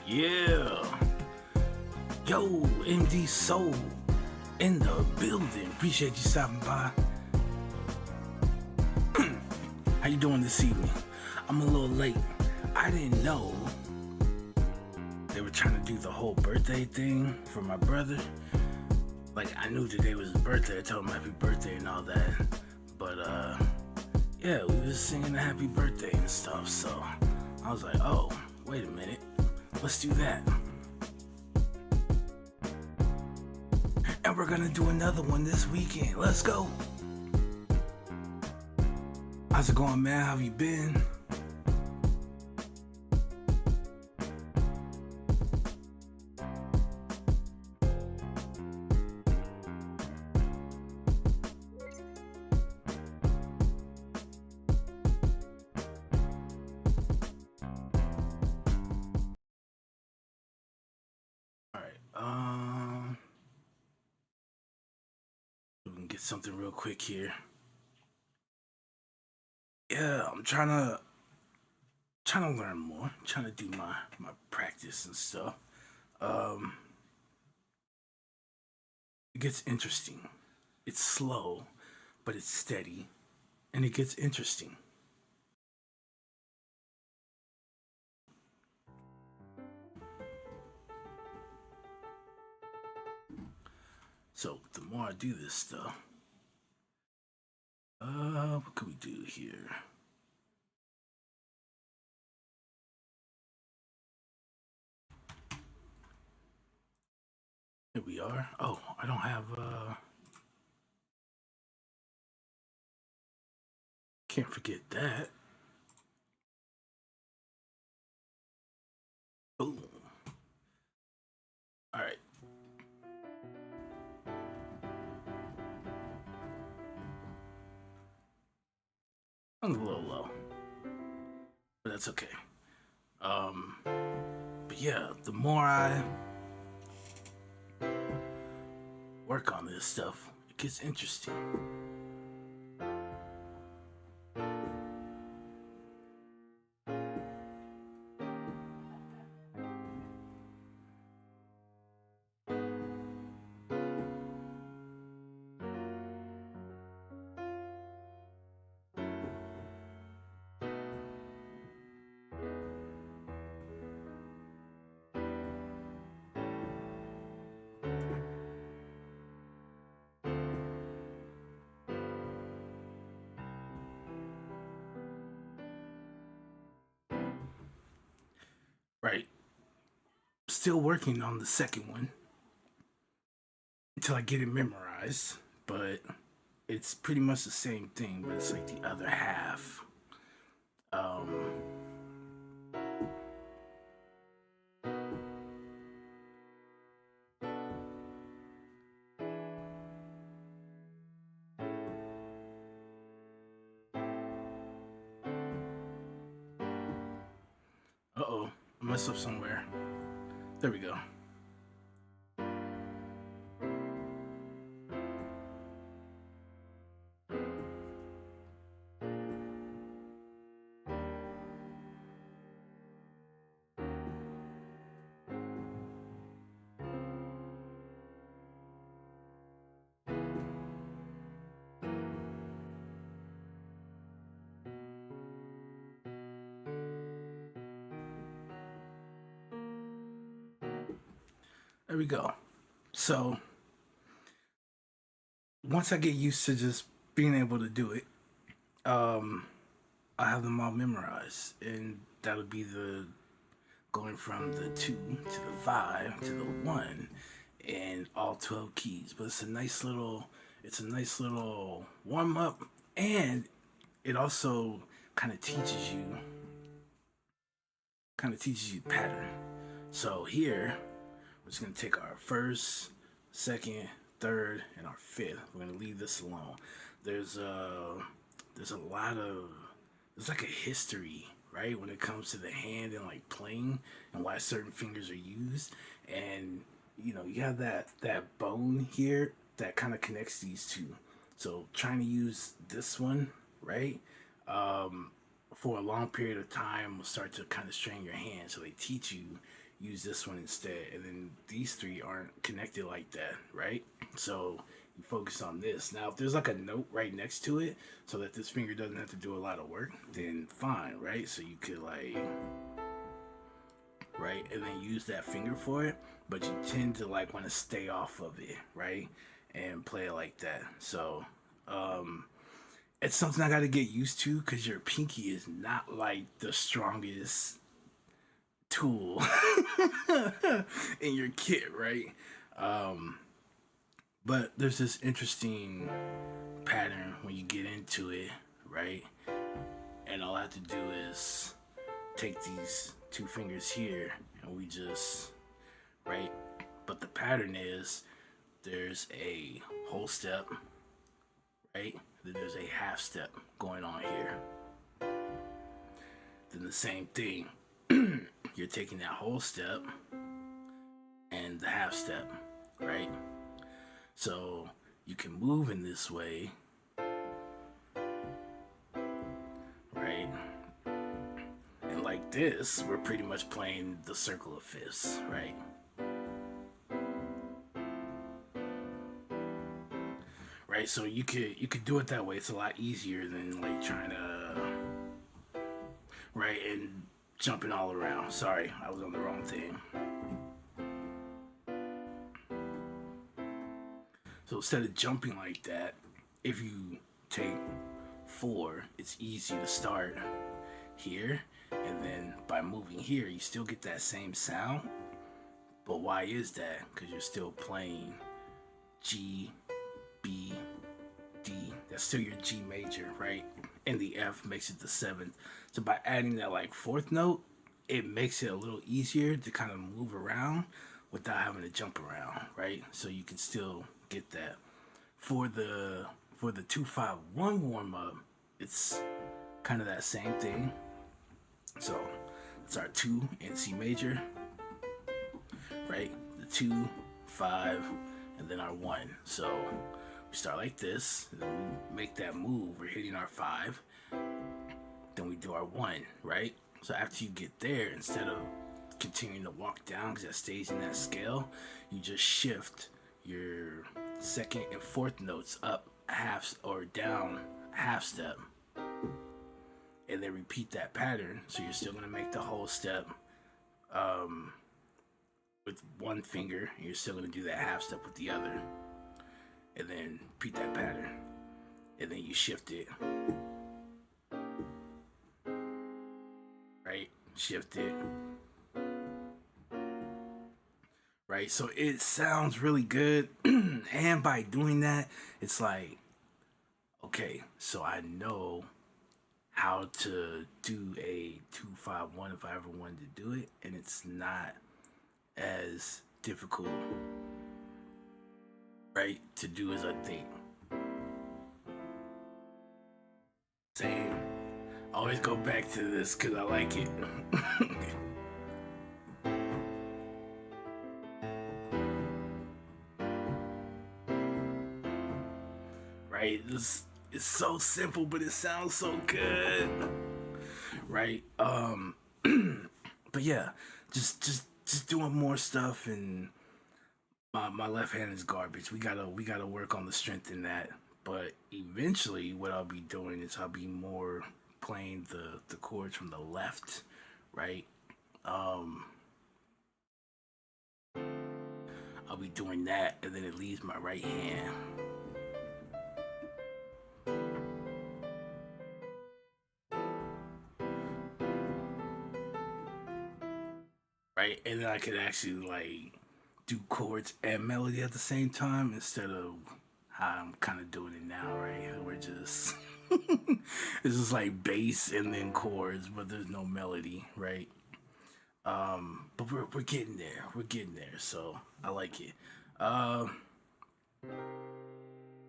Yeah. Yo, MD Soul in the building. Appreciate you stopping by. How you doing this evening? I'm a little late. I didn't know they were trying to do the whole birthday thing for my brother. Like, I knew today was his birthday. I told him happy birthday and all that. But, yeah, we was singing a happy birthday and stuff. So I was like, oh, wait a minute. Let's do that. And we're gonna do another one this weekend. Let's go. How's it going, man? How have you been? We can get something real quick here. Yeah, I'm trying to learn more. Trying to do my practice and stuff. It gets interesting. It's slow, but it's steady, and it gets interesting. So the more I do this stuff, what can we do here? Here we are. Oh, I don't have can't forget that. Boom. All right. I'm a little low, but that's okay. But yeah, the more I work on this stuff, it gets interesting. Right. Still working on the second one until I get it memorized, but it's pretty much the same thing, but it's like the other half. Um, Uh-oh, I messed up somewhere. There we go. There we go. So once I get used to just being able to do it, um, I have them all memorized, and that'll be the going from the 2 to the 5 to the 1 and all 12 keys. But it's a nice little warm up, and it also kind of teaches you pattern. So here we're just gonna take our first, second, third, and our fifth. We're gonna leave this alone. There's a there's a lot of there's like a history, right, when it comes to the hand and like playing and why certain fingers are used. And you have that bone here that kind of connects these two. So trying to use this one, right, for a long period of time will start to kind of strain your hand. So they teach you, use this one instead. And then these three aren't connected like that, right? So you focus on this. Now, if there's like a note right next to it so that this finger doesn't have to do a lot of work, then fine, right? So you could like, right? And then use that finger for it, but you tend to like want to stay off of it, right? And play it like that. So, it's something I got to get used to because your pinky is not like the strongest tool in your kit, right? Um, but there's this interesting pattern when you get into it, right? And all I have to do is take these two fingers here and we just, right? But the pattern is there's a whole step, right? Then there's a half step going on here. Then the same thing, you're taking that whole step and the half step, right? So you can move in this way, right? And like this, we're pretty much playing the circle of fifths, right? Right, so you could do it that way. It's a lot easier than like trying to, right, and jumping all around. Sorry, I was on the wrong thing. So instead of jumping like that, if you take four, it's easy to start here, and then by moving here, you still get that same sound. But why is that? Because you're still playing G, B, D. That's still your G major, right? And the F makes it the seventh. So by adding that like fourth note, it makes it a little easier to kind of move around without having to jump around, right? So you can still get that. For the 251 warm up, it's kind of that same thing. So it's our 2 in C major, right? The 2, 5, and then our 1. So we start like this, and then we make that move. We're hitting our 5, then we do our 1, right? So after you get there, instead of continuing to walk down because that stays in that scale, you just shift your second and fourth notes up a half or down a half step, and then repeat that pattern. So you're still gonna make the whole step with one finger, and you're still gonna do that half step with the other, and then repeat that pattern, and then you shift it, right? Shift it, right? So it sounds really good, and by doing that, it's like, okay, so I know how to do a 251 if I ever wanted to do it, and it's not as difficult, right, to do as I think. Same. I always go back to this because I like it. Right? This is so simple, but it sounds so good. Right? But yeah, just doing more stuff, and my left hand is garbage. We gotta work on the strength in that. But eventually, what I'll be doing is I'll be more playing the chords from the left, right? Um, I'll be doing that, and then it leaves my right hand. Right, and then I could actually like do chords and melody at the same time instead of how I'm kind of doing it now, right? We're just it's just like bass and then chords, but there's no melody, right? But we're getting there. We're getting there. So I like it. Uh,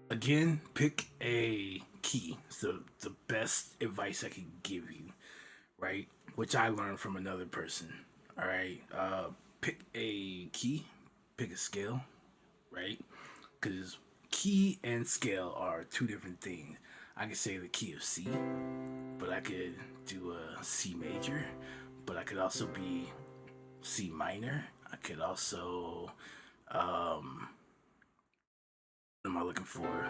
Again, pick a key. It's the best advice I can give you, right? Which I learned from another person. All right. Pick a key. Pick a scale, right? Because key and scale are two different things. I could say the key of C, but I could do a C major, but I could also be C minor. I could also, what am I looking for?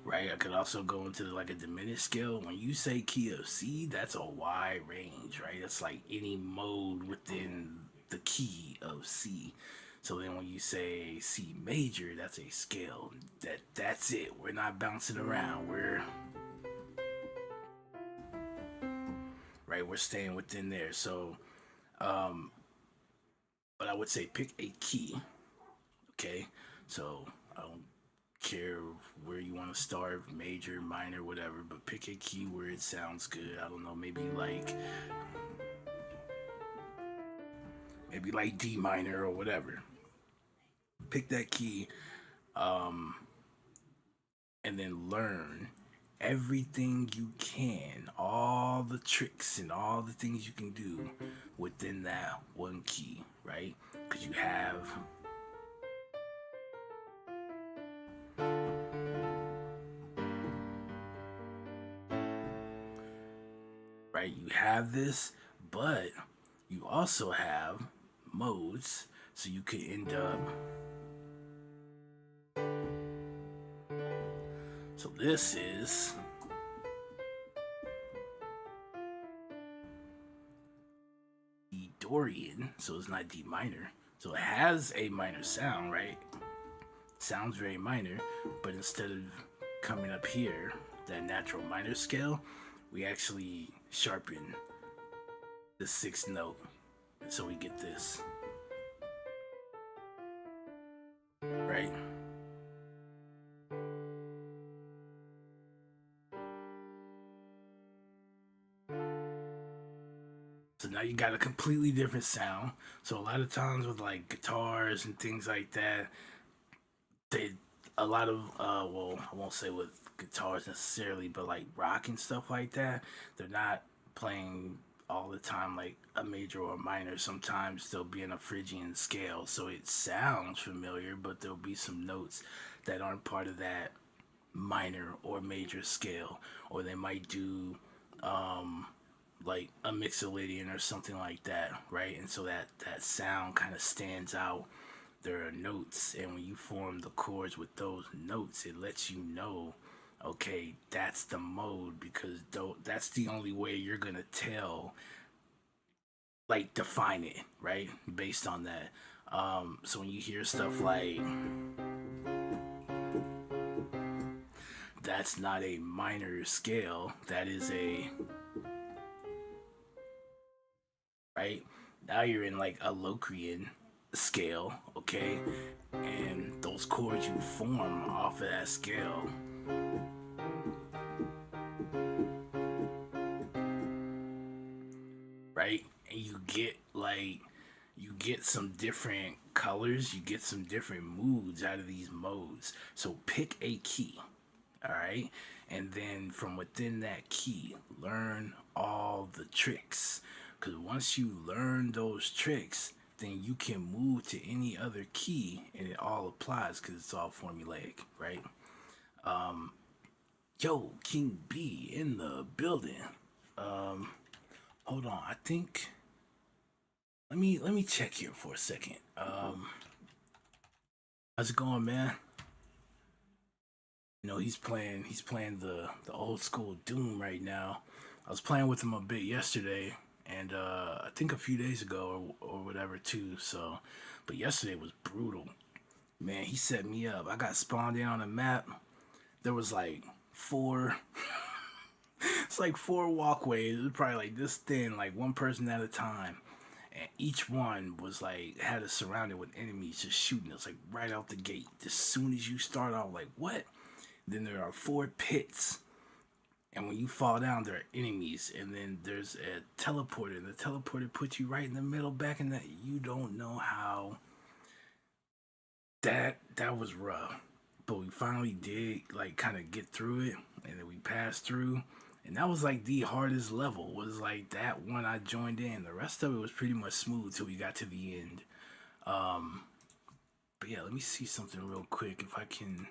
Right, I could also go into like a diminished scale. When you say key of C, that's a wide range, right? It's like any mode within the key of C. So then when you say C major, that's a scale. That's it. We're not bouncing around. We're staying within there. So but I would say pick a key. Okay? So I don't care where you want to start, major, minor, whatever, but pick a key where it sounds good. I don't know, maybe like D minor or whatever. Pick that key, and then learn everything you can, all the tricks and all the things you can do within that one key, right? Because you have right? You have this, but you also have modes, so you could end up. So this is D Dorian, so it's not D minor. So it has a minor sound, right? Sounds very minor, but instead of coming up here, that natural minor scale, we actually sharpen the sixth note. So we get this, right? So now you got a completely different sound. So a lot of times with like guitars and things like that, they a lot of well, I won't say with guitars necessarily, but like rock and stuff like that, they're not playing all the time like a major or a minor. Sometimes they'll be in a Phrygian scale, so it sounds familiar, but there'll be some notes that aren't part of that minor or major scale, or they might do like a Mixolydian or something like that, right? And so that sound kind of stands out. There are notes, and when you form the chords with those notes, it lets you know, okay, that's the mode, because that's the only way you're gonna tell, like define it, right? Based on that. So when you hear stuff like that's not a minor scale, that is a right? Now you're in like a Locrian scale, okay? And those chords you form off of that scale, right? And you get some different colors, you get some different moods out of these modes. So pick a key, all right? And then from within that key, learn all the tricks. Because once you learn those tricks, then you can move to any other key and it all applies because it's all formulaic, right? Yo, King B in the building. Hold on, I think let me check here for a second. How's it going, man? You know, he's playing the old school Doom right now. I was playing with him a bit yesterday, and I think a few days ago or whatever too. So, but yesterday was brutal. Man, he set me up. I got spawned in on a map. There was like four. It's like four walkways. It was probably like this thin, like one person at a time. And each one was like had us surrounded with enemies just shooting us like right out the gate. As soon as you start off, like what? Then there are four pits, and when you fall down, there are enemies, and then there's a teleporter, and the teleporter puts you right in the middle, back in that. You don't know how that was rough, but we finally did like kind of get through it, and then we passed through, and that was like the hardest level. Was like that one I joined in. The rest of it was pretty much smooth till we got to the end. But yeah, let me see something real quick if I can.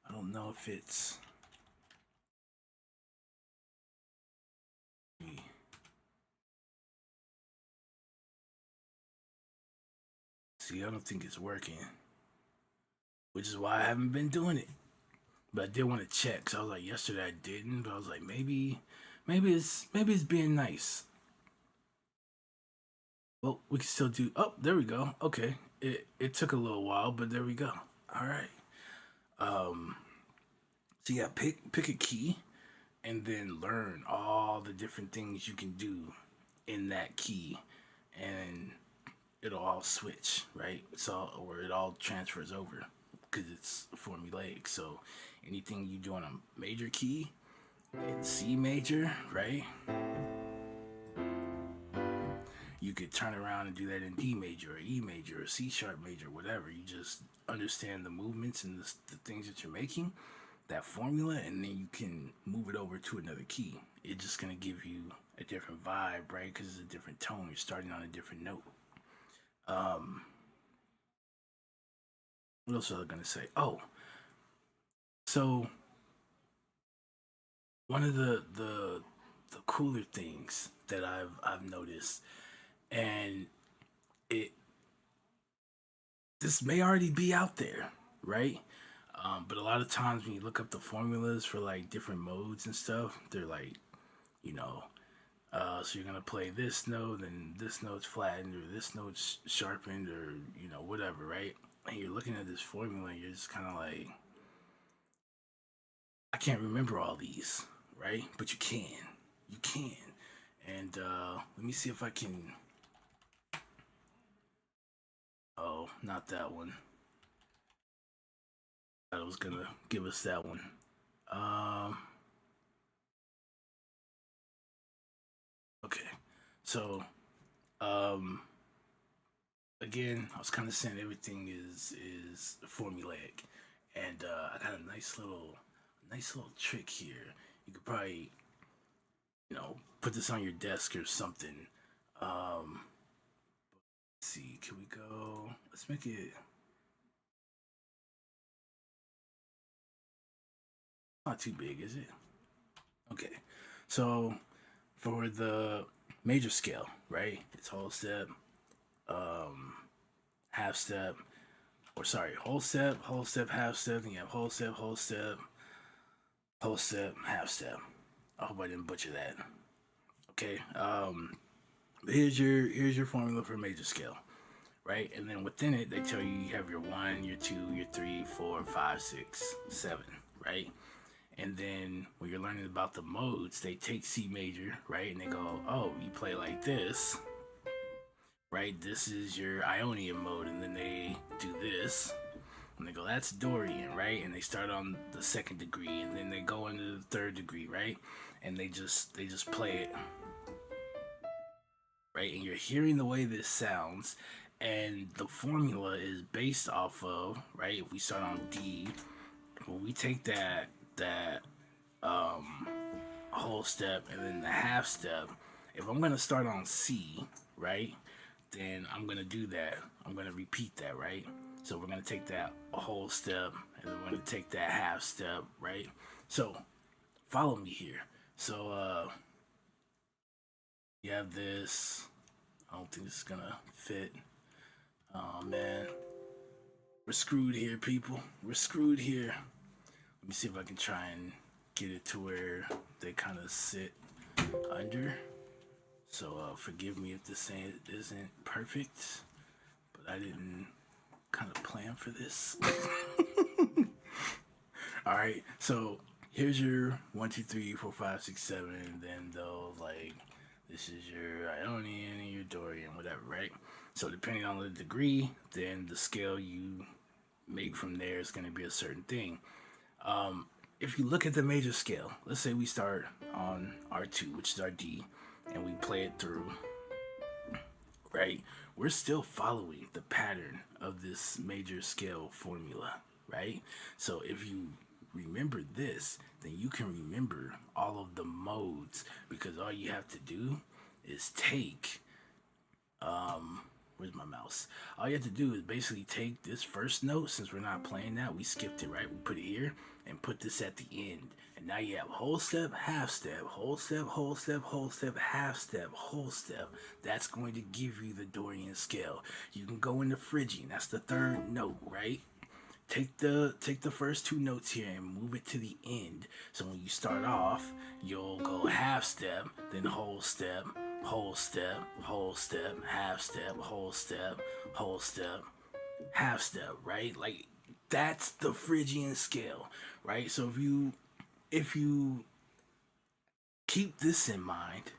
I don't know if it's. See, I don't think it's working, which is why I haven't been doing it. But I did want to check. So I was like, yesterday I didn't, but I was like, maybe it's being nice. Well, we can still do. Oh, there we go. Okay, it took a little while, but there we go. All right. Um. So yeah, pick a key, and then learn all the different things you can do in that key, and it'll all switch, right? So or it all transfers over because it's formulaic. So anything you do on a major key in C major, right? You could turn around and do that in D major or E major or C sharp major, whatever. You just understand the movements and the things that you're making, that formula, and then you can move it over to another key. It's just gonna give you a different vibe, right? Because it's a different tone. You're starting on a different note. Um, what else was I gonna say? Oh, so one of the cooler things that I've noticed, and it this may already be out there, right? But a lot of times when you look up the formulas for like different modes and stuff, they're like, you know, so you're gonna play this note, and this note's flattened, or this note's sharpened, or whatever, right? And you're looking at this formula, and you're just kind of like, I can't remember all these, right? But you can. And let me see if I can. Oh, not that one. I was gonna give us that one. Um, okay. So, um, again, I was kind of saying everything is formulaic, and I got a nice little trick here. You could probably put this on your desk or something. Let's see, can we go? Let's make it not too big, is it? Okay, so for the major scale, right? It's whole step, um, half step, or sorry, whole step, half step. Then you have whole step, half step. I hope I didn't butcher that. Okay. Here's your formula for major scale, right? And then within it, they tell you you have your one, your two, your three, four, five, six, seven, right? And then when you're learning about the modes, they take C major, right? And they go, oh, you play like this, right? This is your Ionian mode, and then they do this, and they go, that's Dorian, right? And they start on the second degree, and then they go into the third degree, right? And they just play it, right? And you're hearing the way this sounds, and the formula is based off of, right? If we start on D, when we take that um whole step and then the half step, if I'm gonna start on C, right? Then I'm gonna do that. I'm gonna repeat that, right? So we're gonna take that whole step and then we're gonna take that half step, right? So follow me here. So you have this. I don't think this is gonna fit. Oh man. We're screwed here, people. We're screwed here. Let me see if I can try and get it to where they kind of sit under. So forgive me if this isn't perfect, but I didn't kind of plan for this. All right, so here's your 1, 2, 3, 4, 5, 6, 7, and then those like this is your Ionian and your Dorian, whatever, right? So depending on the degree, then the scale you make from there is going to be a certain thing. If you look at the major scale, let's say we start on R2, which is our D, and we play it through, right? We're still following the pattern of this major scale formula, right? So if you remember this, then you can remember all of the modes because all you have to do is take where's my mouse? All you have to do is basically take this first note. Since we're not playing that, we skipped it, right? We put it here. and put this at the end. And now you have whole step, half step, whole step, whole step, whole step, half step, whole step. That's going to give you the Dorian scale. You can go into Phrygian. That's the third note, right? Take the first two notes here and move it to the end. So when you start off, you'll go half step, then whole step, whole step, whole step, half step, whole step, whole step, half step, right? Like that's the Phrygian scale, right? So if you keep this in mind,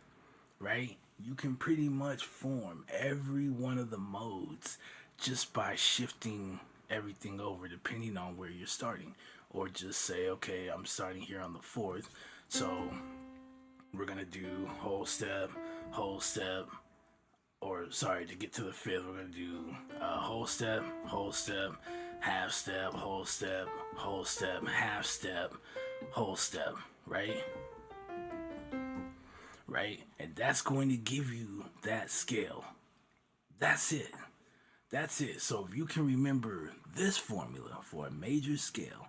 right, you can pretty much form every one of the modes just by shifting everything over depending on where you're starting. Or just say, okay, I'm starting here on the fourth, so we're gonna do whole step, or sorry, to get to the fifth, we're gonna do whole step, half step, whole step, half step, whole step, right? Right? And that's going to give you that scale. That's it. That's it. So if you can remember this formula for a major scale,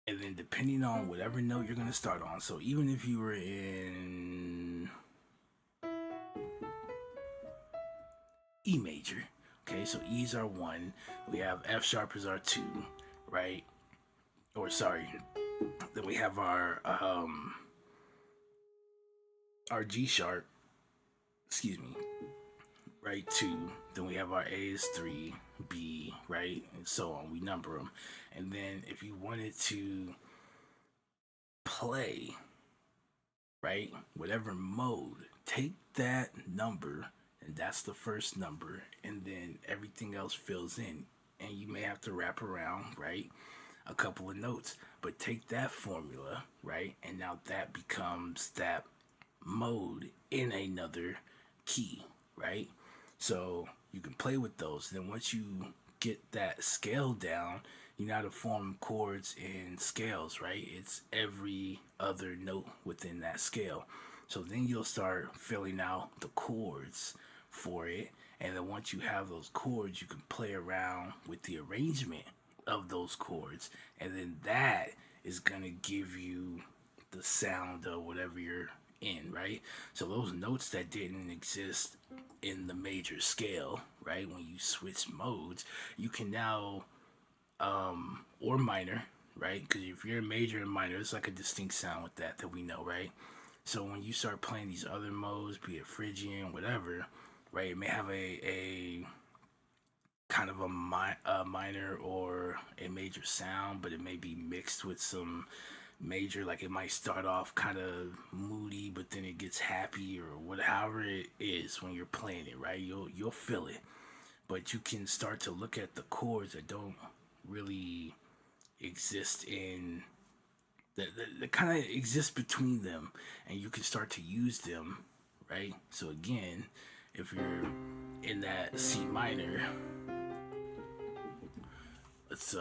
and then depending on whatever note you're going to start on, so even if you were in E major, okay, so E's are 1, we have F sharp is our 2, right? Or sorry, then we have our G sharp, excuse me, right, 2. Then we have our A is 3, B, right, and so on. We number them. And then if you wanted to play, right, whatever mode, take that number, and that's the first number, and then everything else fills in. And you may have to wrap around, right, a couple of notes. But take that formula, right, and now that becomes that mode in another key, right? So you can play with those. Then once you get that scale down, you know how to form chords in scales, right? It's every other note within that scale. So then you'll start filling out the chords for it. And then once you have those chords, you can play around with the arrangement of those chords. And then that is going to give you the sound of whatever you're in, right? So those notes that didn't exist in the major scale, right, when you switch modes, you can now or minor, right, because if you're major and minor, it's like a distinct sound with that we know, right? So when you start playing these other modes, be it Phrygian, whatever, right, it may have a kind of a minor or a major sound, but it may be mixed with some major. Like it might start off kind of moody, but then it gets happy, or whatever it is when you're playing it, right? You'll feel it. But you can start to look at the chords that don't really exist in that kind of exist between them, and you can start to use them, right? So again, if you're in that C minor, let's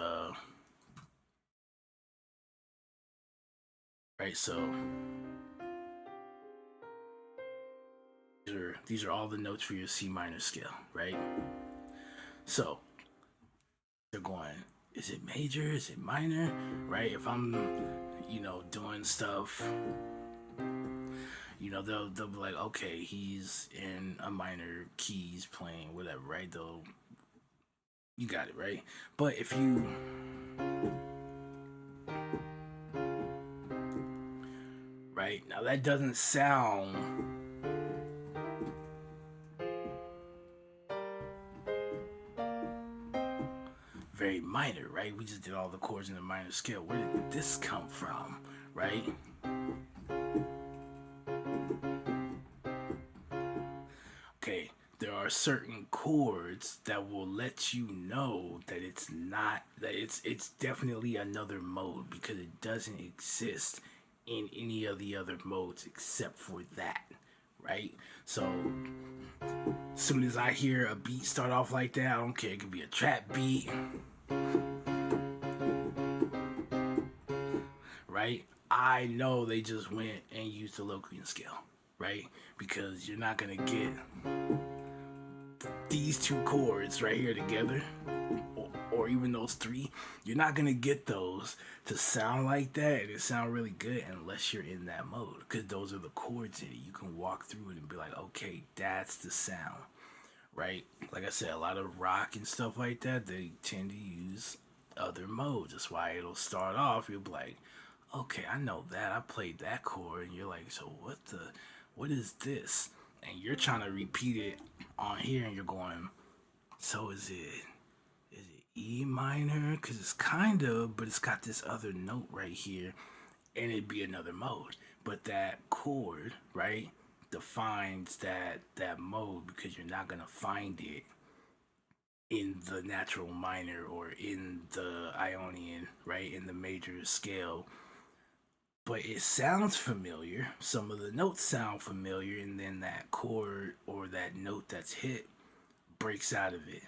right, so these are all the notes for your C minor scale, right? So they're going, is it major? Is it minor? Right? If I'm, doing stuff, they'll be like, okay, he's in a minor key, he's playing whatever, right? You got it, right? But if you right now, that doesn't sound very minor, right? We just did all the chords in the minor scale. Where did this come from, right? Okay, there are certain chords that will let you know that it's not, that it's definitely another mode, because it doesn't exist in any of the other modes except for that, right? So as soon as I hear a beat start off like that, I don't care, it could be a trap beat, right? I know they just went and used the Locrian scale, right? Because you're not gonna get these two chords right here together, or or even those three, you're not gonna get those to sound like that and it sound really good unless you're in that mode. Because those are the chords in it. You can walk through it and be like, okay, that's the sound, right? Like I said, a lot of rock and stuff like that, they tend to use other modes. That's why it'll start off, you'll be like, okay, I know that. I played that chord. And you're like, so what is this? And you're trying to repeat it on here and you're going, so is it E minor? Because it's kind of, but it's got this other note right here. And it'd be another mode. But that chord, right, defines that mode because you're not going to find it in the natural minor or in the Ionian, right, in the major scale. But it sounds familiar. Some of the notes sound familiar, and then that chord or that note that's hit breaks out of it.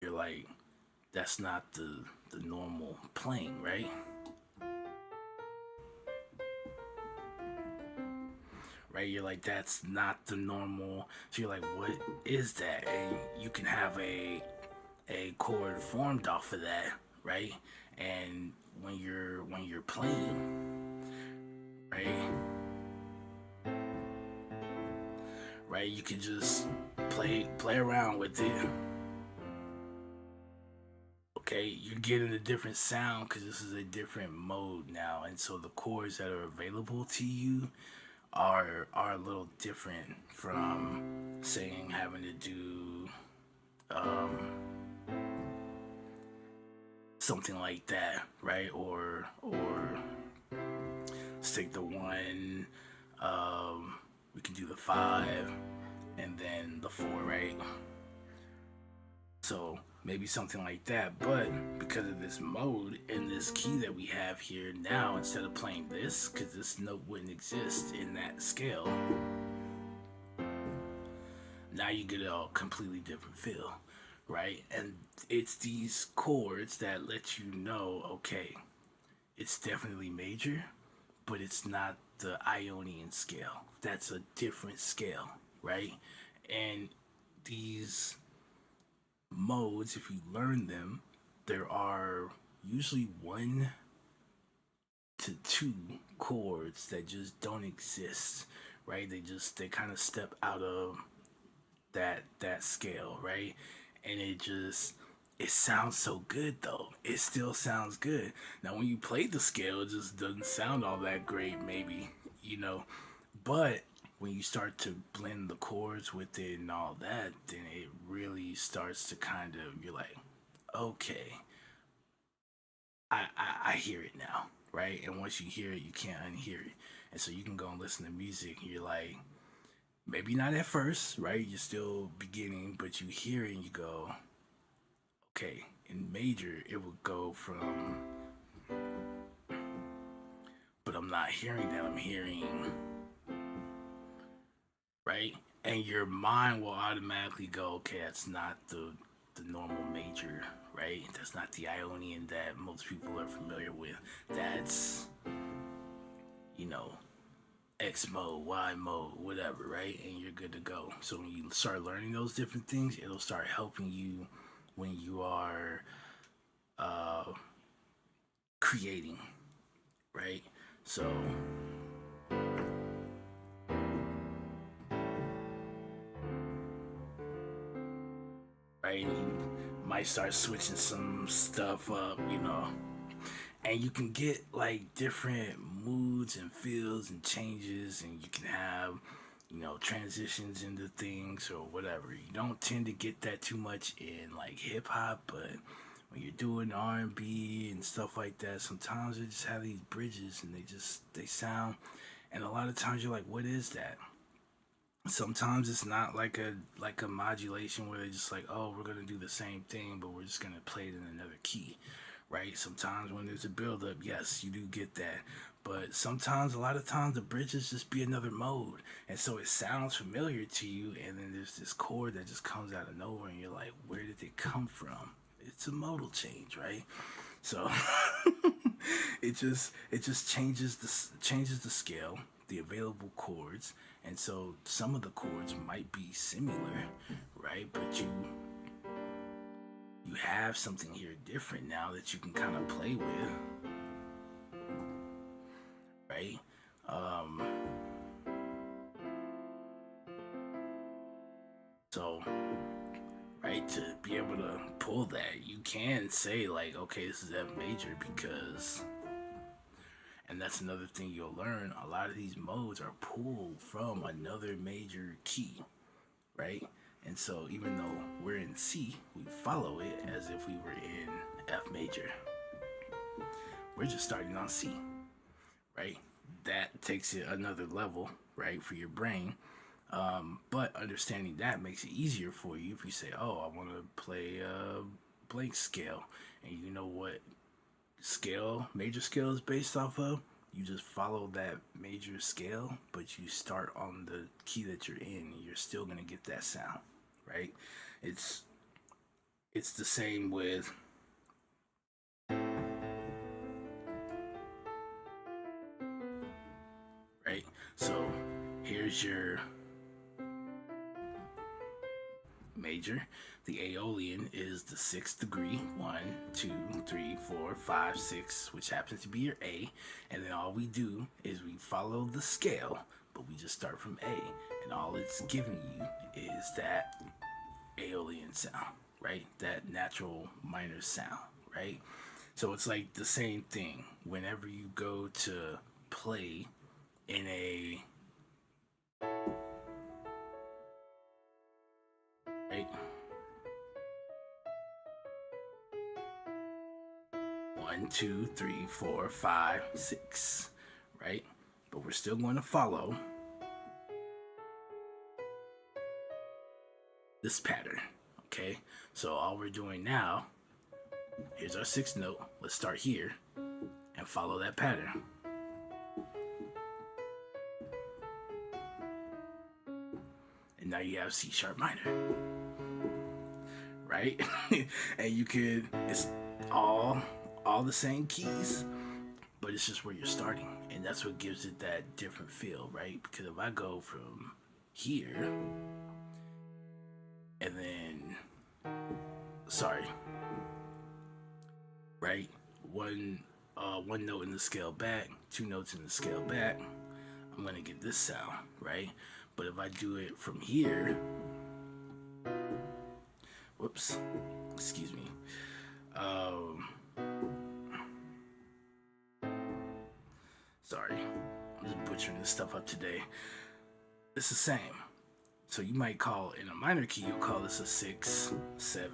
You're like, that's not the normal playing, right? Right? You're like, that's not the normal. So you're like, what is that? And you can have a chord formed off of that, right? And when you're playing, right? Right, you can just play around with it. Okay, you're getting a different sound because this is a different mode now, and so the chords that are available to you are a little different from saying having to do um, something like that, right? Or stick the one. We can do the five and then the four, right? So maybe something like that. But because of this mode and this key that we have here now, instead of playing this, because this note wouldn't exist in that scale, now you get a completely different feel, right? And it's these chords that let you know, okay, it's definitely major, but it's not the Ionian scale. That's a different scale, right? And these modes, if you learn them, there are usually one to two chords that just don't exist, right? They kind of step out of that scale, right? And it sounds so good though. It still sounds good. Now when you play the scale, it just doesn't sound all that great, maybe, you know. But when you start to blend the chords with it and all that, then it really starts to kind of, you're like, okay, I hear it now, right? And once you hear it, you can't unhear it. And so you can go and listen to music and you're like, maybe not at first, right? You're still beginning, but you hear it and you go, okay, in major, it would go from, but I'm not hearing that, I'm hearing, right? And your mind will automatically go, okay, that's not the normal major, right? That's not the Ionian that most people are familiar with. That's, you know, X mode, Y mode, whatever, right? And you're good to go. So when you start learning those different things, it'll start helping you when you are uh, creating, right? So right, you might start switching some stuff up, you know, and you can get like different moods and feels and changes, and you can have, you know, transitions into things or whatever. You don't tend to get that too much in like hip hop, but when you're doing R&B and stuff like that, sometimes they just have these bridges and they sound, and a lot of times you're like, what is that? Sometimes it's not like a modulation where they're just like, oh, we're gonna do the same thing, but we're just gonna play it in another key, right? Sometimes when there's a build up, yes, you do get that. But sometimes, a lot of times, the bridges just be another mode. And so it sounds familiar to you, and then there's this chord that just comes out of nowhere, and you're like, where did it come from? It's a modal change, right? So it just changes the scale, the available chords, and so some of the chords might be similar, right? But you have something here different now that you can kind of play with, right? Um, so, right, to be able to pull that, you can say, like, okay, this is F major because, and that's another thing you'll learn, a lot of these modes are pulled from another major key, right? And so, even though we're in C, we follow it as if we were in F major. We're just starting on C, right? That takes it another level, right, for your brain. But understanding that makes it easier for you if you say, "Oh, I want to play a blank scale," and you know what scale, major scale is based off of. You just follow that major scale, but you start on the key that you're in. You're still gonna get that sound, right? It's it's the same with right. So here's your major. The Aeolian is the sixth degree, 1, 2, 3, 4, 5, 6, which happens to be your A. And then all we do is we follow the scale, but we just start from A. And all it's giving you is that Aeolian sound, right? That natural minor sound, right? So it's like the same thing. Whenever you go to play in a right, 1, 2, 3, 4, 5, 6, right? But we're still going to follow this pattern, okay? So all we're doing now, here's our sixth note. Let's start here and follow that pattern. And now you have C sharp minor, right? And you could, it's all the same keys, but it's just where you're starting, and that's what gives it that different feel, right? Because if I go from here and then sorry, right, one note in the scale back, two notes in the scale back, I'm gonna get this sound, right? But if I do it from here, whoops, excuse me, sorry, I'm just butchering this stuff up today. It's the same. So you might call in a minor key, you'll call this a 6, 7,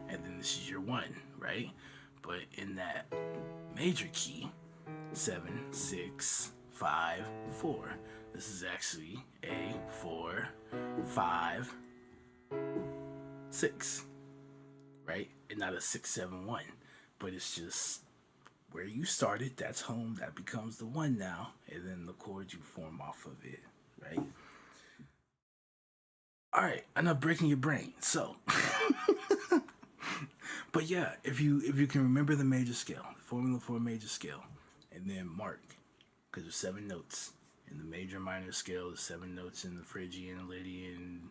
and then this is your 1, right? But in that major key, 7, 6, 5, 4. This is actually a 4, 5, 6, right? And not a 6, 7, 1. But it's just where you started, that's home, that becomes the 1 now, and then the chords you form off of it, right? All right, enough breaking your brain. So, but yeah, if you can remember the major scale, the formula for a major scale, and then mark, because there's 7 notes in the major minor scale, there's 7 notes in the Phrygian, Lydian,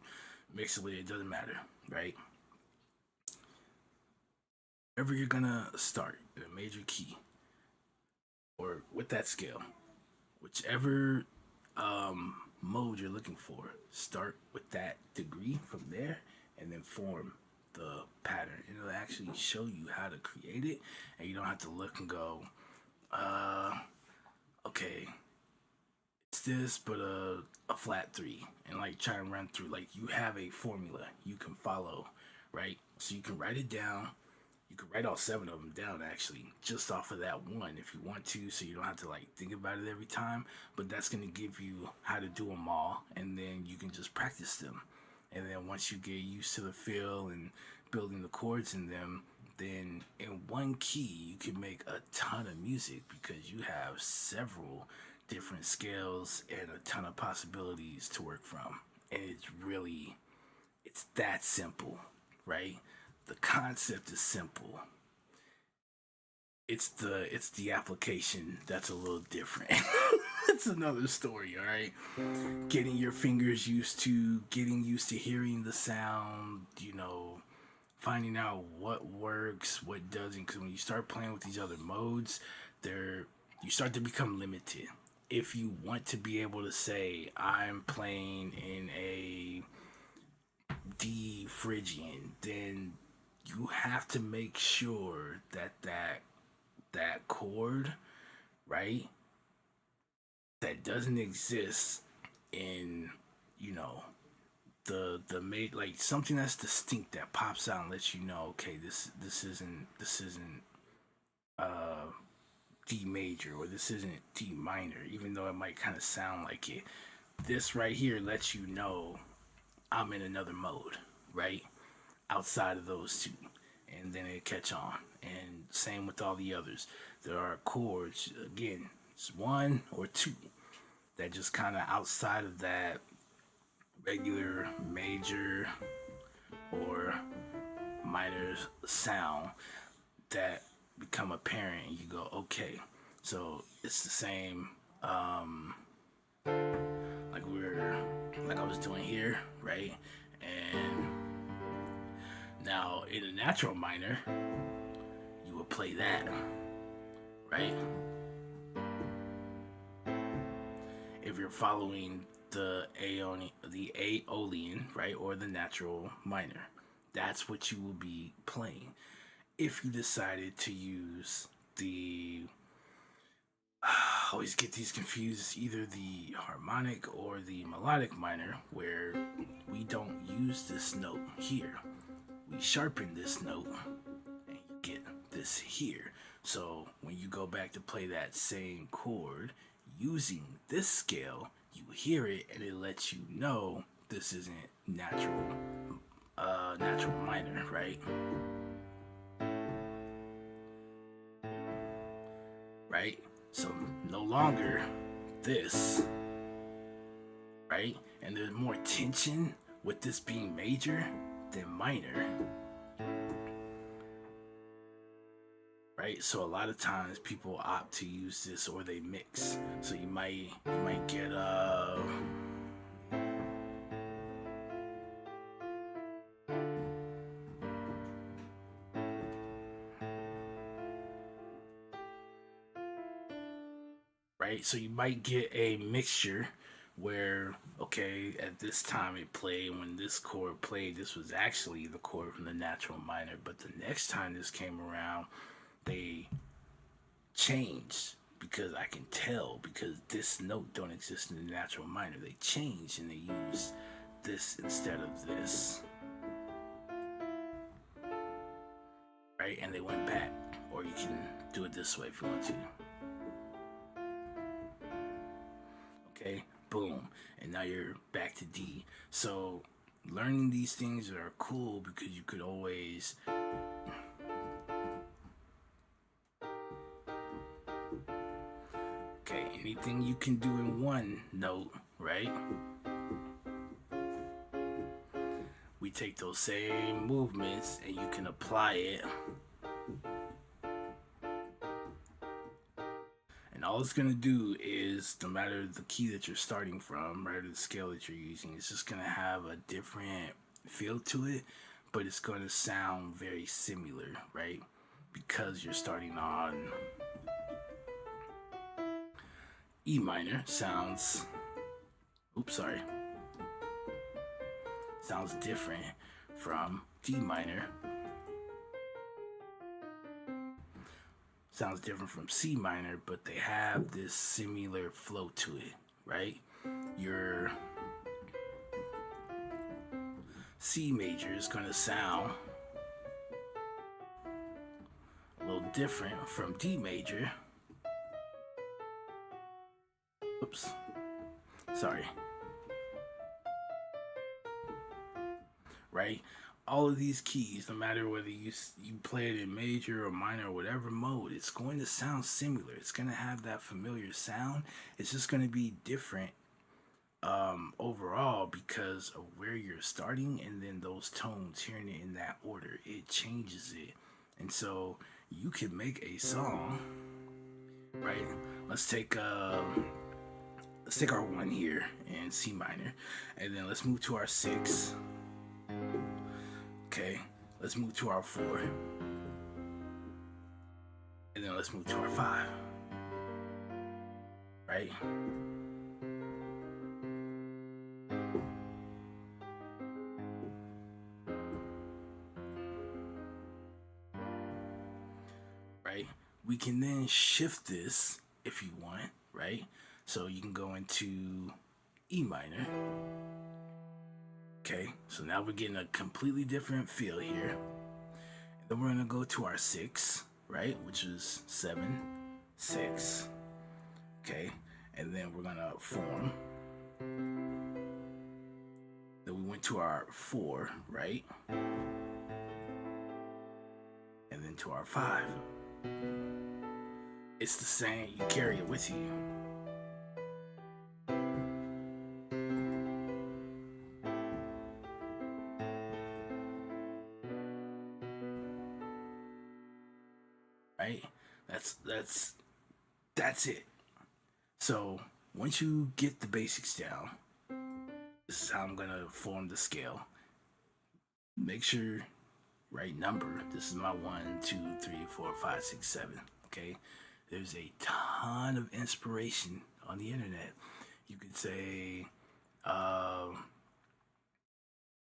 Mixolydian, it doesn't matter, right? Wherever you're gonna start in a major key or with that scale, whichever mode you're looking for, start with that degree from there and then form the pattern. It'll actually show you how to create it, and you don't have to look and go, okay, it's this, but a flat 3, and like try and run through. Like, you have a formula you can follow, right? So you can write it down. You could write all 7 of them down actually, just off of that one if you want to, so you don't have to like think about it every time. But that's gonna give you how to do them all, and then you can just practice them. And then once you get used to the feel and building the chords in them, then in one key you can make a ton of music because you have several different scales and a ton of possibilities to work from. And it's that simple, right? The concept is simple. It's the application that's a little different. It's another story, all right? Getting your fingers used to hearing the sound, finding out what works, what doesn't. Because when you start playing with these other modes, they're you start to become limited. If you want to be able to say I'm playing in a D Phrygian, then you have to make sure that that chord, right, that doesn't exist in, you know, the mate, like something that's distinct that pops out and lets you know, okay, this isn't uh D major, or this isn't D minor, even though it might kind of sound like it. This right here lets you know I'm in another mode, right? Outside of those two. And then it catch on. And same with all the others. There are chords, again, it's one or two that just kind of outside of that regular major or minor sound that become apparent, and you go, okay, so it's the same, um like we're like I was doing here, right? And now in a natural minor, you would play that, right? If you're following the Aeolian, right, or the natural minor, that's what you will be playing. If you decided to use the I always get these confused. It's either the harmonic or the melodic minor, where we don't use this note here. We sharpen this note and you get this here. So when you go back to play that same chord using this scale, you hear it and it lets you know this isn't natural minor, right? Right? So no longer this, right? And there's more tension with this being major than minor, right? So a lot of times people opt to use this, or they mix. So you might get right? So you might get a mixture where, okay, at this time it played, when this chord played, this was actually the chord from the natural minor, but the next time this came around, they changed, because I can tell, because this note don't exist in the natural minor. They changed and they use this instead of this, right? And they went back, or you can do it this way if you want to. Okay, boom, and now you're back to D. So learning these things are cool because you could always okay, anything you can do in one note, right? We take those same movements and you can apply it. And all it's going to do is, no matter the key that you're starting from, right, or the scale that you're using, it's just going to have a different feel to it, but it's going to sound very similar, right? Because you're starting on E minor, sounds different from D minor, sounds different from C minor, but they have this similar flow to it, right? Your C major is going to sound a little different from D major. Oops, sorry. Right? All of these keys, no matter whether you play it in major or minor or whatever mode, it's going to sound similar. It's going to have that familiar sound. It's just going to be different overall, because of where you're starting, and then those tones, hearing it in that order, it changes it. And so you can make a song, right? Let's take our one here in C minor, and then let's move to our 6. Okay, let's move to our 4. And then let's move to our 5. Right? Right? We can then shift this if you want, right? So you can go into E minor. Okay, so now we're getting a completely different feel here. And then we're gonna go to our 6, right? Which is 7, 6. Okay, and then we're gonna form. Then we went to our 4, right? And then to our 5. It's the same, you carry it with you. Right? That's it. So once you get the basics down, this is how I'm gonna form the scale. Make sure right number. This is my 1, 2, 3, 4, 5, 6, 7. Okay, there's a ton of inspiration on the internet. You could say,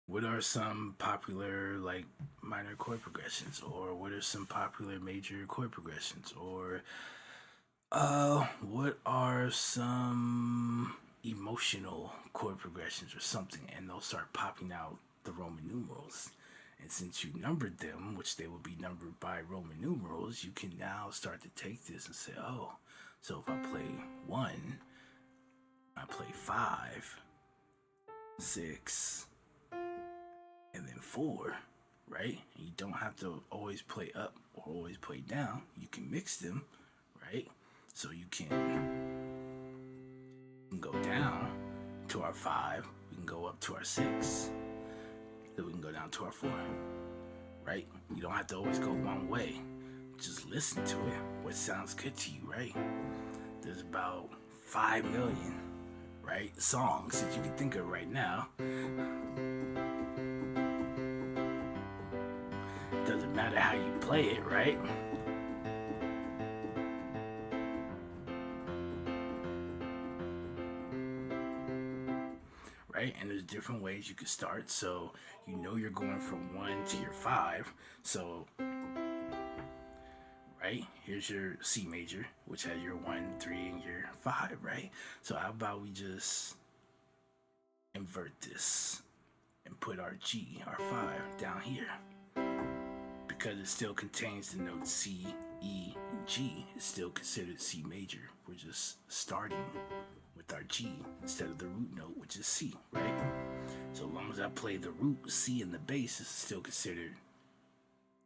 what are some popular like minor chord progressions, or what are some popular major chord progressions, or what are some emotional chord progressions or something, and they'll start popping out the Roman numerals. And since you numbered them, which they will be numbered by Roman numerals, you can now start to take this and say, oh, so if I play 1, I play 5, 6, and then 4, right? And you don't have to always play up or always play down. You can mix them, right? So you can go down to our 5, we can go up to our 6, then we can go down to our 4, right? You don't have to always go one way. Just listen to it. What sounds good to you, right? There's about 5 million, right, songs that you can think of right now. Doesn't matter how you play it, right? Right? And there's different ways you can start. So you know you're going from 1 to your 5. So, right? Here's your C major, which has your 1, 3, and your 5, right? So how about we just invert this and put our G, our 5, down here. Because it still contains the notes C, E, and G, it's still considered C major. We're just starting with our G instead of the root note, which is C, right? So long as I play the root C in the bass, it's still considered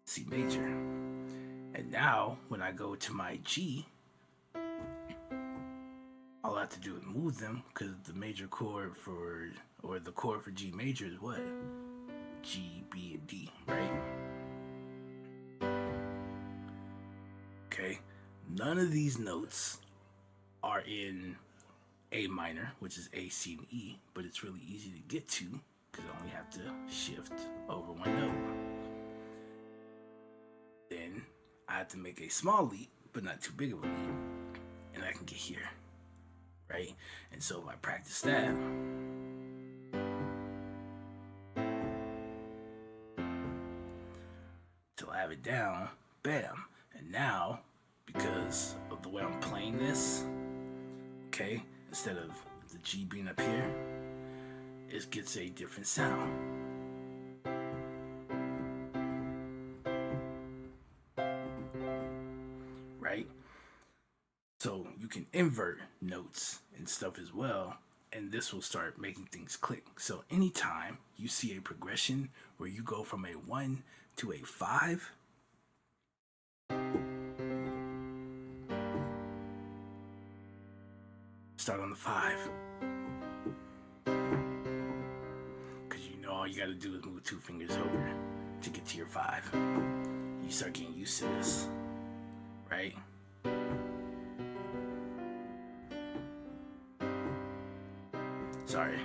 C major. And now, when I go to my G, all I have to do is move them, because the major chord for, or the chord for G major is what? G, B, and D, right? Okay, none of these notes are in A minor, which is A, C, and E, but it's really easy to get to because I only have to shift over one note. Then I have to make a small leap, but not too big of a leap, and I can get here, right? And so if I practice that, till I have it down, bam. And now, because of the way I'm playing this, okay, instead of the G being up here, it gets a different sound. Right? So you can invert notes and stuff as well, and this will start making things click. So anytime you see a progression where you go from a 1 to a 5, start on the 5. Because you know all you gotta do is move 2 fingers over to get to your 5. You start getting used to this, right? Sorry.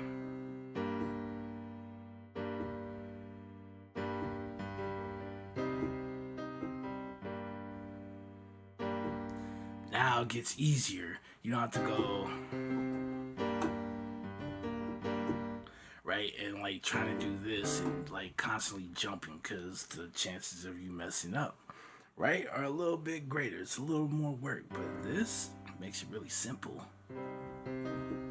gets easier. You don't have to go right and like trying to do this and like constantly jumping, because the chances of you messing up, right, are a little bit greater. It's a little more work, but this makes it really simple. And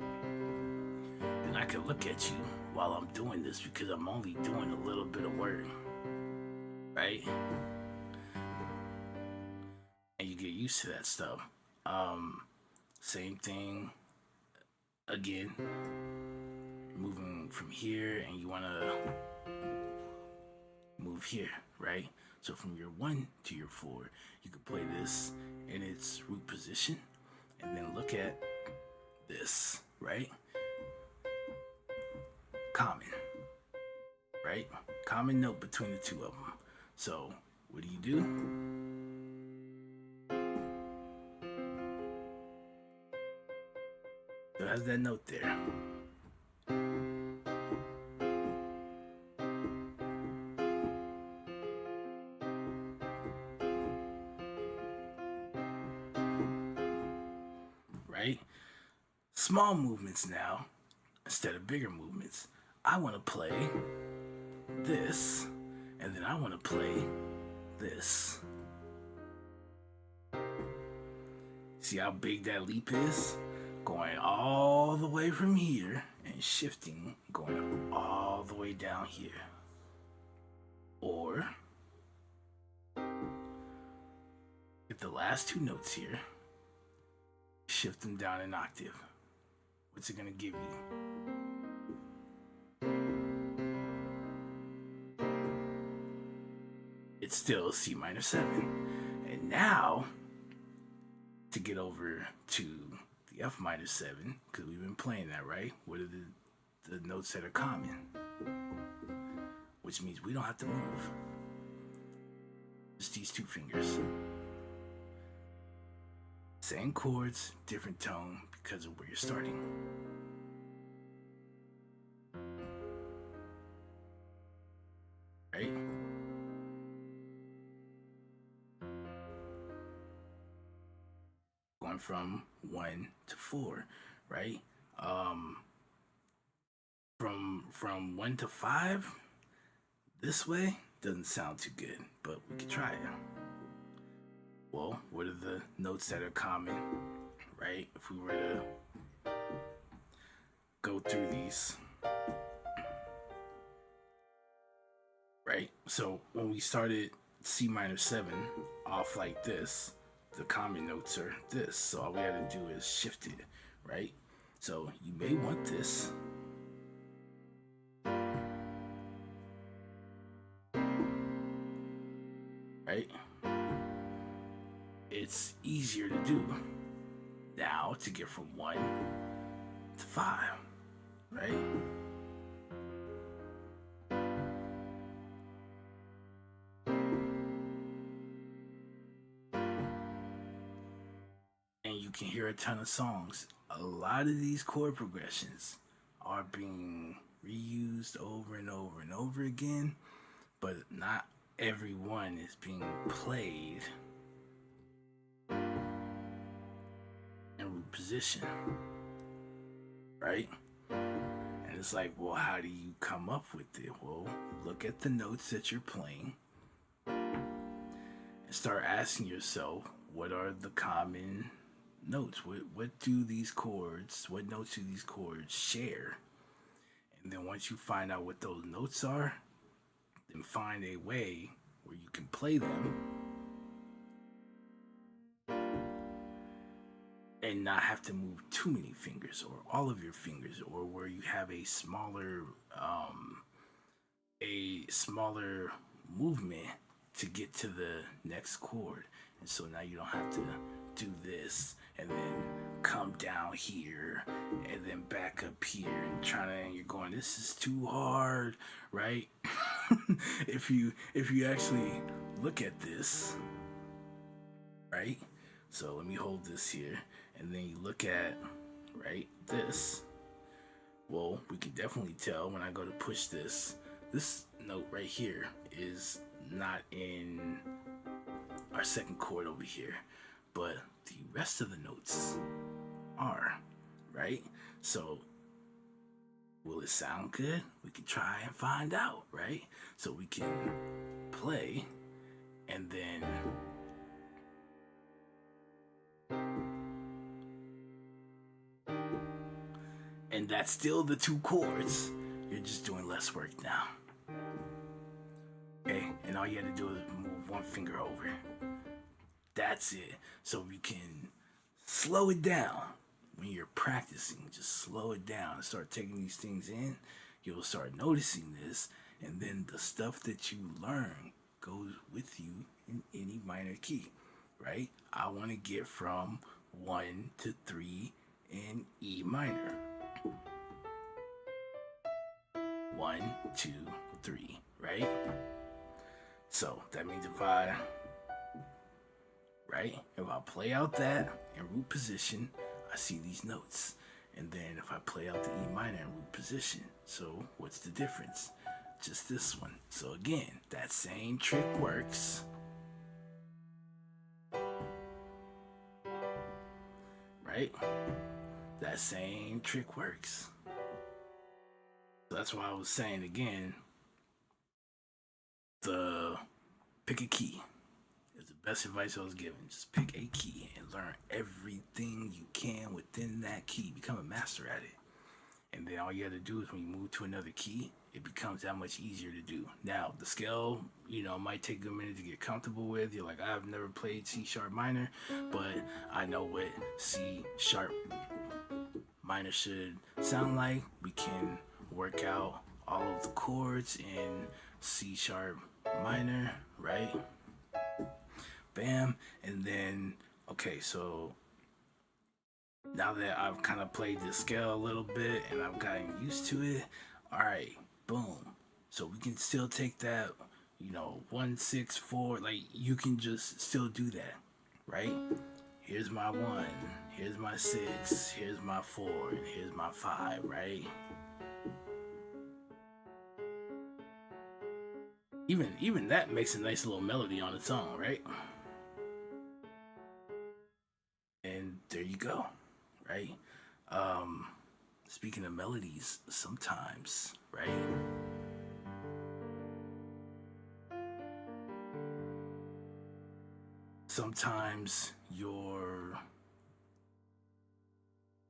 I can look at you while I'm doing this because I'm only doing a little bit of work, right? And you get used to that stuff. Same thing again, moving from here, and you want to move here, right? So from your 1 to your 4, you could play this in its root position, and then look at this, right? Common, right? Common note between the two of them. So what do? So it has that note there. Right? Small movements now, instead of bigger movements. I want to play this, and then I want to play this. See how big that leap is? Going all the way from here and shifting, going all the way down here. Or get the last 2 notes here, shift them down an octave. What's it gonna give you? It's still C minor 7. And now, to get over to the F minor 7, because we've been playing that, right? What are the notes that are common? Which means we don't have to move. Just these 2 fingers. Same chords, different tone because of where you're starting. Right? Going from 1 to 4, right? From 1 to 5, this way doesn't sound too good, but we could try it. Well, what are the notes that are common, right? If we were to go through these, right? So when we started C minor 7 off like this, the common notes are this. So all we had to do is shift it, right? So you may want this. Right? It's easier to do now to get from 1 to 5, right? And you can hear a ton of songs. A lot of these chord progressions are being reused over and over and over again, but not every one is being played in root position, right? And it's like, well, how do you come up with it? Well, look at the notes that you're playing and start asking yourself, what are the common notes? What do these chords, what notes do these chords share? And then once you find out what those notes are, then find a way where you can play them and not have to move too many fingers or all of your fingers, or where you have a smaller movement to get to the next chord. And so now you don't have to do this and then come down here and then back up here and you're going, this is too hard, right? if you actually look at this, right? So let me hold this here, and then you look at, right, this. Well, we can definitely tell when I go to push this note right here is not in our second chord over here, but the rest of the notes are, right? So will it sound good? We can try and find out, right? So we can play and then that's still the two chords. You're just doing less work now. Okay, and all you have to do is move one finger over. That's it. So you can slow it down when you're practicing. Just slow it down and start taking these things in. You'll start noticing this, and then the stuff that you learn goes with you in any minor key, right? I want to get from 1 to 3 in E minor. 1, 2, 3, right? So that means if I play out that in root position, I see these notes. And then if I play out the E minor in root position, so what's the difference? Just this one. So again, that same trick works. Right? That same trick works. So that's why I was saying again, pick a key is the best advice I was given. Just pick a key and learn everything you can within that key. Become a master at it. And then all you have to do is when you move to another key, it becomes that much easier to do. Now, the scale, might take a minute to get comfortable with. You're like, I've never played C sharp minor, but I know what C sharp minor should sound like. We can work out all of the chords in C sharp minor, right? Bam. And then, okay, so now that I've kind of played the scale a little bit and I've gotten used to it, all right, boom. So we can still take that, 1, 6, 4, like you can just still do that, right? Here's my 1, here's my 6, here's my 4, and here's my 5, right? Even that makes a nice little melody on its own, right? And there you go, right? Speaking of melodies, sometimes, right? Sometimes your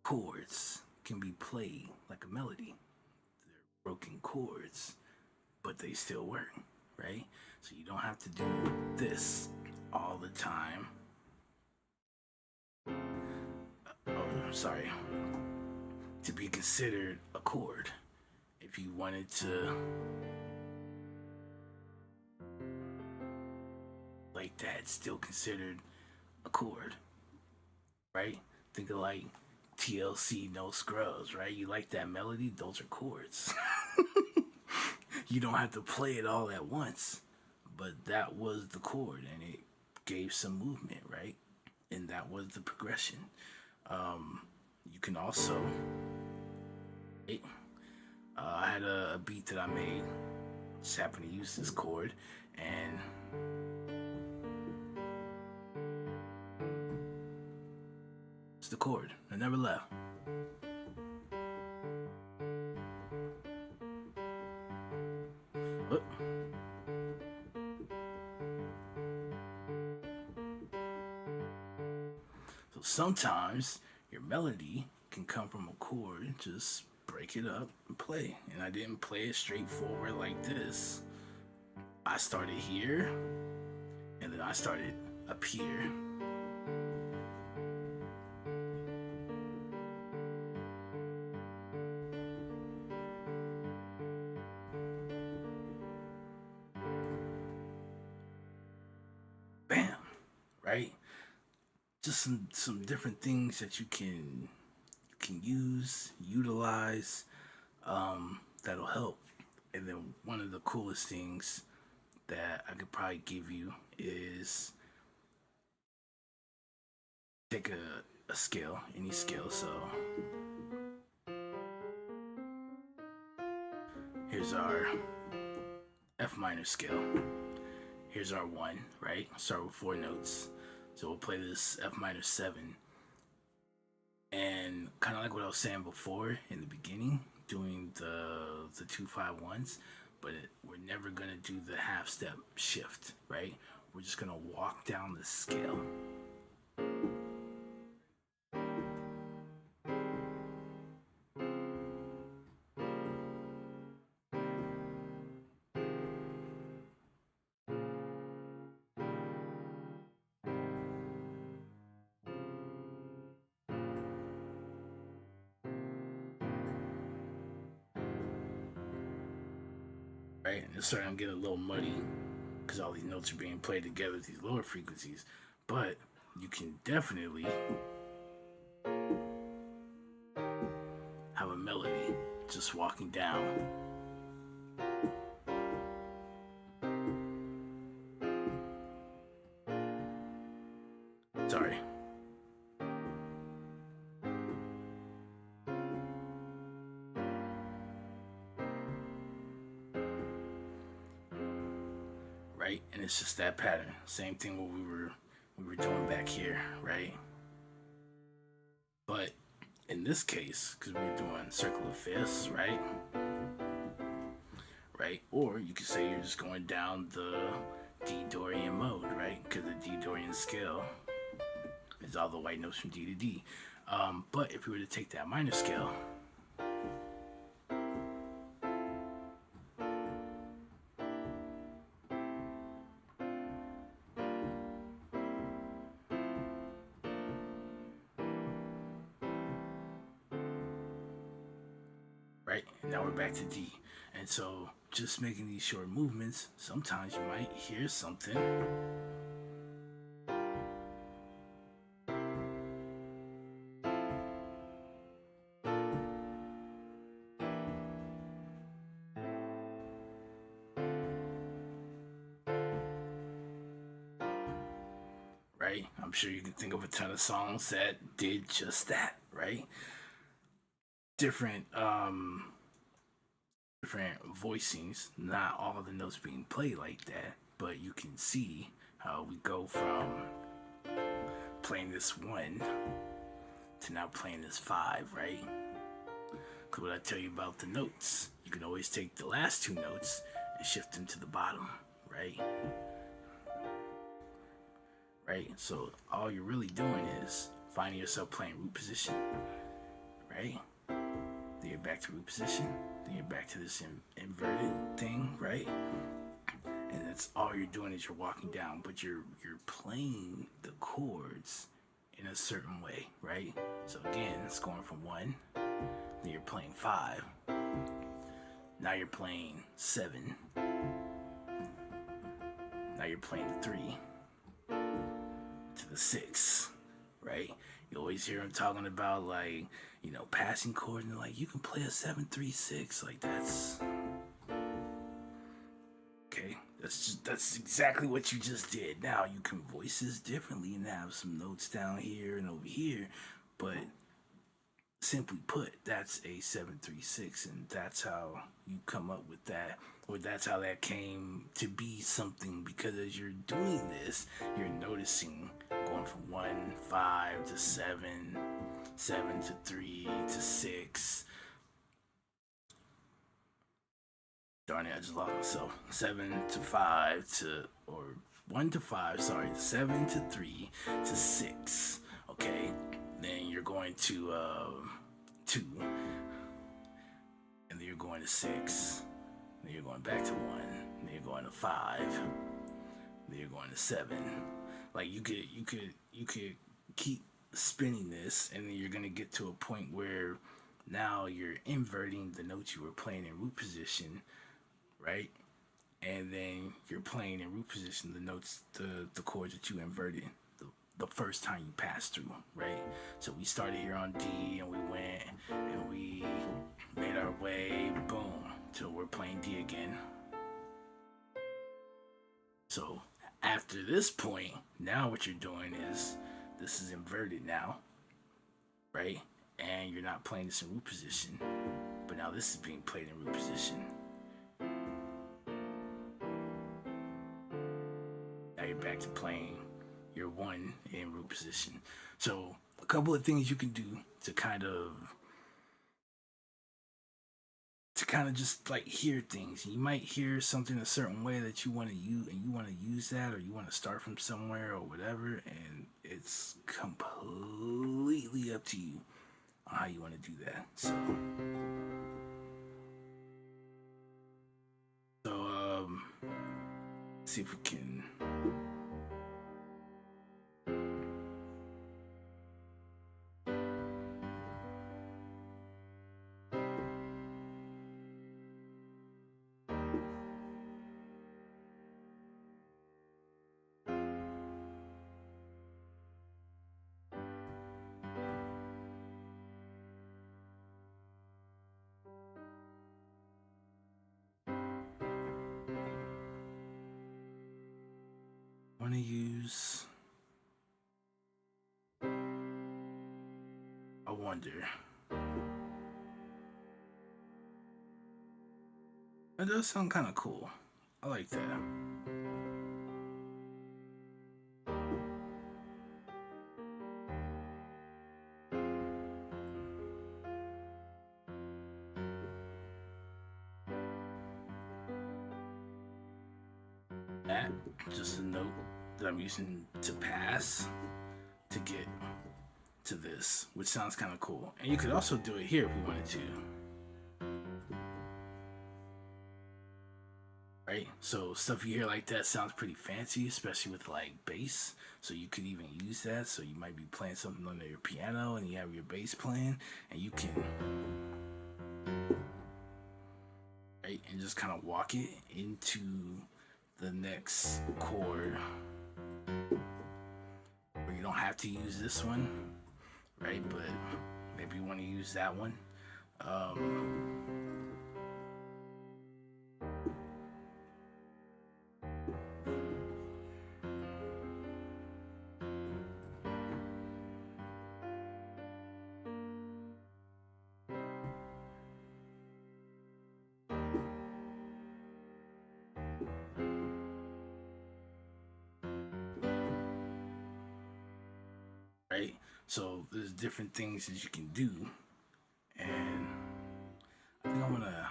chords can be played like a melody. They're broken chords, but they still work, right? So you don't have to do this all the time. To be considered a chord. If you wanted to, like that, still considered a chord, right? Think of like TLC No Scrubs, right? You like that melody? Those are chords. You don't have to play it all at once, but that was the chord and it gave some movement, right? And that was the progression. You can also, I had a beat that I made, just happened to use this chord, and it's the chord. I never left. Whoop. So sometimes your melody can come from a chord, just break it up and play. And I didn't play it straightforward like this. I started here, and then I started up here. Bam, right? Just some different things that you can utilize, that'll help. And then one of the coolest things that I could probably give you is take a scale, any scale. So here's our F minor scale. Here's our 1, right? Start with 4 notes. So we'll play this F minor 7. And kind of like what I was saying before in the beginning, doing the 2-5-1s, but we're never going to do the half step shift, right? We're just going to walk down the scale. Right? And it's starting to get a little muddy because all these notes are being played together with these lower frequencies. But you can definitely have a melody just walking down. Sorry. Right? And it's just that pattern. Same thing what we were doing back here, right? But in this case, because we were doing circle of fifths, right? Right? Or you could say you're just going down the D Dorian mode, right? Because the D Dorian scale is all the white notes from D to D. But if we were to take that minor scale, right? And now we're back to D. And so just making these short movements, sometimes you might hear something. Right? I'm sure you can think of a ton of songs that did just that, right? Different voicings, not all the notes being played like that, but you can see how we go from playing this 1 to now playing this 5, right? Because what I tell you about the notes, you can always take the last 2 notes and shift them to the bottom, right? Right? So all you're really doing is finding yourself playing root position, right? Then you're back to root position. Then you're back to this inverted thing, right? And that's all you're doing is you're walking down, but you're playing the chords in a certain way, right? So again, it's going from 1. Then you're playing 5. Now you're playing 7. Now you're playing 3 to the 6, right? You always hear them talking about, like, you know, passing chords, and they're like, you can play a 7-3-6, like that's okay. That's exactly what you just did. Now you can voice this differently and have some notes down here and over here, but simply put, that's a 7-3-6, and that's how you come up with that, or that's how that came to be something. Because as you're doing this, you're noticing going from 1, 5 to 7, 7 to 3 to 6. Darn it, I just lost myself. 7 to 5 to, or 1 to 5, sorry, 7 to 3 to 6. Okay, then you're going to 2, and then you're going to 6. Then you're going back to 1. Then you're going to 5. Then you're going to 7. Like you could keep spinning this, and then you're gonna get to a point where now you're inverting the notes you were playing in root position, right? And then you're playing in root position the notes, the chords that you inverted the first time you passed through, right? So we started here on D, and we went and we made our way, boom, till we're playing D again. So after this point, now what you're doing is this is inverted now, right? And you're not playing this in root position, but now this is being played in root position. Now you're back to playing your 1 in root position. So a couple of things you can do to kind of just like hear things. You might hear something a certain way that you want to use, and you want to use that, or you want to start from somewhere or whatever, and it's completely up to you on how you want to do that. So see if we can. Want to use I wonder. That does sound kind of cool. I like that. That just a note that I'm using to pass to get to this, which sounds kind of cool. And you could also do it here if we wanted to. Right? So stuff you hear like that sounds pretty fancy, especially with like bass. So you could even use that. So you might be playing something under your piano and you have your bass playing, and you can, right, and just kind of walk it into the next chord. Or you don't have to use this one, right? But maybe you want to use that one. Right? So there's different things that you can do, and I think I'm gonna.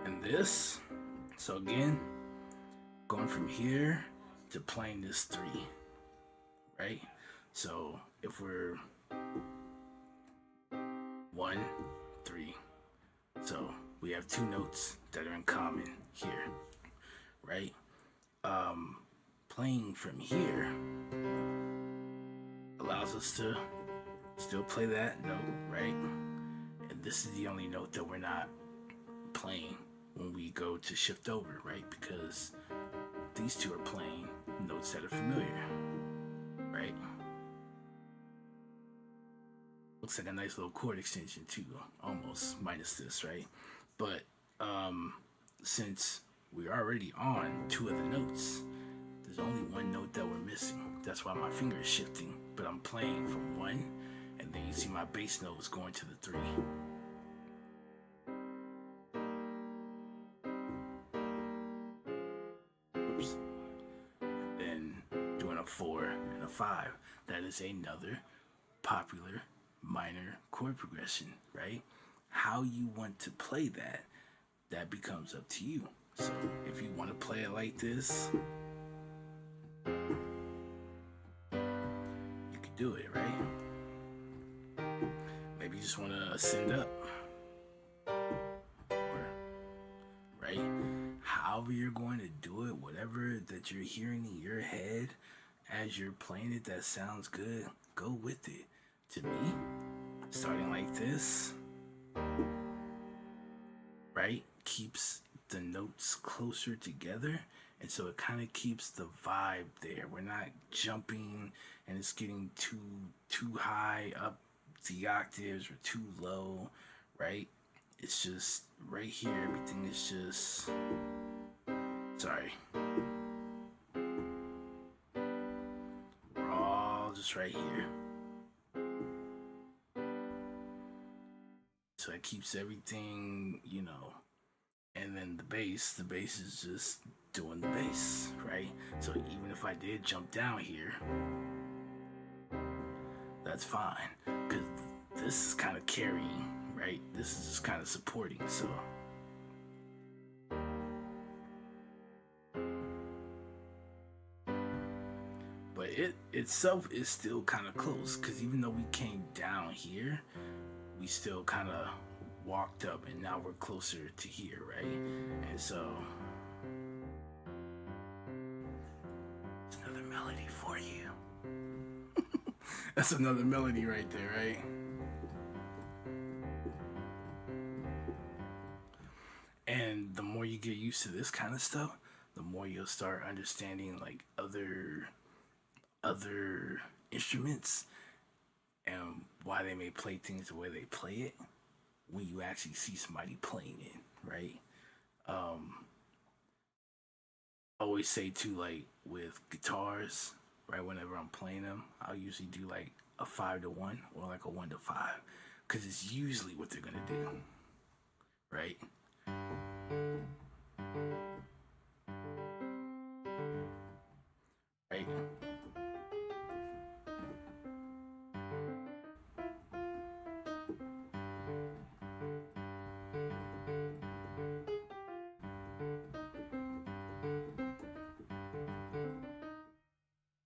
And this, so again, going from here to playing this 3, right? So if we're 1, 3, so we have 2 notes that are in common here, right? Playing from here allows us to still play that note, right? And this is the only note that we're not playing when we go to shift over, right? Because these 2 are playing notes that are familiar, right? Looks like a nice little chord extension too, almost, minus this, right? But since we're already on 2 of the notes, there's only 1 note that we're missing. That's why my finger is shifting, but I'm playing from 1, and then you see my bass note is going to the 3. Oops. And then doing a 4 and a 5. That is another popular minor chord progression, right? How you want to play that becomes up to you. So if you want to play it like this, you can do it, right? Maybe you just want to ascend up, or, right? However you're going to do it, whatever that you're hearing in your head as you're playing it that sounds good, go with it. To me, starting like this, right, keeps the notes closer together And so it kind of keeps the vibe there. We're not jumping and it's getting too high up the octaves or too low, right? It's just right here, everything is just, sorry, we're all just right here. So it keeps everything, and then the bass is just doing the bass, right? So even if I did jump down here, that's fine, because this is kind of carrying, right? This is just kind of supporting, so. But it itself is still kind of close, because even though we came down here, we still kind of walked up, and now we're closer to here, right? And so it's another melody for you. That's another melody right there, right? And the more you get used to this kind of stuff, the more you'll start understanding like other instruments and why they may play things the way they play it when you actually see somebody playing it, right? I always say too, like with guitars, right? Whenever I'm playing them, I'll usually do like a 5-to-1 or like a 1-to-5, because it's usually what they're gonna do, right? Right?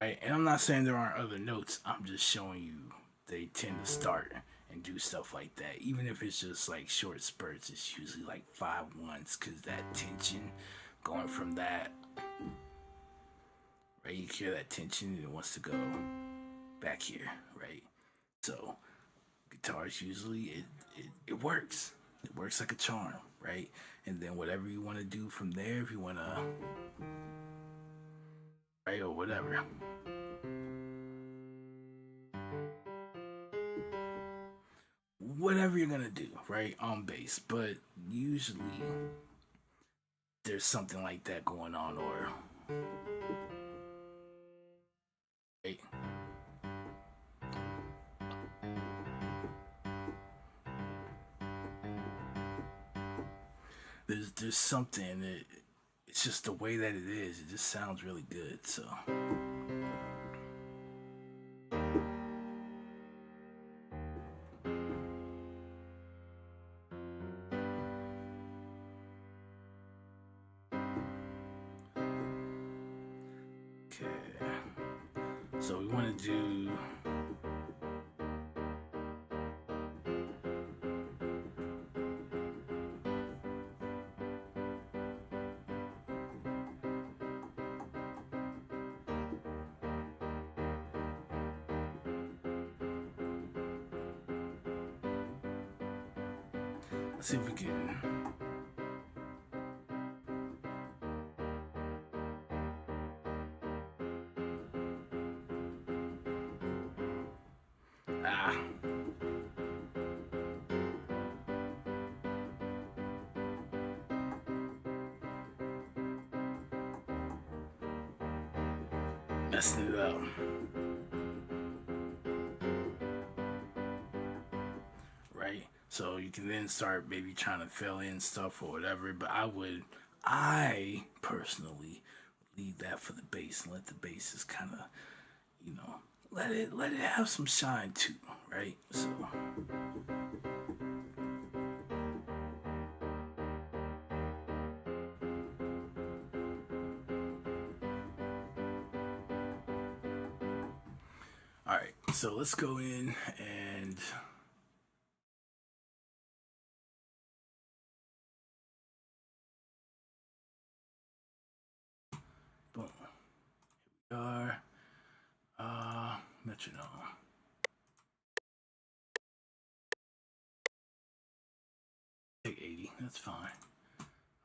Right? And I'm not saying there aren't other notes. I'm just showing you they tend to start and do stuff like that. Even if it's just like short spurts, it's usually like 5-1s, because that tension going from that, right? You hear that tension and it wants to go back here, right? So guitars usually it works. It works like a charm, right? And then whatever you want to do from there, if you want to, right, or whatever. Whatever you're gonna do, right, on bass, but usually there's something like that going on, or right. There's something that it's just the way that it is. It just sounds really good. So. Okay. So we want to do. Let's see if we can. Ah. Messing it up. Right? So you can then start maybe trying to fill in stuff or whatever. But I personally leave that for the bass and let the bass just kind of, let it have some shine too, right? So. All right, so let's go in and boom. Here we are. Metronome. Take 80. That's fine.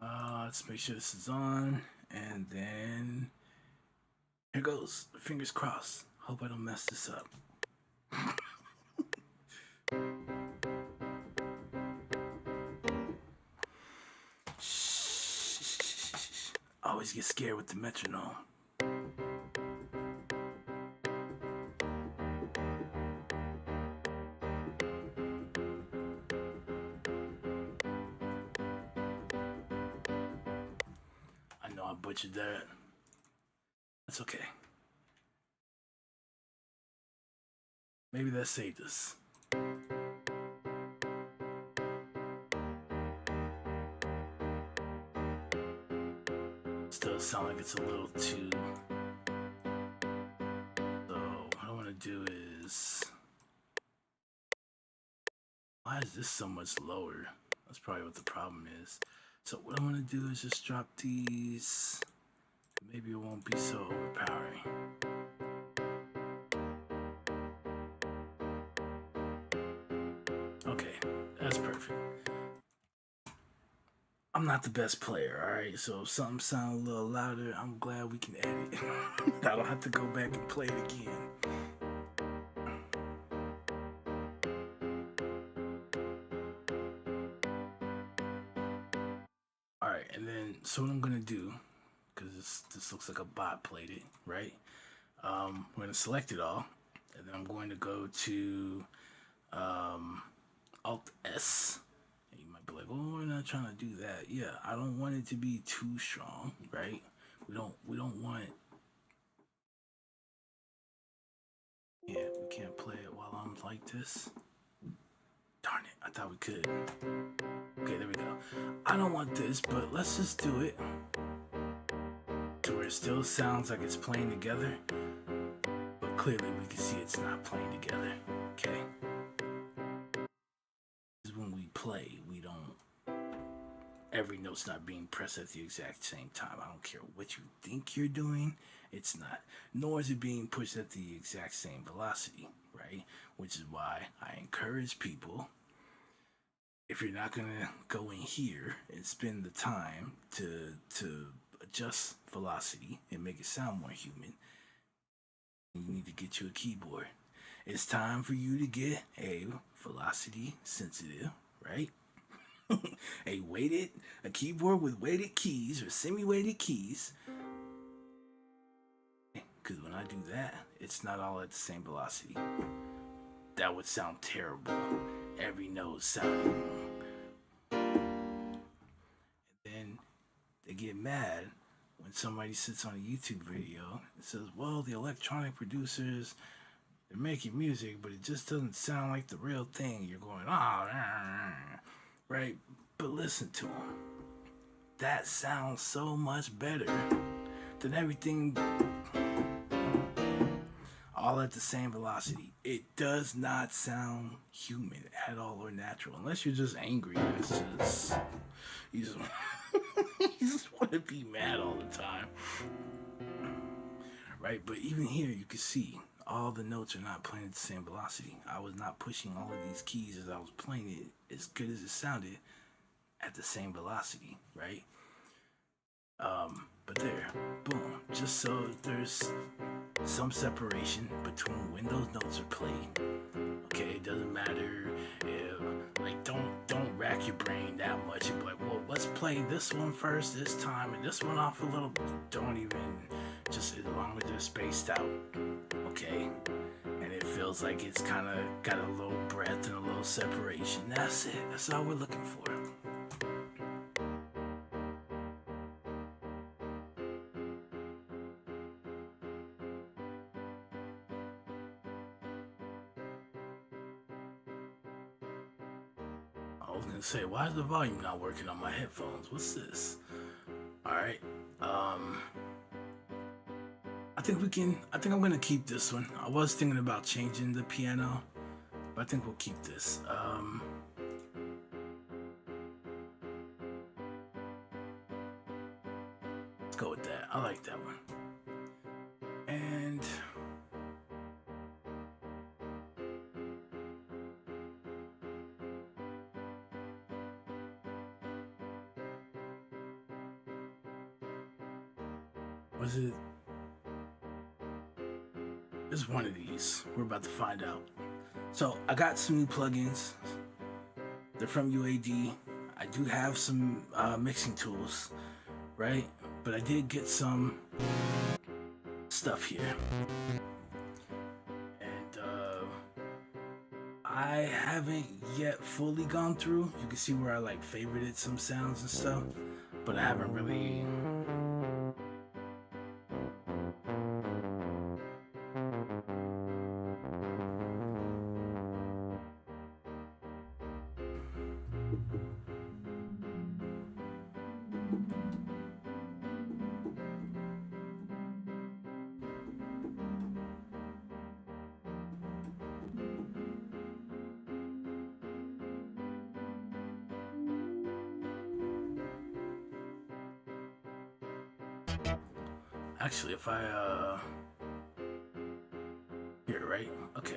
Let's make sure this is on, And then here goes. Fingers crossed. Hope I don't mess this up. Shh. I always get scared with the metronome. I know I butchered that. That's okay. Maybe that saved us. Still sound like it's a little too. So what I want to do is, why is this so much lower? That's probably what the problem is. So what I'm gonna do is just drop these. Maybe it won't be so overpowering. Okay, that's perfect. I'm not the best player, alright? So if something sounds a little louder, I'm glad we can edit. I don't have to go back and play it again. Alright, and then, so what I'm gonna do, because this looks like a bot played it, right? We're gonna select it all, and then I'm going to go to Alt S. And you might be like, "Oh, we're not trying to do that." Yeah, I don't want it to be too strong, right? We don't want. Yeah, we can't play it while I'm like this. Darn it! I thought we could. Okay, there we go. I don't want this, but let's just do it to where it still sounds like it's playing together, but clearly we can see it's not playing together. Okay. When we play, we don't. Every note's not being pressed at the exact same time. I don't care what you think you're doing, it's not. Nor is it being pushed at the exact same velocity, right? Which is why I encourage people, if you're not gonna go in here and spend the time to adjust velocity and make it sound more human, you need to get you a keyboard. It's time for you to get a velocity sensitive, right? A keyboard with weighted keys or semi-weighted keys. Because when I do that, it's not all at the same velocity. That would sound terrible. Every note sounding. And then they get mad when somebody sits on a YouTube video and says, "Well, the electronic producers, they're making music, but it just doesn't sound like the real thing." You're going, right? But listen to them. That sounds so much better than everything all at the same velocity. It does not sound human at all or natural, unless you're just angry. It's just you just, you just want to be mad all the time, right? But even here, you can see all the notes are not playing at the same velocity. I was not pushing all of these keys as I was playing it as good as it sounded at the same velocity, right? But there, boom. Just so there's some separation between when those notes are played. Okay, it doesn't matter if don't rack your brain that much and be like, well, let's play this one first this time and this one off a little. Don't even, just as long as they're spaced out, okay? And it feels like it's kind of got a little breadth and a little separation. That's it. That's all we're looking for. I was gonna say, why is the volume not working on my headphones? What's this? Alright. I think I'm gonna keep this one. I was thinking about changing the piano, but I think we'll keep this. Let's go with that. I like that one. And Was it? It's one of these. We're about to find out. So I got some new plugins. They're from UAD. I do have some mixing tools, right? But I did get some stuff here. And I haven't yet fully gone through. You can see where I like favorited some sounds and stuff, but I haven't really. Actually, if I here, right? Okay.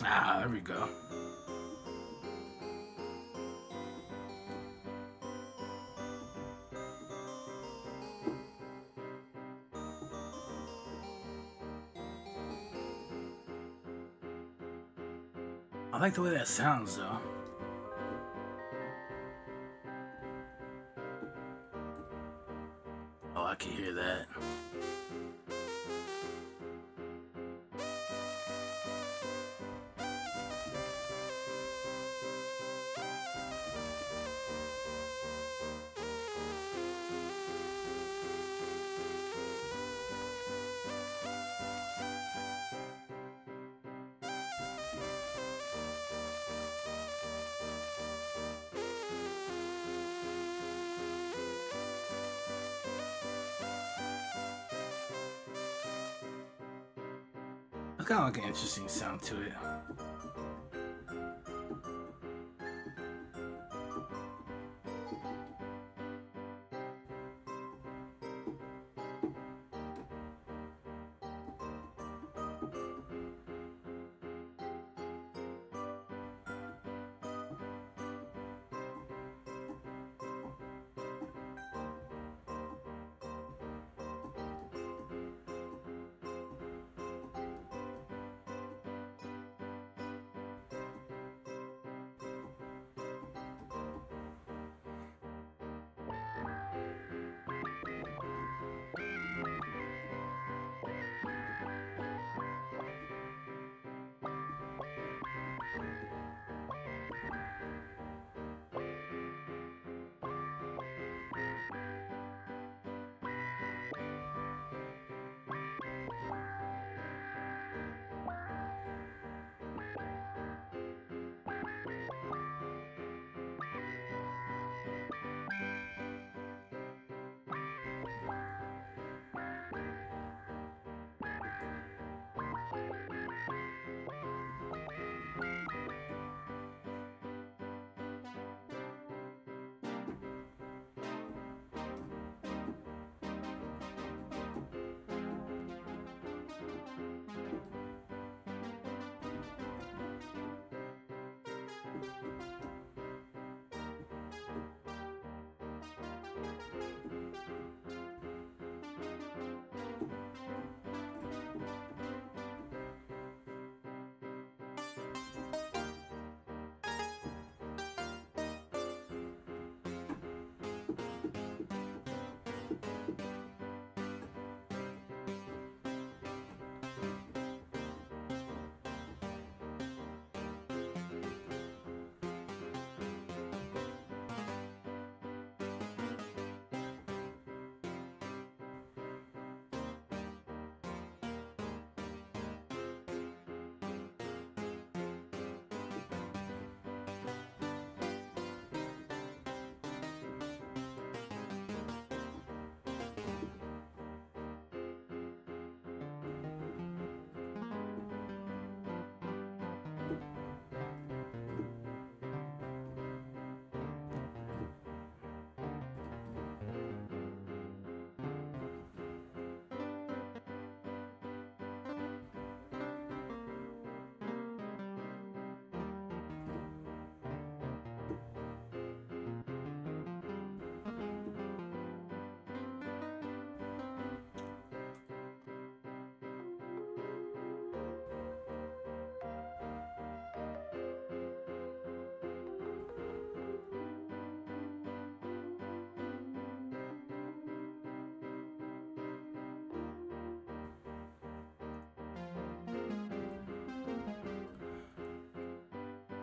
Ah, there we go. I like the way that sounds, though. Oh, I can hear that. It's kind of like an interesting sound to it.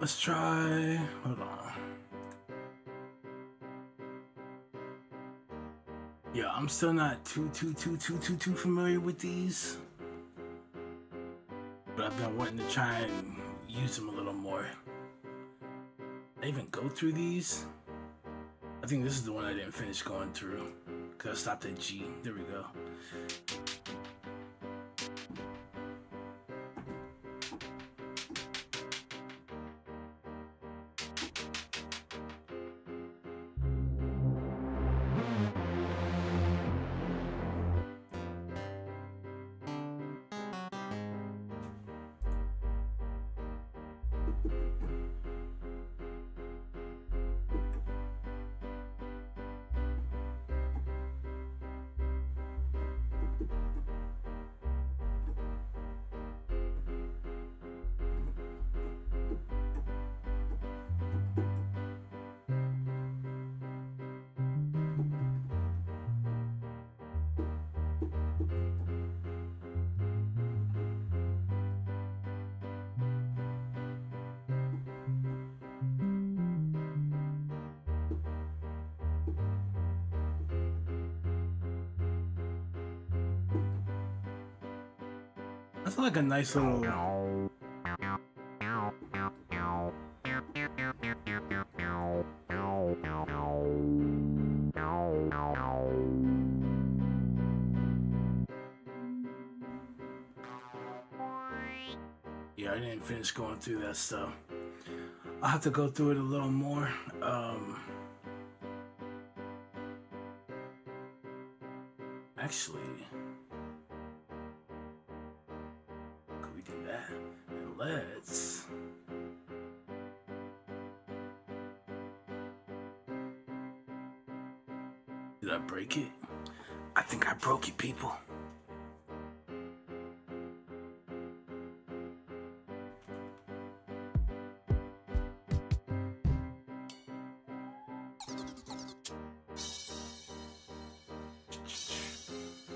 Let's try. Hold on. Yeah, I'm still not too familiar with these, but I've been wanting to try and use them a little more. I even go through these. I think this is the one I didn't finish going through because I stopped at G. There we go. That's like a nice little. Yeah, I didn't finish going through that stuff. I'll have to go through it a little more. Actually, could we do that? And let's. Did I break it? I think I broke it, people.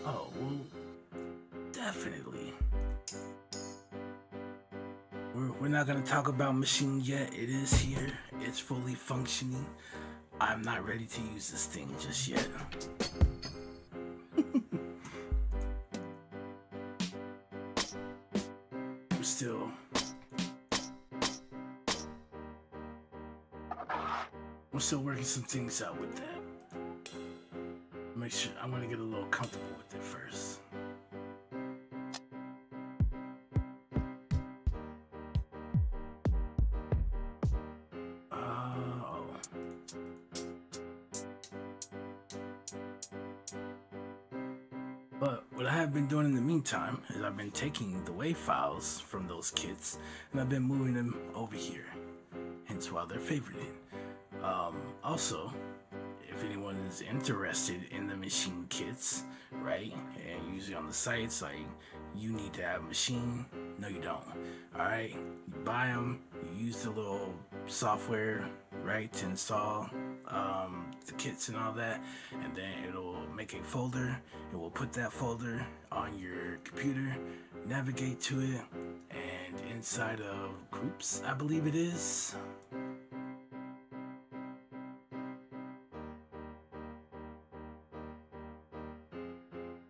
Oh, well, definitely. We're not going to talk about machine yet. It is here. It's fully functioning. I'm not ready to use this thing just yet. We're still working some things out with that. Make sure I'm gonna get a little comfortable with it first. But what I have been doing in the meantime is I've been taking the WAV files from those kits and I've been moving them over here. Hence why they're favorited. Also, if anyone is interested in the machine kits, right? And usually on the sites, like, you need to have a machine. No, you don't. Alright? You buy them, you use the little software, right, to install the kits and all that, and then it'll make a folder. It will put that folder on your computer, navigate to it, and inside of groups, I believe it is.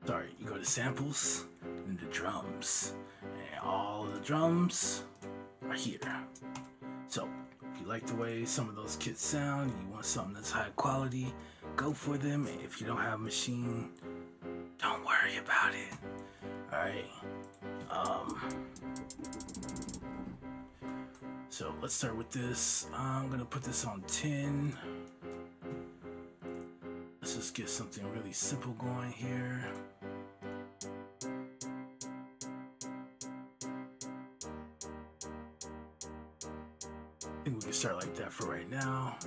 Sorry, you go to samples and the drums, and all the drums are here. So if you like the way some of those kits sound, you want something that's high quality, go for them. If you don't have a machine, don't worry about it. Alright. So let's start with this. I'm gonna put this on 10. Let's just get something really simple going here. I think we can start like that for right now.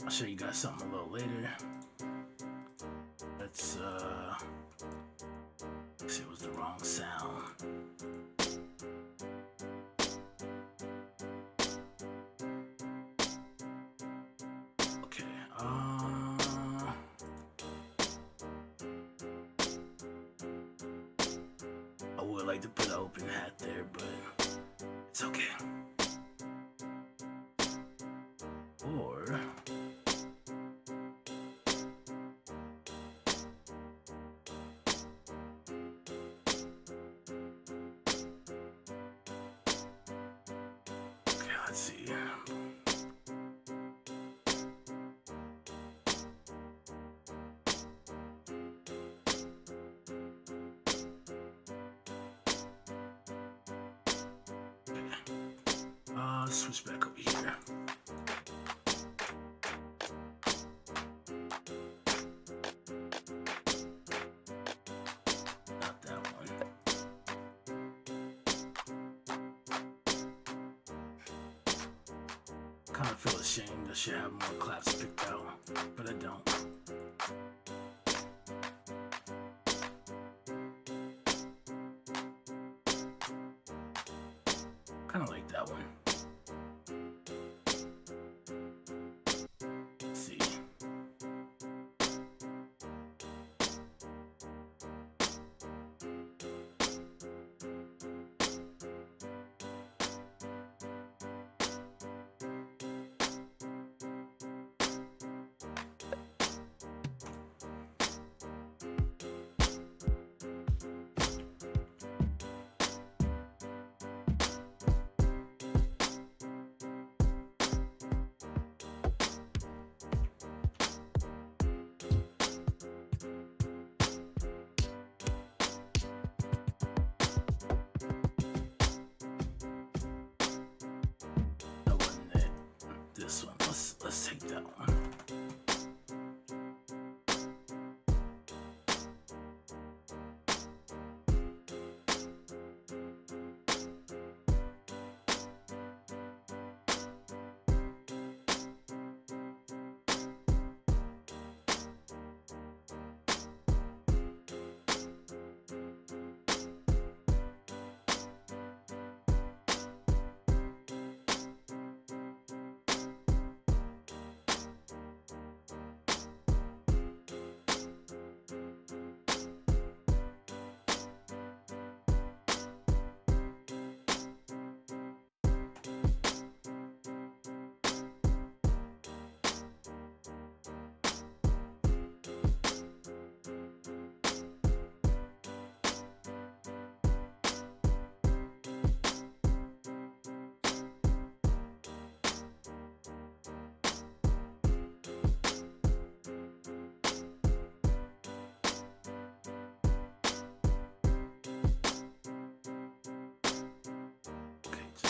I'll show you guys something a little later. Let's see, it was the wrong sound. Okay, would like to put an open hat there, but it's okay. Or okay, let's see. Switch back over here. Not that one. Kind of feel ashamed. I should have more claps picked out, but I don't. Kind of like that one. This one, let's take that one.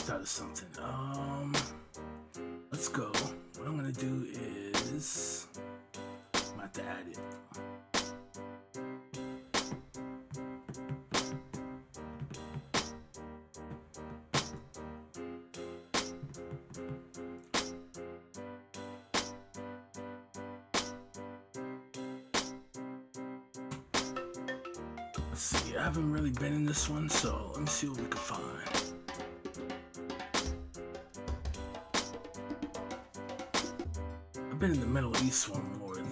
Thought of something. Let's go. What I'm gonna do is I'm about to add it. Let's see. I haven't really been in this one, so let me see what we can find. I've been in the Middle East one more than.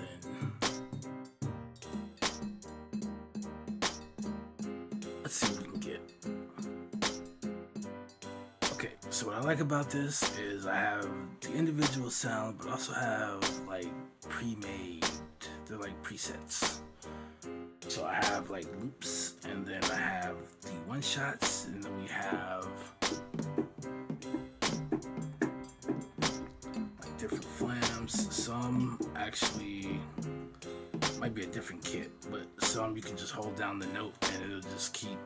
Let's see what we can get. Okay, so what I like about this is I have the individual sound, but also have like pre-made, they're like presets. So I have like loops, and then I have the one shots, and then we have like different flams. Some actually might be a different kit, but some you can just hold down the note and it'll just keep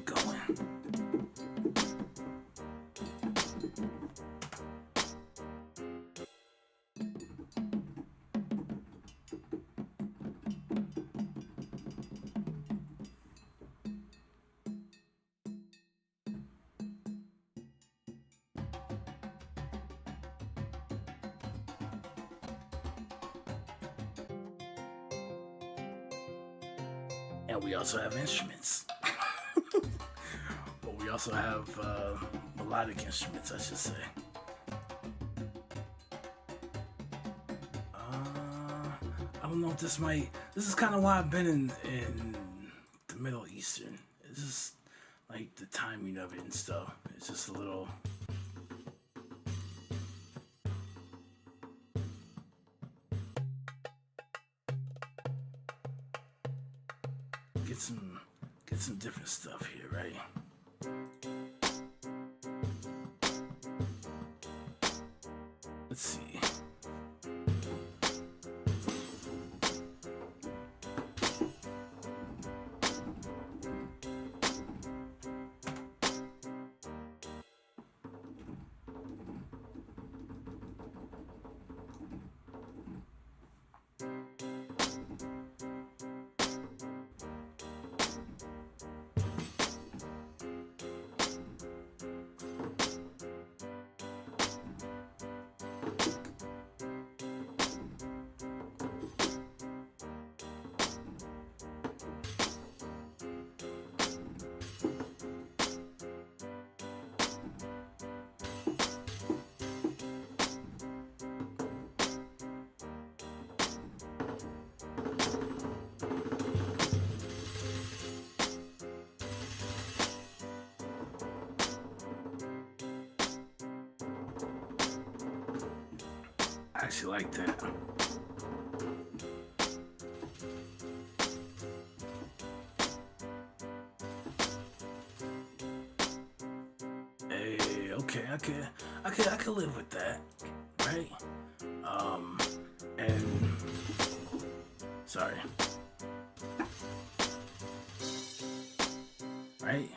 going. And we also have instruments. But we also have melodic instruments, I should say. I don't know if this is kind of why I've been in the Middle Eastern. It's just like the timing of it and stuff. It's just a little. Get some different stuff here, right? Let's see. I actually like that. Hey, okay, I could live with that, right? And sorry, right?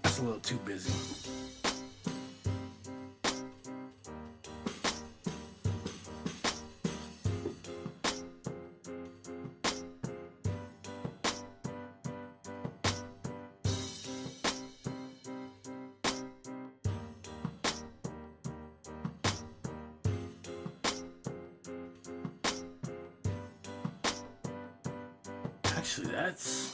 It's a little too busy. Actually, that's.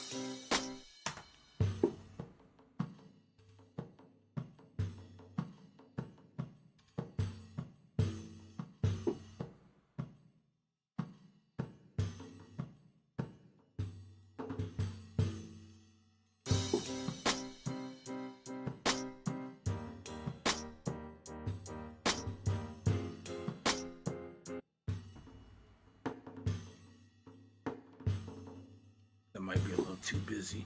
That might be a little too busy.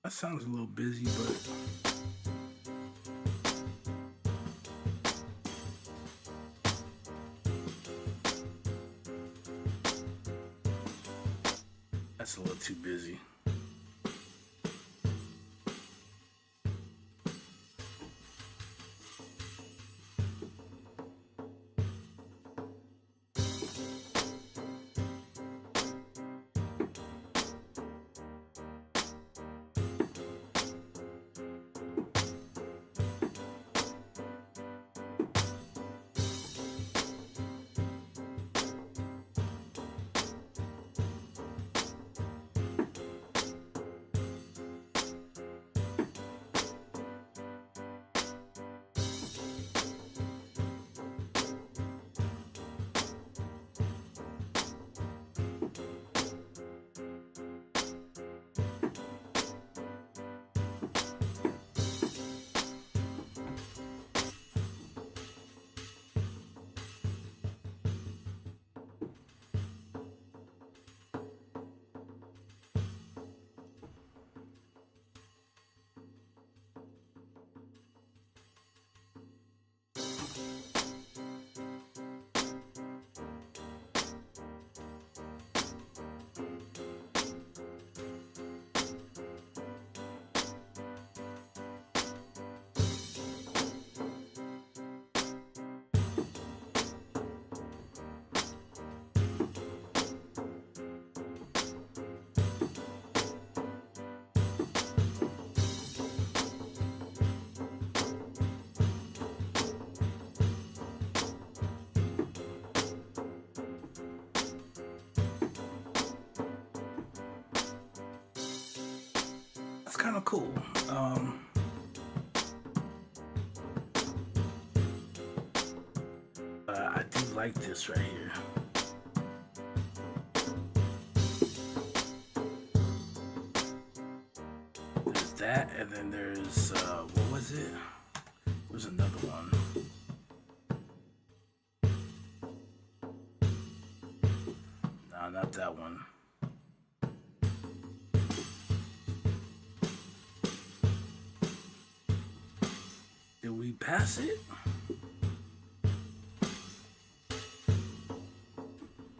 That sounds a little busy, but that's a little too busy. That's kind of cool. I do like this right here. There's that, and then there's what was it? There's another one. No, not that one. Did we pass it?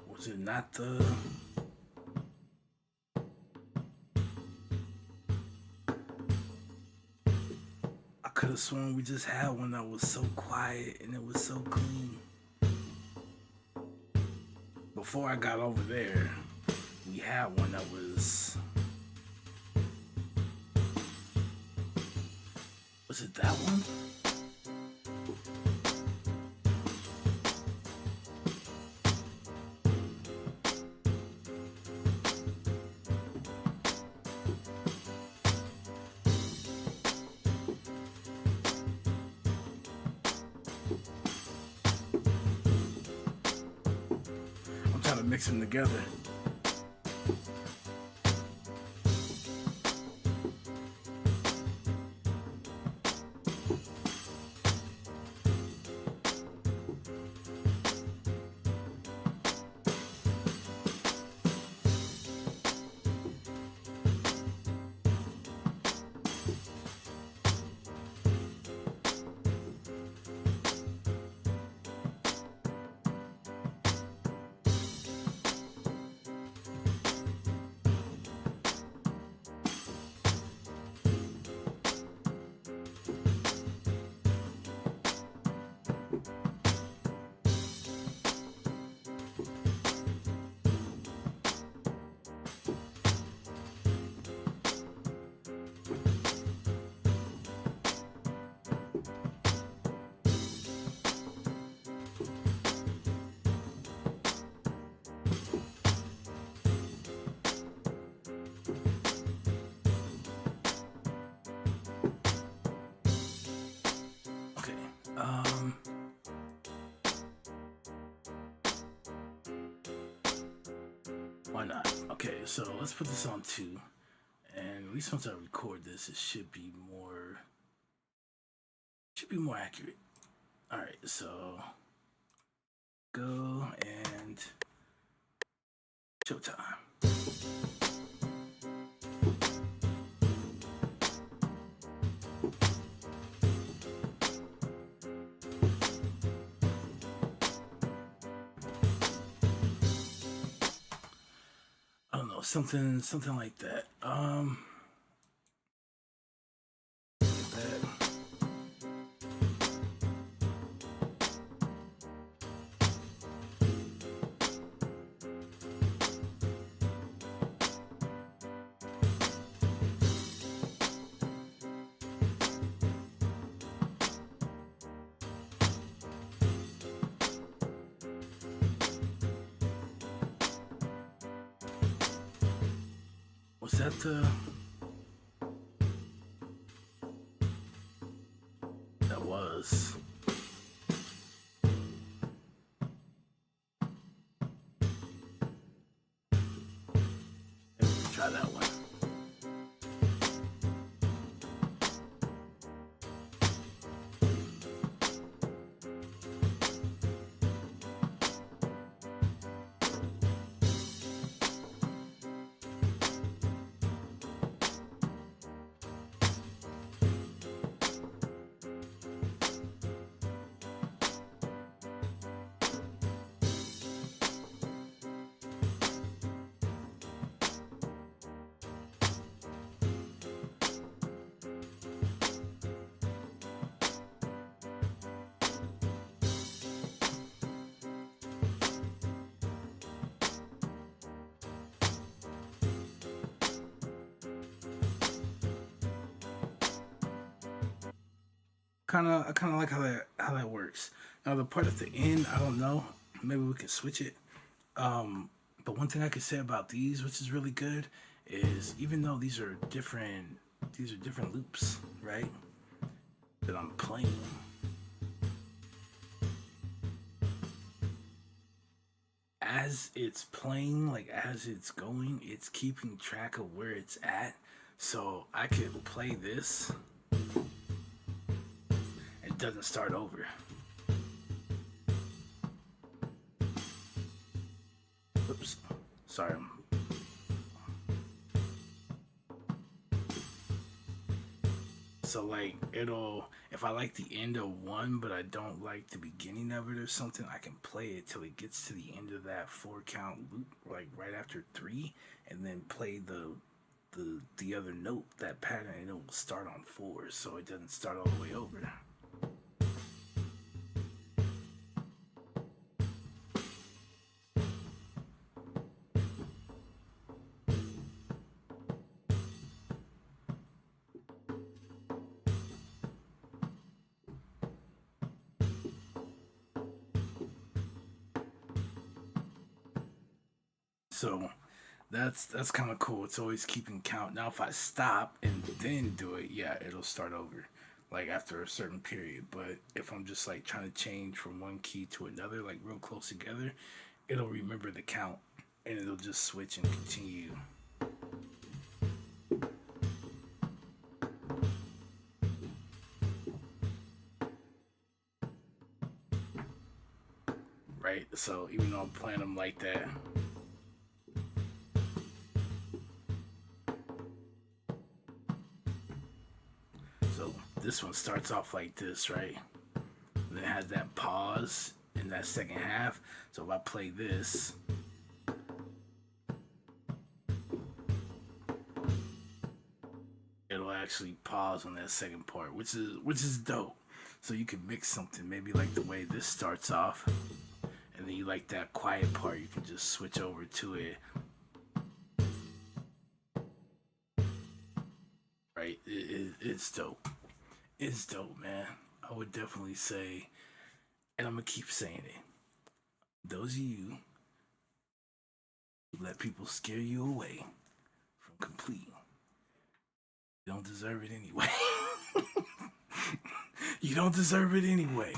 Was it not the... I could have sworn we just had one that was so quiet and it was so clean. Before I got over there, we had one that was... Was it that one? I'm trying to mix them together. Why not? Okay, so let's put this on 2. And at least once I record this, it should be more accurate. Alright, so go and showtime. I don't know, something like that. Was that the... That was... Maybe we can try that one. I kind of like how that works. Now the part at the end, I don't know. Maybe we can switch it. Um, but one thing I could say about these, which is really good, is even though these are different loops, right? That I'm playing. As it's playing, like as it's going, it's keeping track of where it's at. So I could play this. It doesn't start over. Oops. Sorry. So like it'll if I like the end of one but I don't like the beginning of it or something, I can play it till it gets to the end of that 4 count loop, like right after three, and then play the other note, that pattern, and it will start on four, so it doesn't start all the way over. So that's kind of cool. It's always keeping count. Now if I stop and then do it, yeah, it'll start over like after a certain period. But if I'm just like trying to change from one key to another, like real close together, it'll remember the count and it'll just switch and continue. Right? So even though I'm playing them like that, so this one starts off like this, right? And it has that pause in that second half. So if I play this, it'll actually pause on that second part, which is dope. So you can mix something, maybe like the way this starts off, and then you like that quiet part, you can just switch over to it. Right? It's dope. It's dope, man. I would definitely say, and I'm gonna keep saying it. Those of you who let people scare you away from completing, you don't deserve it anyway. You don't deserve it anyway.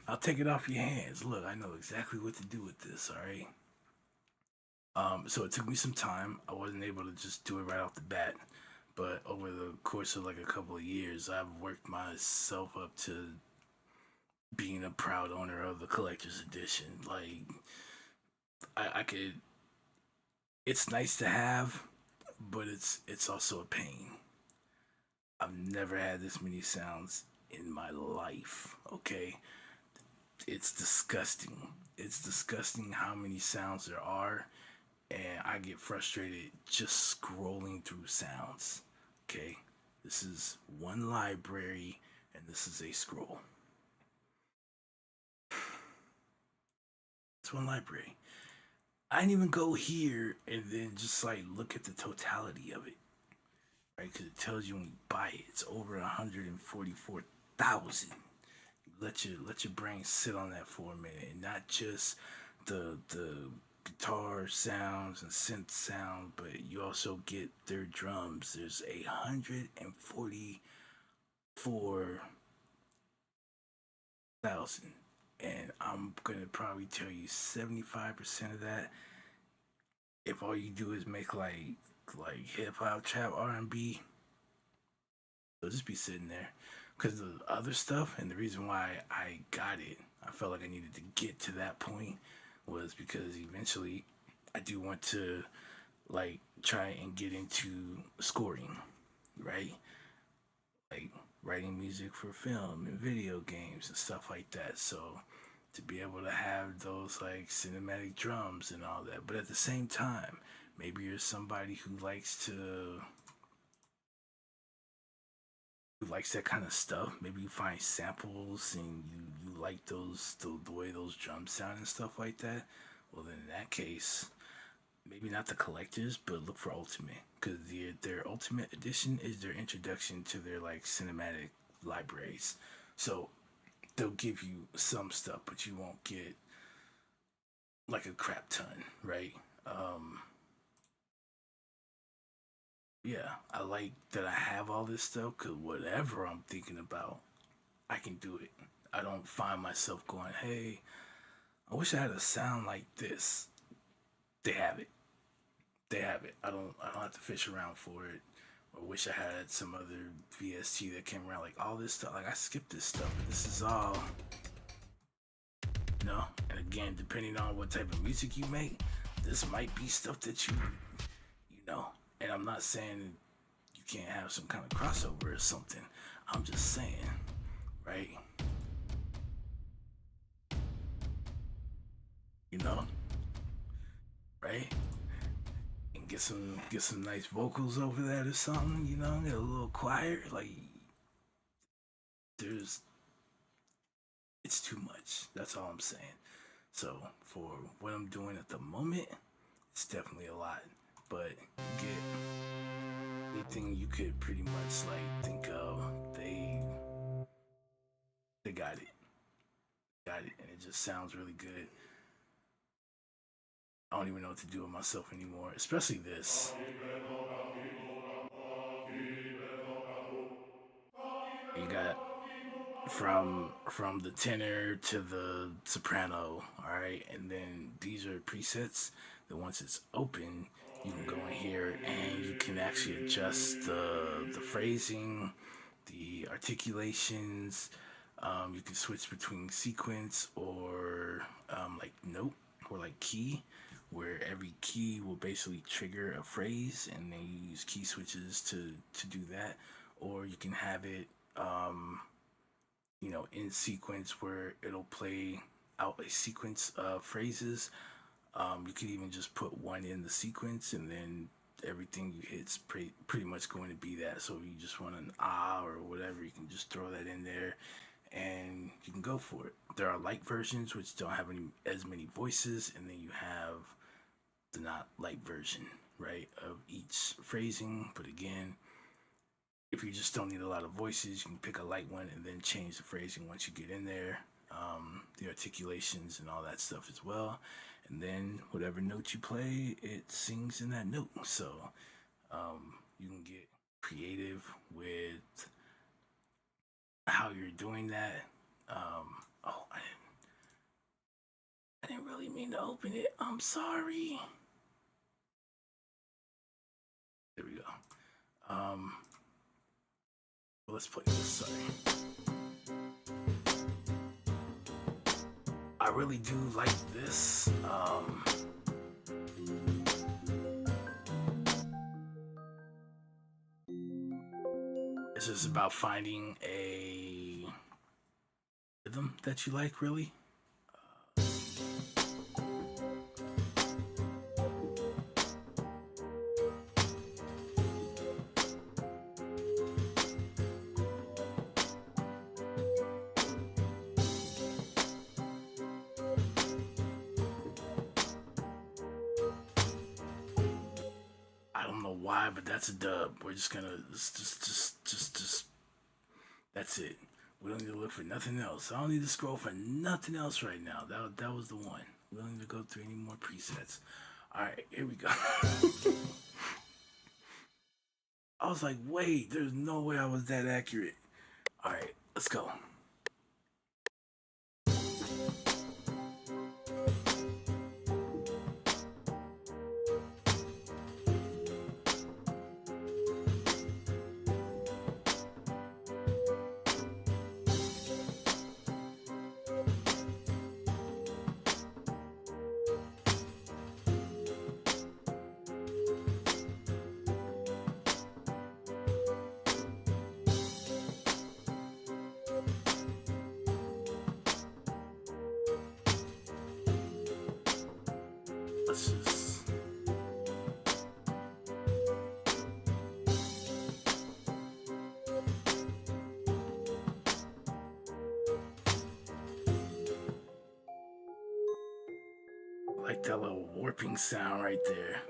I'll take it off your hands. Look, I know exactly what to do with this, all right? So it took me some time. I wasn't able to just do it right off the bat. But over the course of like a couple of years, I've worked myself up to being a proud owner of the collector's edition. Like, I could. It's nice to have, but it's also a pain. I've never had this many sounds in my life. Okay, it's disgusting. It's disgusting how many sounds there are, and I get frustrated just scrolling through sounds. Okay, this is one library, and this is a scroll. It's one library. I didn't even go here and then just like look at the totality of it, right? Because it tells you when you buy it, it's over 144,000. Let your brain sit on that for a minute, and not just the guitar sounds and synth sound, but you also get their drums. There's 144,000, and I'm gonna probably tell you 75% of that, if all you do is make like hip hop, trap, R&B, they'll just be sitting there. Because the other stuff, and the reason why I got it, I felt like I needed to get to that point, was because eventually I do want to like try and get into scoring, right? Like writing music for film and video games and stuff like that. So to be able to have those like cinematic drums and all that, but at the same time, maybe you're somebody who likes that kind of stuff. Maybe you find samples and you like the way those drums sound and stuff like that. Well, then in that case, maybe not the collectors, but look for Ultimate, because their Ultimate Edition is their introduction to their like cinematic libraries. So they'll give you some stuff, but you won't get like a crap ton, right? Um, yeah, I like that I have all this stuff because whatever I'm thinking about, I can do it. I don't find myself going, hey, I wish I had a sound like this. They have it. They have it. I don't have to fish around for it. Or wish I had some other VST that came around like all this stuff. Like I skipped this stuff, but this is all and again, depending on what type of music you make, this might be stuff that you know. And I'm not saying you can't have some kind of crossover or something. I'm just saying, right? You know, right? And get some nice vocals over that or something. Get a little choir. Like there's, it's too much. That's all I'm saying. So for what I'm doing at the moment, it's definitely a lot. But you get anything you could pretty much like think of, they got it, and it just sounds really good. I don't even know what to do with myself anymore, especially this. You got from the tenor to the soprano, all right, and then these are presets that once it's open, you can go in here and you can actually adjust the phrasing, the articulations. You can switch between sequence or like note or like key, where every key will basically trigger a phrase, and then you use key switches to do that. Or you can have it in sequence where it'll play out a sequence of phrases. You could even just put one in the sequence, and then everything you hit's pretty much going to be that. So if you just want an ah or whatever, you can just throw that in there, and you can go for it. There are light versions which don't have as many voices, and then you have the not light version, right, of each phrasing. But again, if you just don't need a lot of voices, you can pick a light one and then change the phrasing once you get in there, the articulations and all that stuff as well. And then whatever note you play, it sings in that note. So you can get creative with how you're doing that. Oh, I didn't really mean to open it. I'm sorry. There we go. Let's play this. Sorry. I really do like this. It's just about finding a rhythm that you like, really. I don't know why, but that's a dub. We're just gonna just that's it. We don't need to look for nothing else. I don't need to scroll for nothing else right now. That was the one. We don't need to go through any more presets. All right, here we go. I was like, wait, there's no way I was that accurate. All right, let's go. Let's just like that little warping sound right there.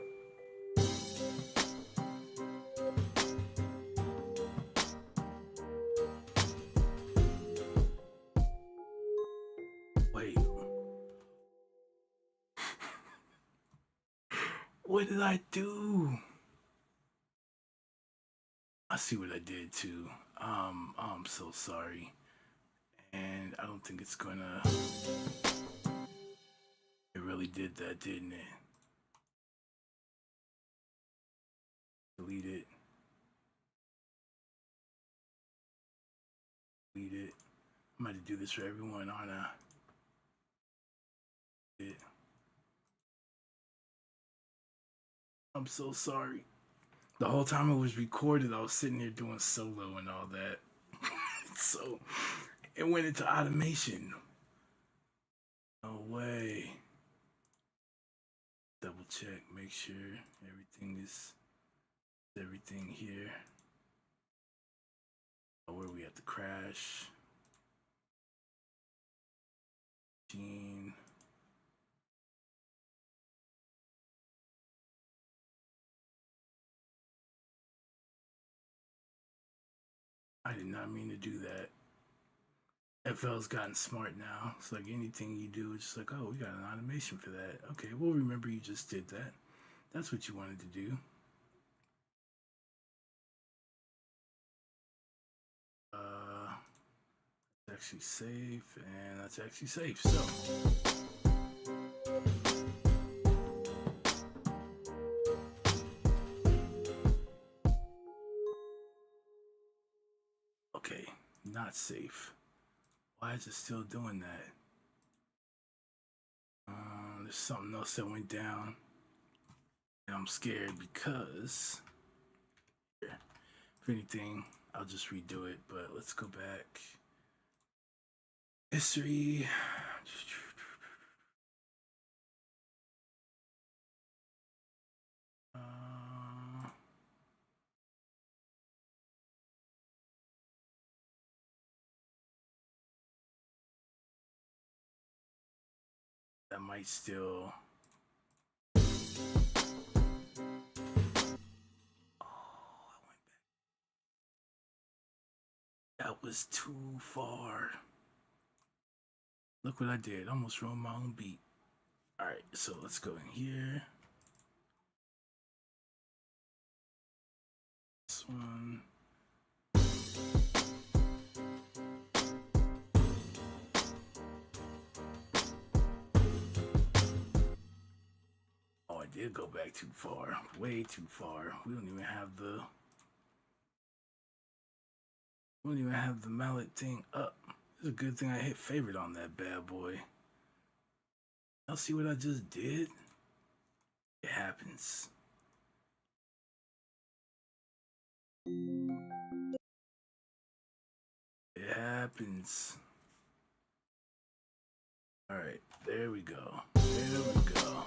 What did I do? I see what I did too. I'm so sorry. And I don't think it's gonna. It really did that, didn't it? Delete it. Delete it. I'm going to do this for everyone, aren't I? I'm so sorry. The whole time it was recorded, I was sitting there doing solo and all that. So it went into automation. No way. Double check, make sure everything here. Oh, where we at the crash? Gene. I did not mean to do that. FL's gotten smart now. It's like anything you do, it's just like, oh, we got an automation for that. Okay, well, remember you just did that. That's what you wanted to do. That's actually safe, and that's actually safe. So. Okay, not safe. Why is it still doing that? There's something else that went down. And I'm scared because, if anything, I'll just redo it. But let's go back. History. That might still. That was too far. Look what I did. Almost ruined my own beat. Alright, so let's go in here. This one. Oh, I did go back too far. Way too far. We don't even have the mallet thing up. It's a good thing I hit favorite on that bad boy. Y'all see what I just did? It happens. It happens. Alright, there we go. There we go.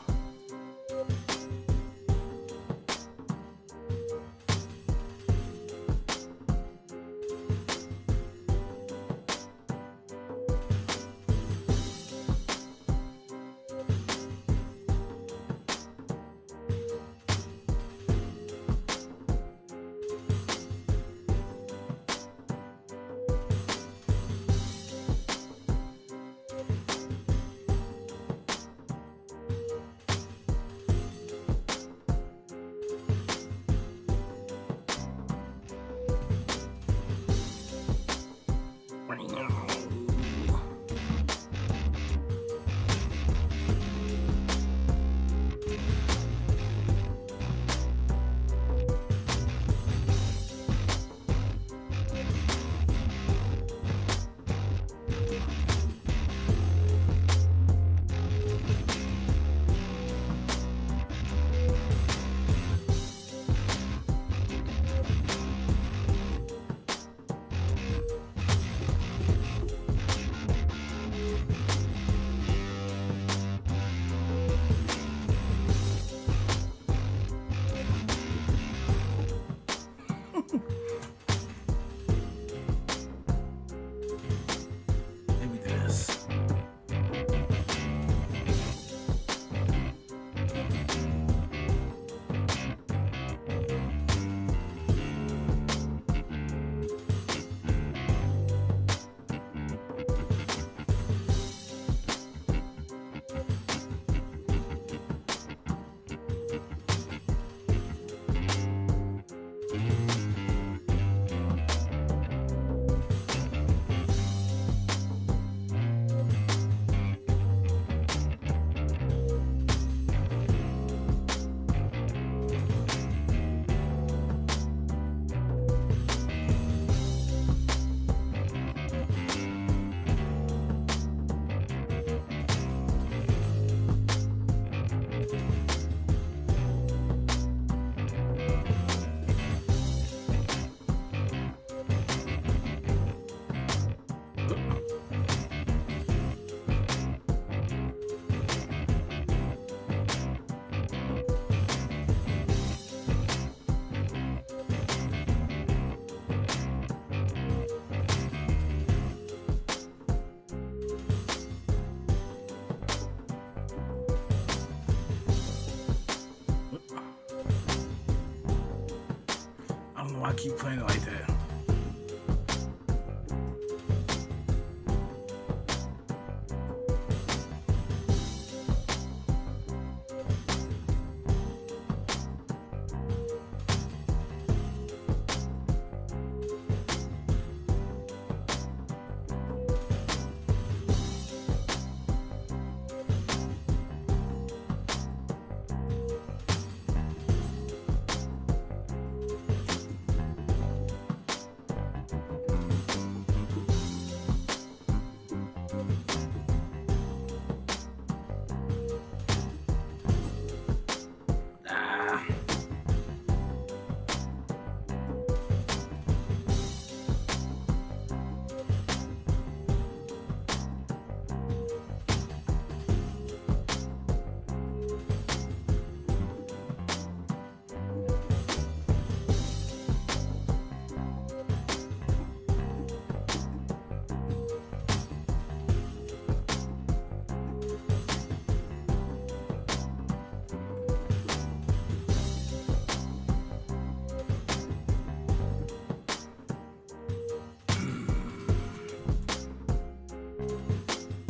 I'll keep playing it like that.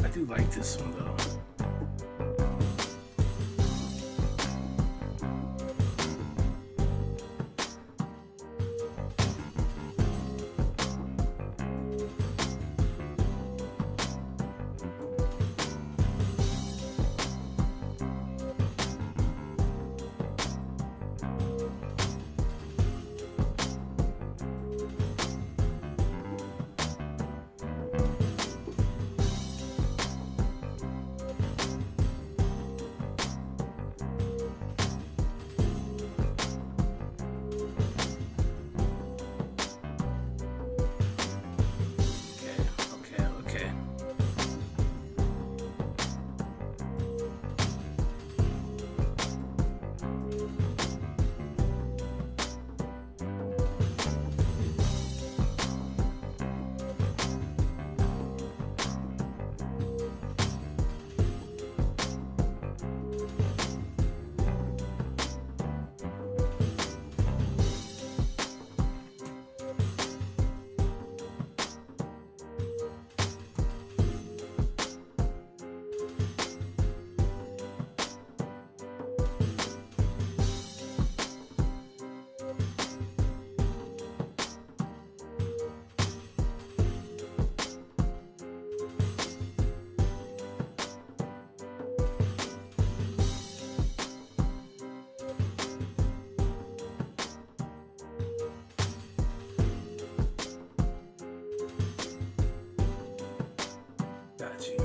I do like this one though. Okay. Got you.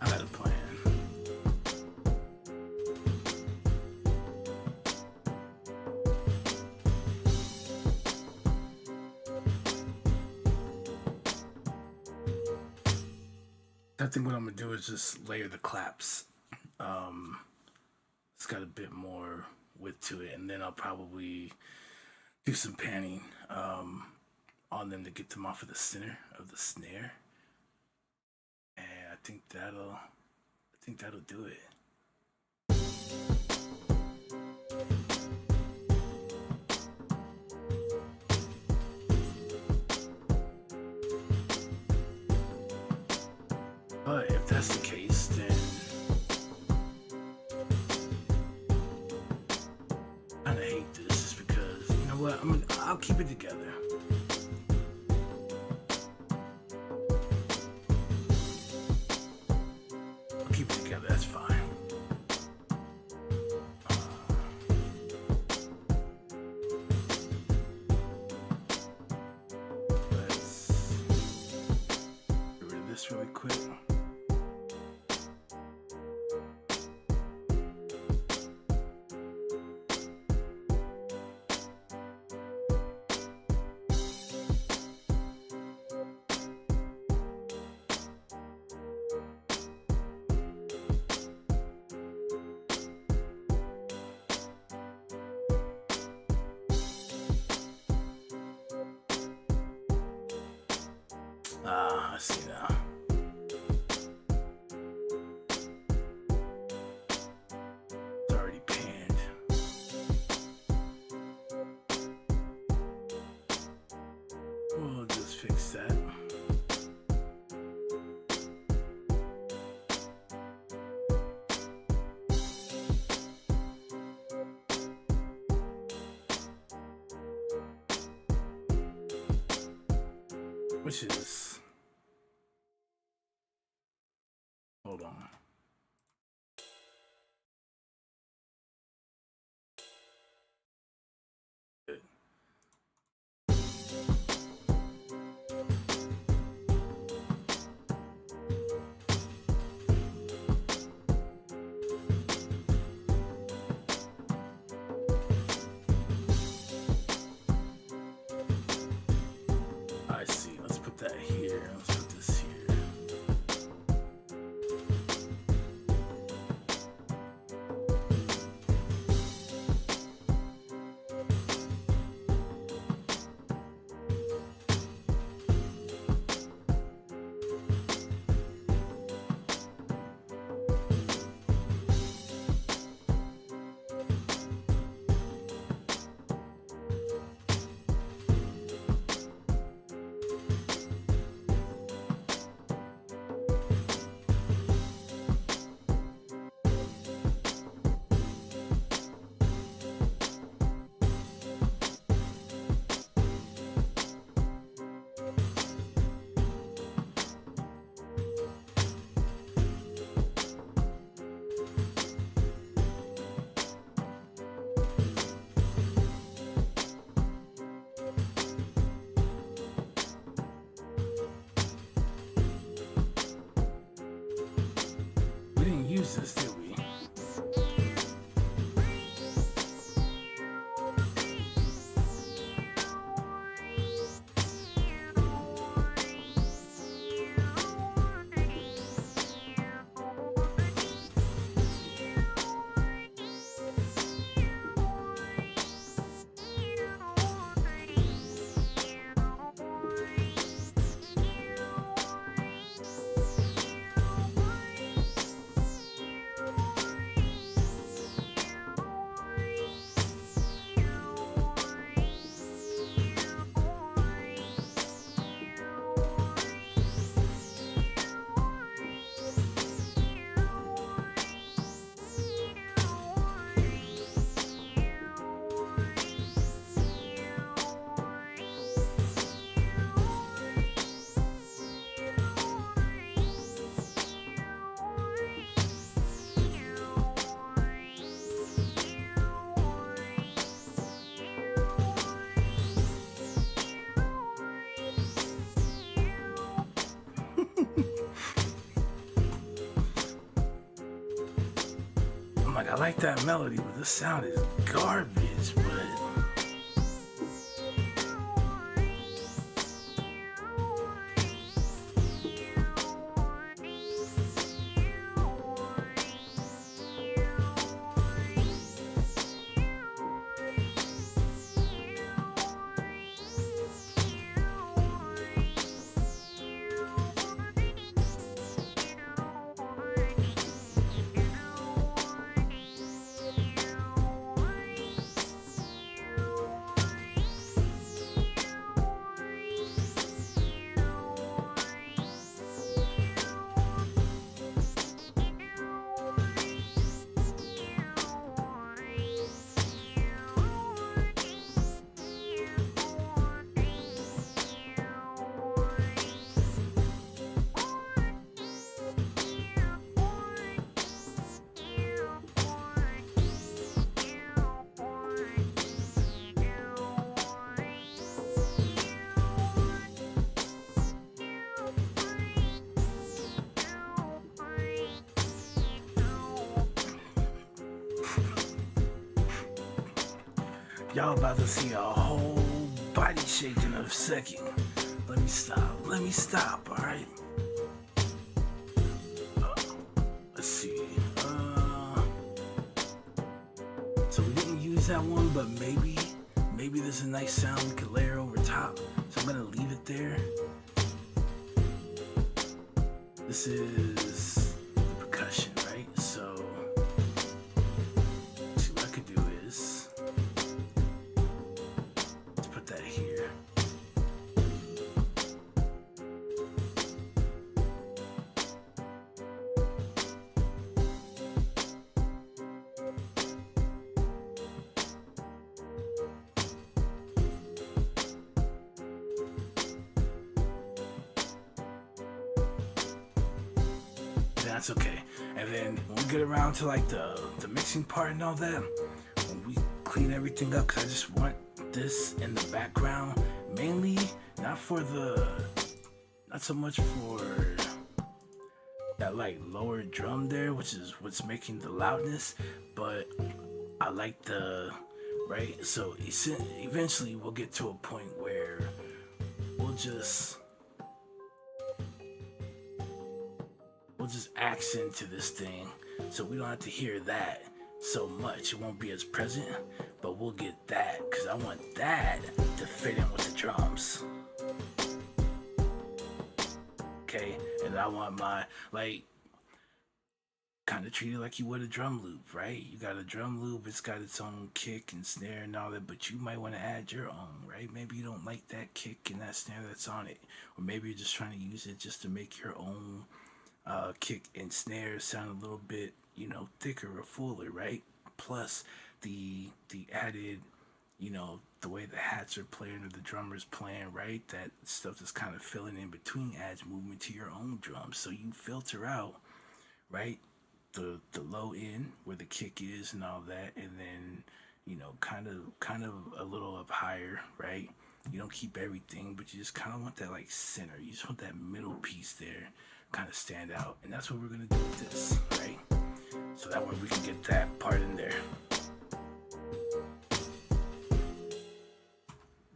I got a plan. I think what I'm gonna do is just layer the claps. It's got a bit more width to it, and then I'll probably do some panning on them to get them off of the center of the snare. And I think that'll do it. But if that's the case, then I kinda hate this just because, you know what, I'll keep it together. I'll keep it together, that's fine. Let's get rid of this really quick. which is, hold on. I see. Let's put that here. Let's put this here. We didn't use this, did we? I'm like, I like that melody, but this sound is garbage, but y'all about to see a whole body shake in a second. Let me stop, alright? Let's see. So we didn't use that one, but maybe there's a nice sound we could layer over top. So I'm gonna leave it there. This is the percussion, right? So see what I could do is let's put that here. That's okay. And then when we get around to like the mixing part and all that, when we clean everything up, because I just want this in the background, mainly not for not so much for that like lower drum there, which is what's making the loudness, but I like the right. So eventually we'll get to a point where we'll just accent to this thing, so we don't have to hear that so much. It won't be as present, but we'll get that because I want that to fit in with the drums. Okay, and I want my like kind of treat it like you would a drum loop, right? You got a drum loop, it's got its own kick and snare and all that, but you might want to add your own, right? Maybe you don't like that kick and that snare that's on it, or maybe you're just trying to use it just to make your own kick and snare sound a little bit, thicker or fuller, right? Plus the added, the way the hats are playing or the drummer's playing, right? That stuff that's kind of filling in between adds movement to your own drums. So you filter out, right? The low end where the kick is and all that, and then kind of a little up higher, right? You don't keep everything, but you just kind of want that like center. You just want that middle piece there kind of stand out, and that's what we're gonna do with this, right? So that way we can get that part in there.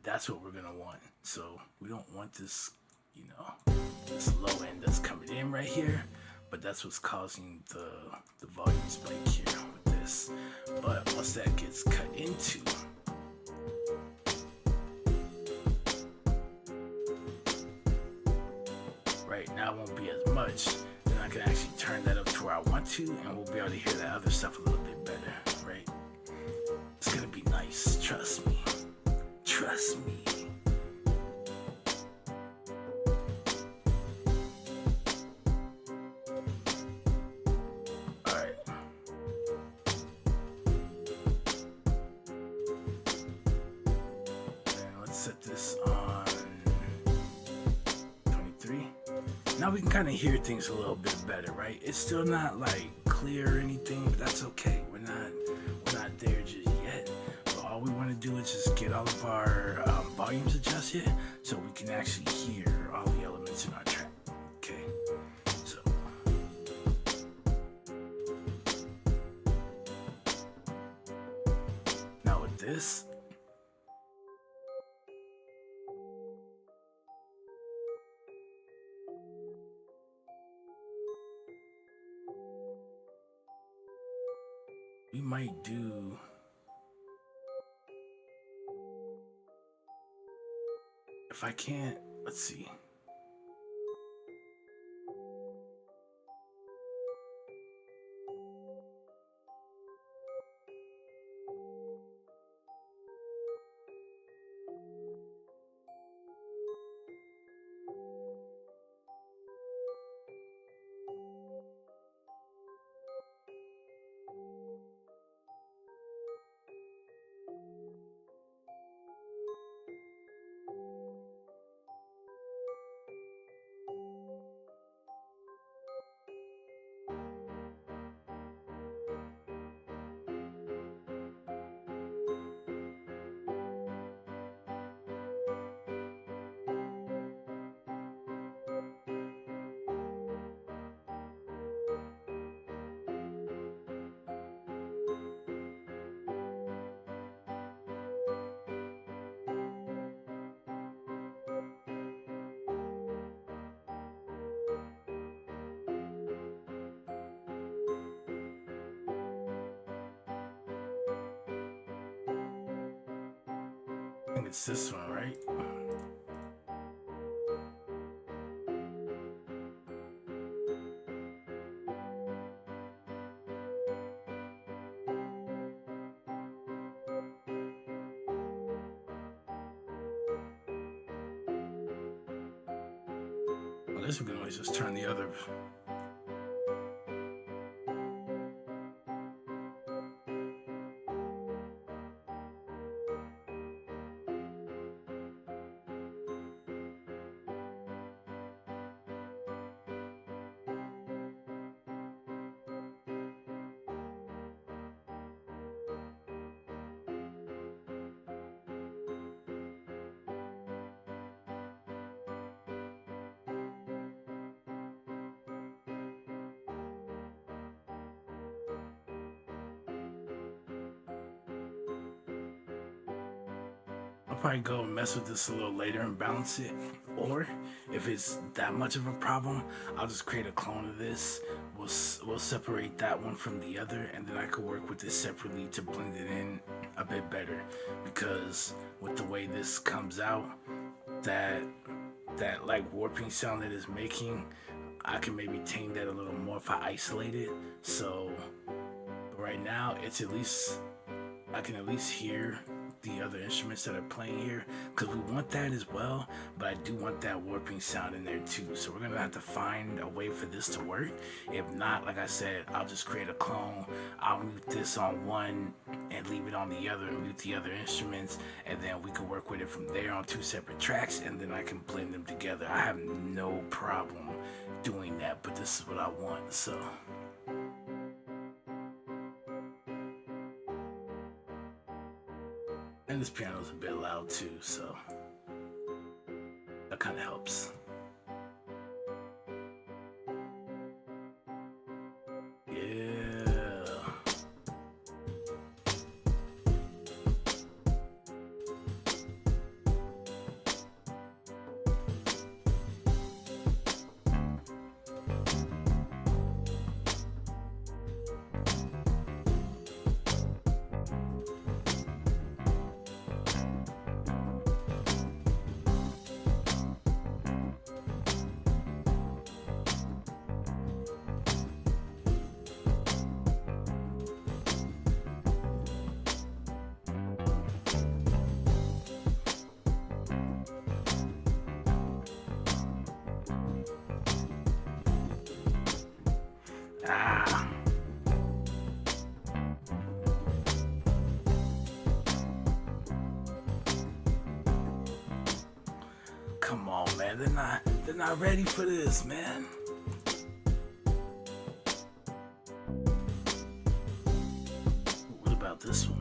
That's what we're gonna want. So we don't want this, this low end that's coming in right here, but that's what's causing the volume spike here with this. But once that gets cut into, right now it won't be as much. Then I can actually turn that up to where I want to, and we'll be able to hear that other stuff a little bit better, right? It's gonna be nice, trust me. Trust me. Alright. And let's set this on 23. Now we can kind of hear things a little bit better, right? It's still not like clear or anything, but that's okay. We're not there just yet. But all we want to do is just get all of our volumes adjusted so we can actually hear all the elements in our track. Okay, so now with this, we might do, if I can't, let's see. I think it's this one, right? Well, this we can always just turn the other. probably go and mess with this a little later and balance it. Or if it's that much of a problem, I'll just create a clone of this. We'll separate that one from the other, and then I could work with this separately to blend it in a bit better. Because with the way this comes out, that like warping sound that it's making, I can maybe tame that a little more if I isolate it. So right now, it's at least I can at least hear the other instruments that are playing here, because we want that as well, but I do want that warping sound in there too. So we're gonna have to find a way for this to work. If not, like I said, I'll just create a clone. I'll mute this on one and leave it on the other and mute the other instruments, and then we can work with it from there on 2 separate tracks, and then I can blend them together. I have no problem doing that, but this is what I want. So and this piano's a bit loud too, so that kind of helps. Yeah. Ah. Come on, man. They're not ready for this, man. What about this one?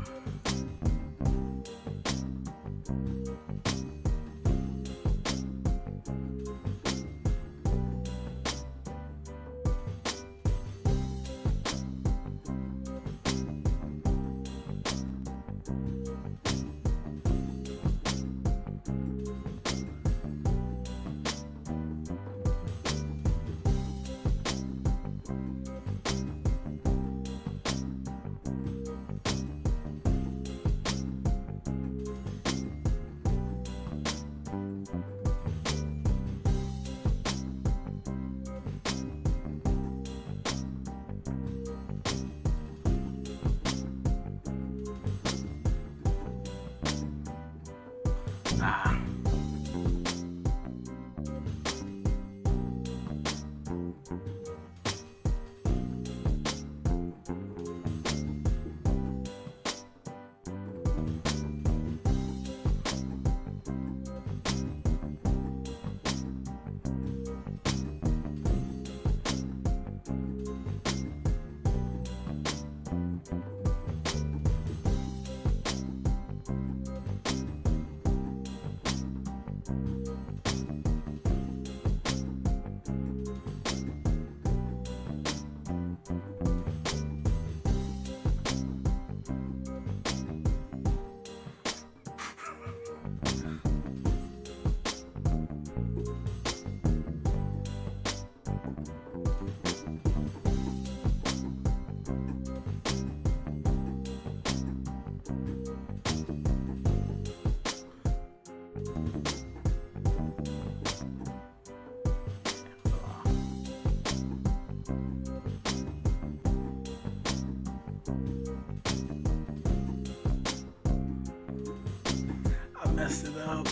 Ah. I messed it up.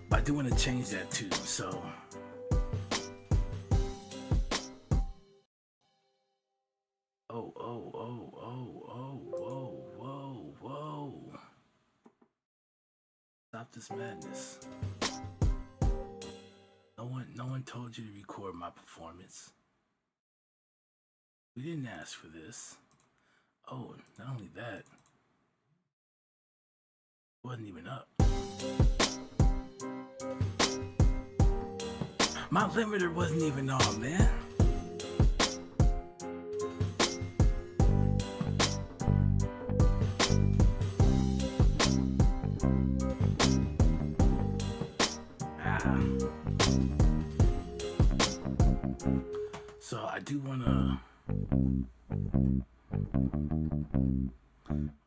I do want to change that too, so whoa. Stop this madness. No one told you to record my performance. We didn't ask for this. Oh, not only that, it wasn't even up. My limiter wasn't even on, man. So I do want to,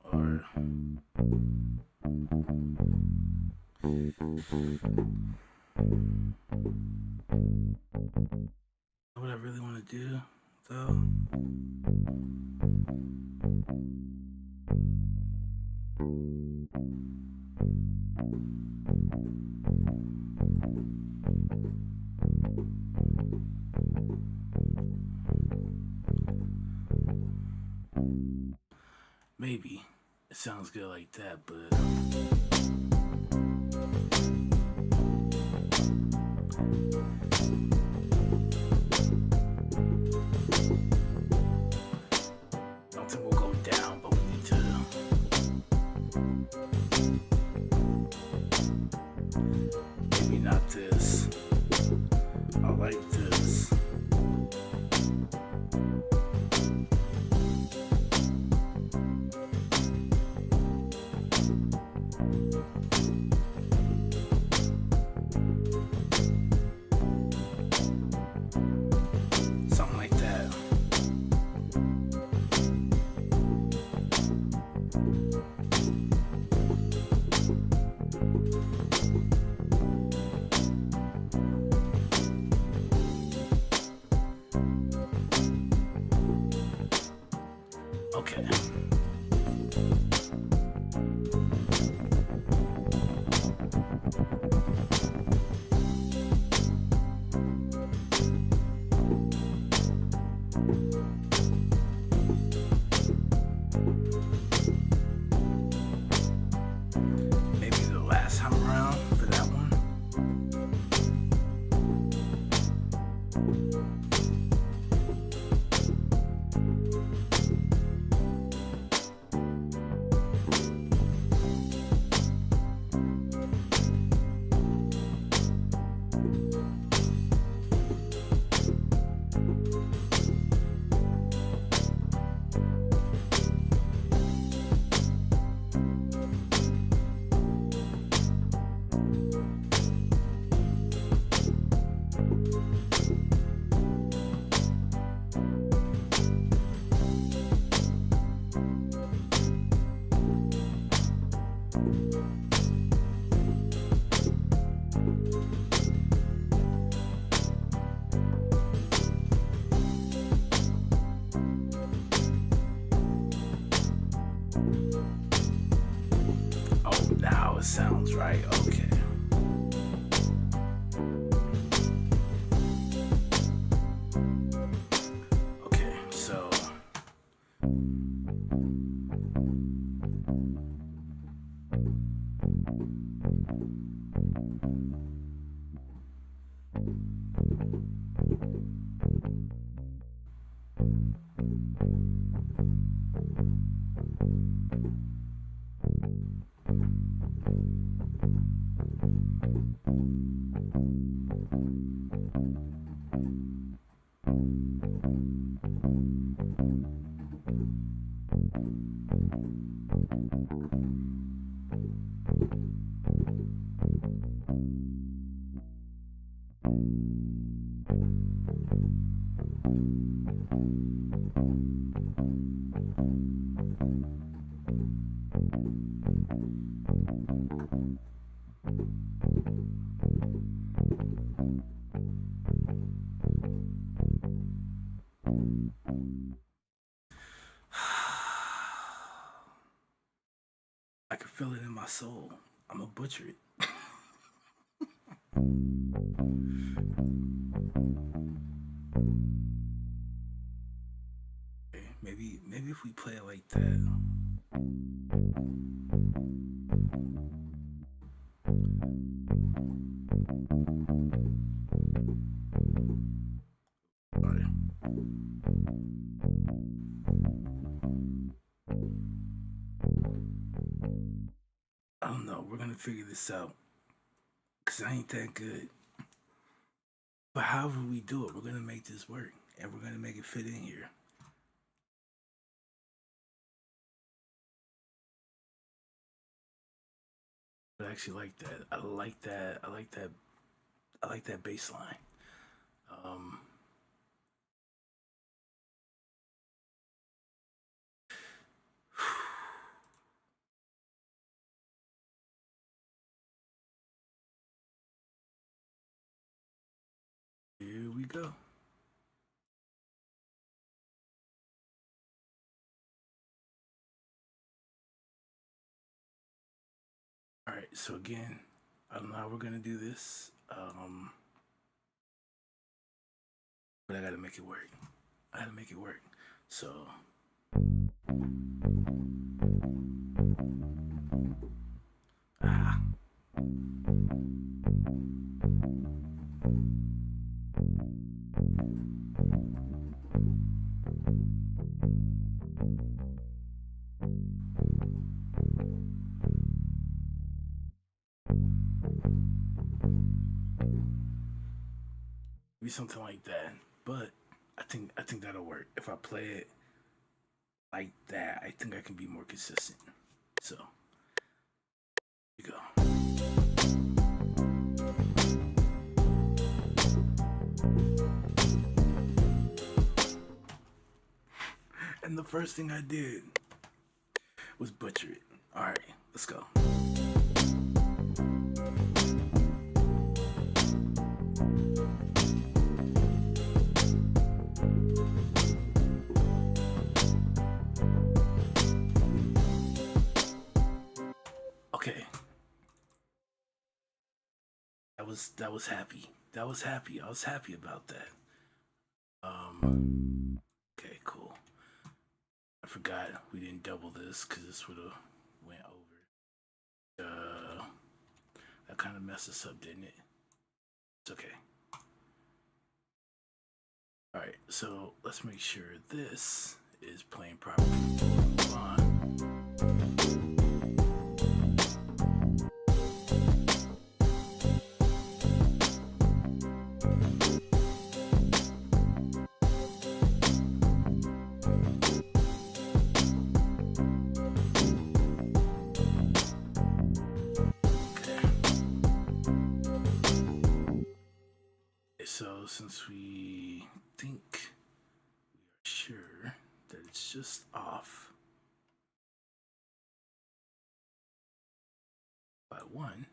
or what I really want to do, though. Maybe it sounds good like that, but I don't think we'll go down, but we need to. Maybe not this. I like this. Something like that. Okay. Maybe the last time around for that one. Oh, now it sounds right. Okay. Okay, so I can feel it in my soul. I'm gonna butcher it. Okay, maybe if we play it like that. Sorry. We're gonna figure this out. Cause I ain't that good. But however we do it, we're gonna make this work. And we're gonna make it fit in here. But I actually like that. I like that. I like that. I like that bass line. Um, Here we go. All right. So again, I don't know how we're gonna do this, but I gotta make it work. I gotta make it work. So. Ah. Maybe something like that. But I think that'll work. If I play it like that, I think I can be more consistent. So here we go. And the first thing I did was butcher it. All right, let's go. Okay. That was happy. That was happy. I was happy about that. Okay, cool. I forgot we didn't double this because this would have went over. That kind of messed us up, didn't it? It's okay. All right, so let's make sure this is playing properly. Move on. So since we think we are sure that it's just off by one,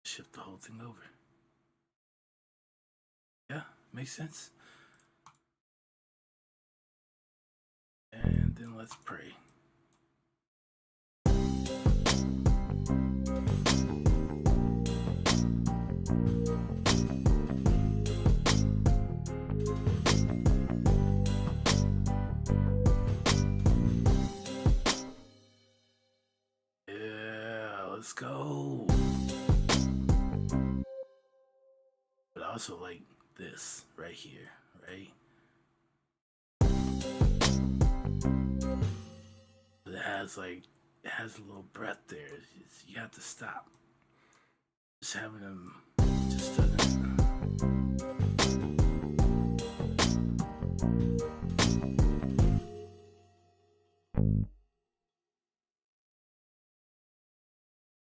shift the whole thing over. Yeah, makes sense. And then let's pray. Let's go. But I also like this right here, right? But it has a little breath there. You have to stop. Just having them just doesn't.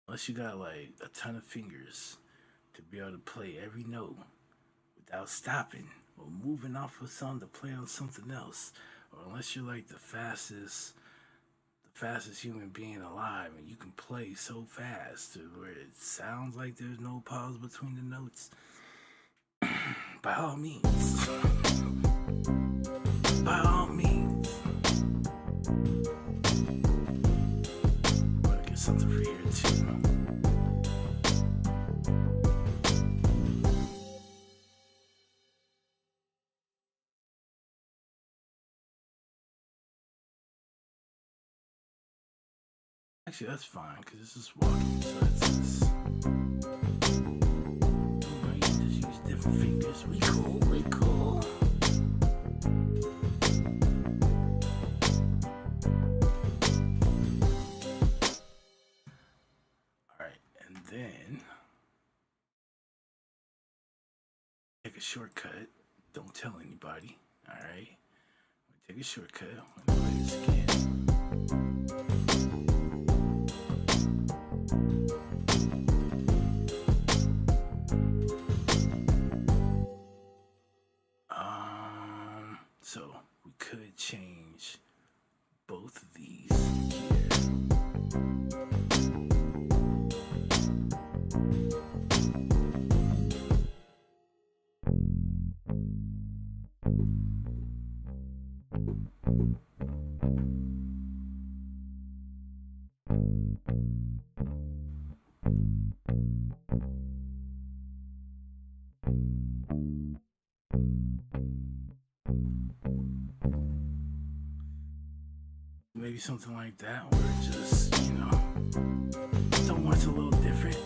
Unless you got like a ton of fingers to be able to play every note without stopping or moving off of something to play on something else, or unless you're like the fastest human being alive and you can play so fast to where it sounds like there's no pause between the notes, by all means. By all means. I'm gonna get something for here too. Actually, that's fine because this is walking, so it's just. You can just use different fingers. We cool, we cool. a shortcut. Don't tell anybody. All right. Take a shortcut. I'm gonna play this again. So we could change both of these here. Maybe something like that, where it just, someone's a little different.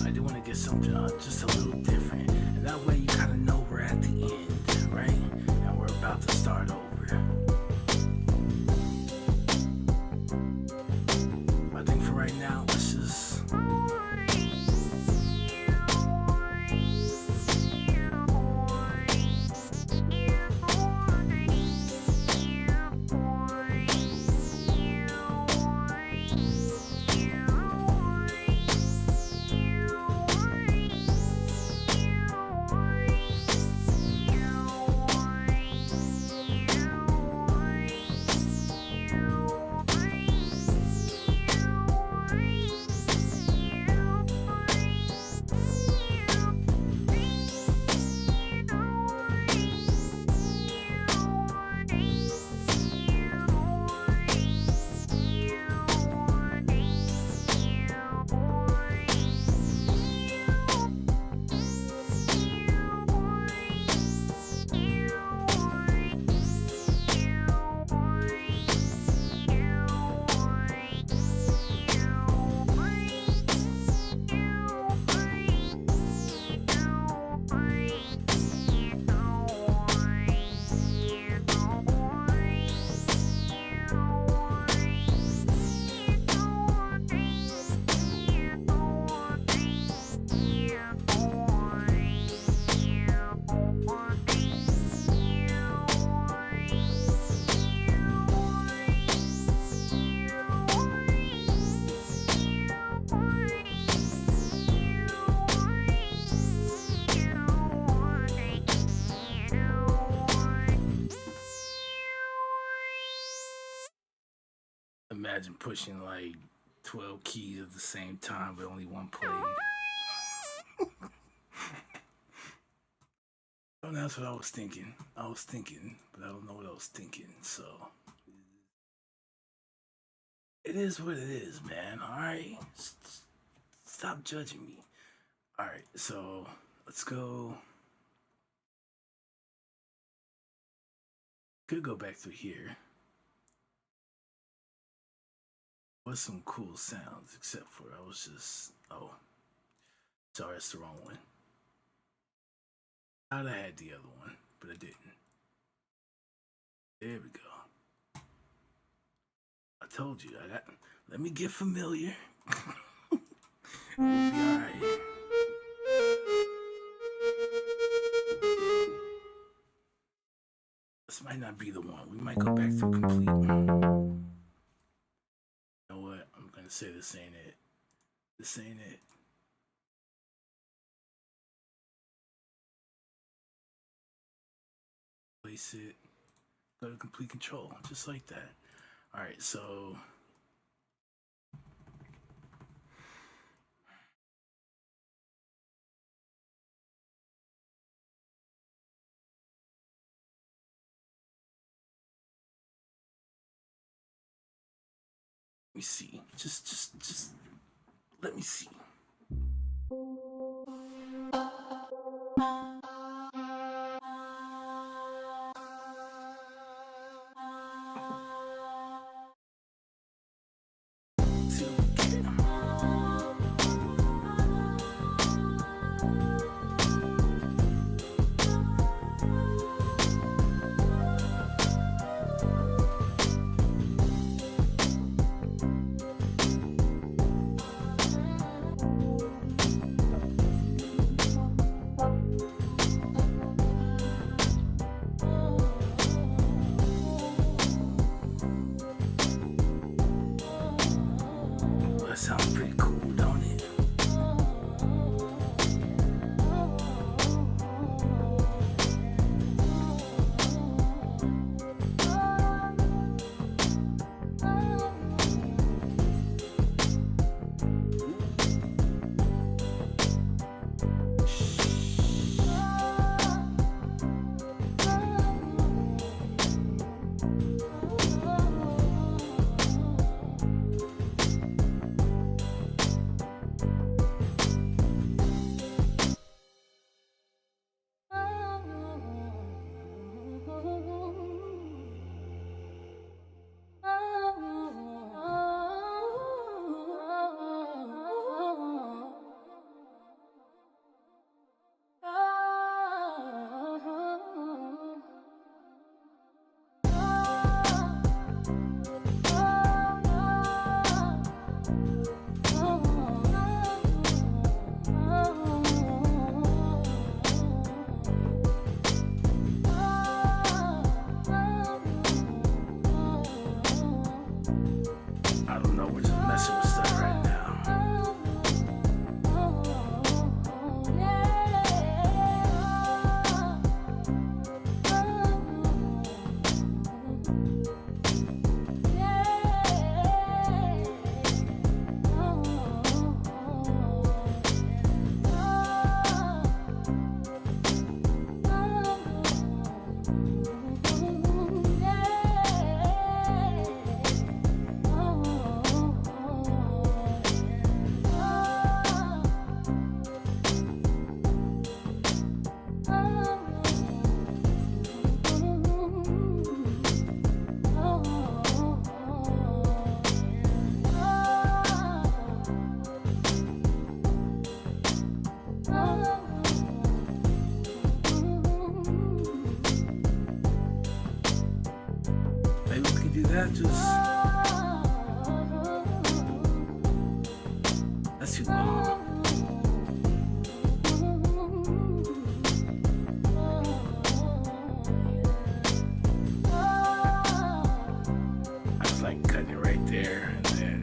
I do want to get something just a little different, and that way you kind of know we're at the end, right? And we're about to start over. Right now, let's just imagine pushing like 12 keys at the same time, but only one played. Oh, that's what I was thinking. But I don't know what I was thinking. So it is what it is, man. All right, stop judging me. All right, so let's go. Could go back through here. Was some cool sounds, except for I was just, oh, sorry, that's the wrong one. I'd have had the other one, but I didn't. There we go. I told you, let me get familiar. We'll be all right. This might not be the one. We might go back through complete. Say this ain't it. This ain't it. Place it. Go to complete control. Just like that. Alright, so let me see. Just let me see. Maybe we could do that. That's too long. I just like cutting it right there and then.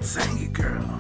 Sang it, girl.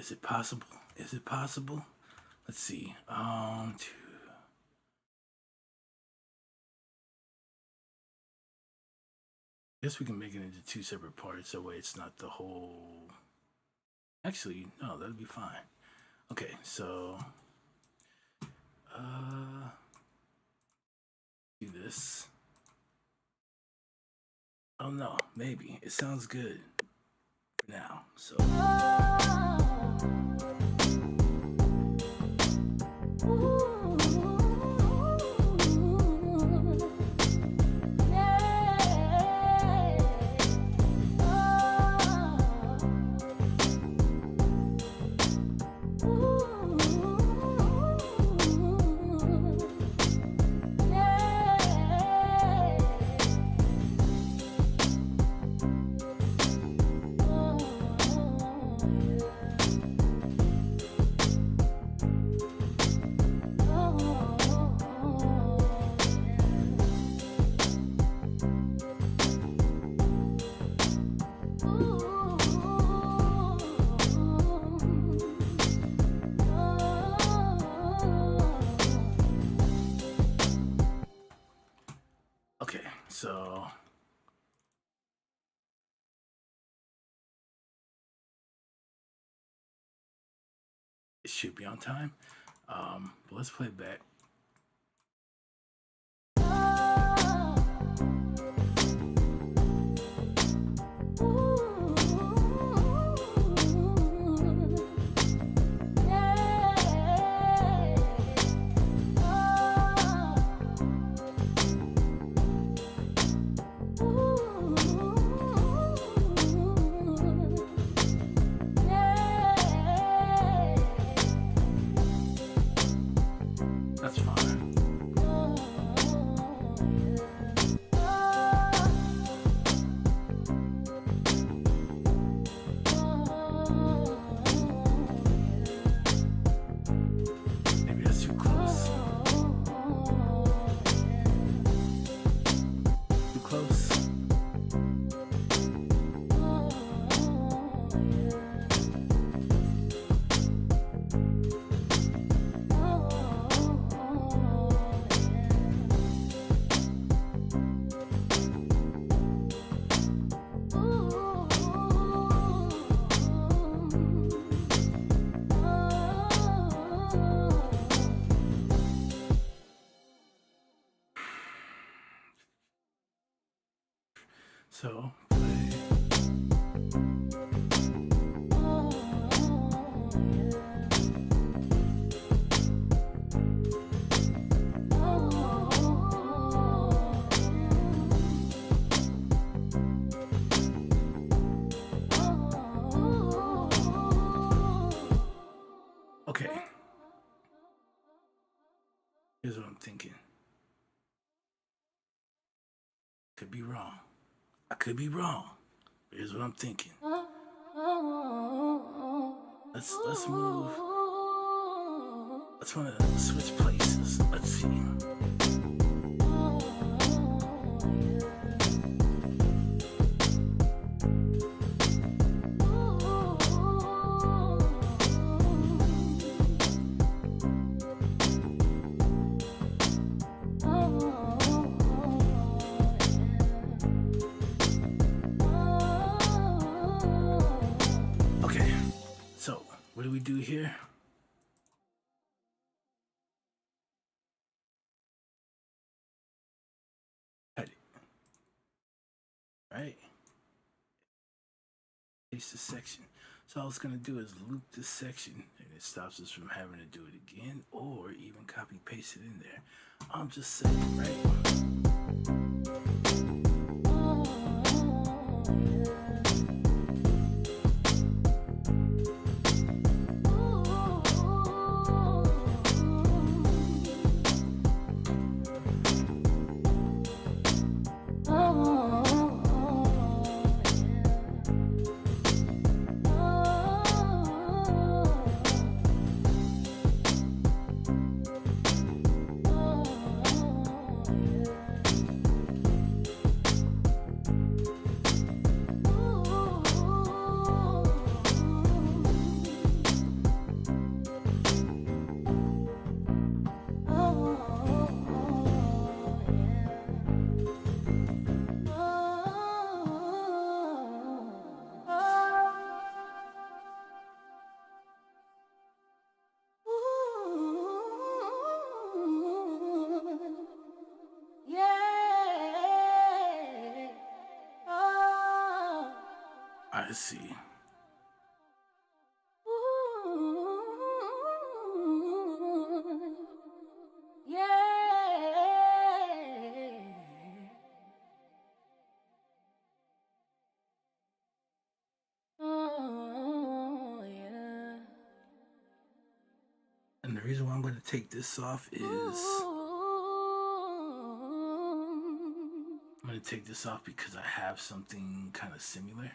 Is it possible? Is it possible? Let's see. Guess we can make it into two separate parts. That way it's not the whole. Actually, no, that'd be fine. Okay, so do this. Oh no, maybe it sounds good for now. So. Okay, so it should be on time. But let's play it back. That's fine. Maybe that's too close. Too close. So play. Okay. Here's what I'm thinking. Could be wrong. I could be wrong. Here's what I'm thinking. Let's move. Let's want to switch places. Let's see. So, what do we do here? Cut it. Right? Paste the section. So all it's going to do is loop this section, and it stops us from having to do it again or even copy paste it in there. I'm just saying, right? I see. And the reason why I'm going to take this off is I'm going to take this off because I have something kind of similar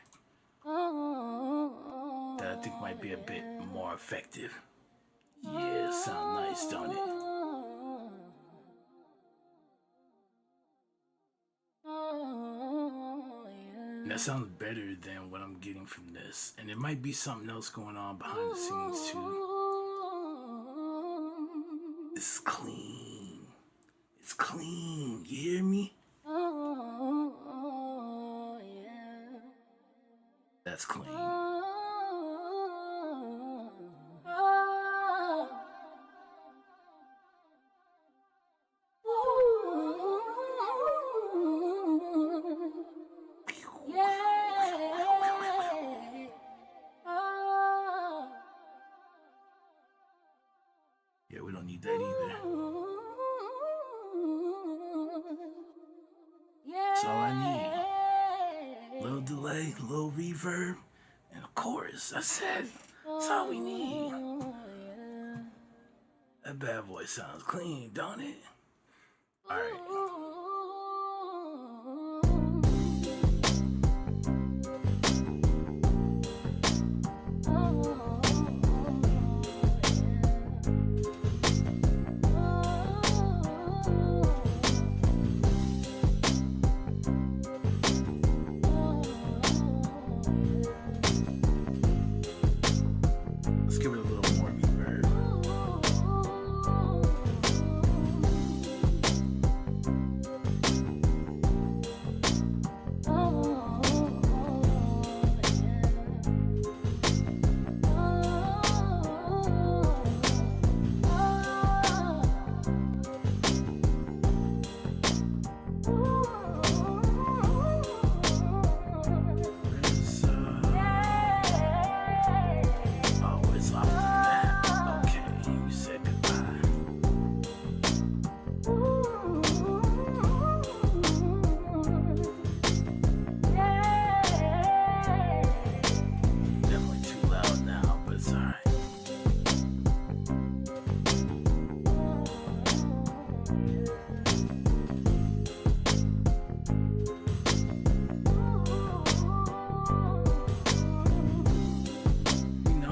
that I think might be a bit more effective. Yeah, sound nice, don't it? And that sounds better than what I'm getting from this. And there might be something else going on behind the scenes too. It's clean. It's clean. You hear me? That's clean. Yeah, we don't need that either. That's all I need. Little delay, little reverb, and a chorus. That's it. That's all we need. That bad boy sounds clean, don't it? Alright. Let's give it a little more reverb.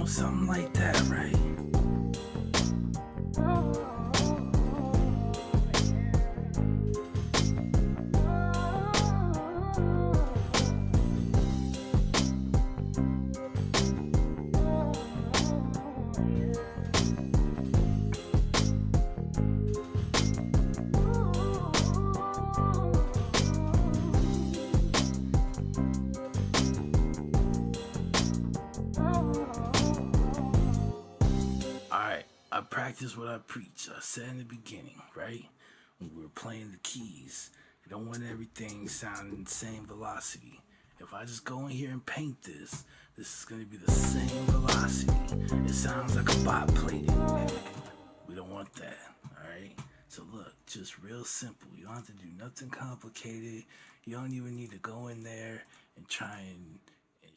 Something like that, right? I practice what I preach. I said in the beginning, right? When we were playing the keys, you don't want everything sounding the same velocity. If I just go in here and paint this is going to be the same velocity. It sounds like a bot plated. We don't want that, alright? So look, just real simple. You don't have to do nothing complicated. You don't even need to go in there and try and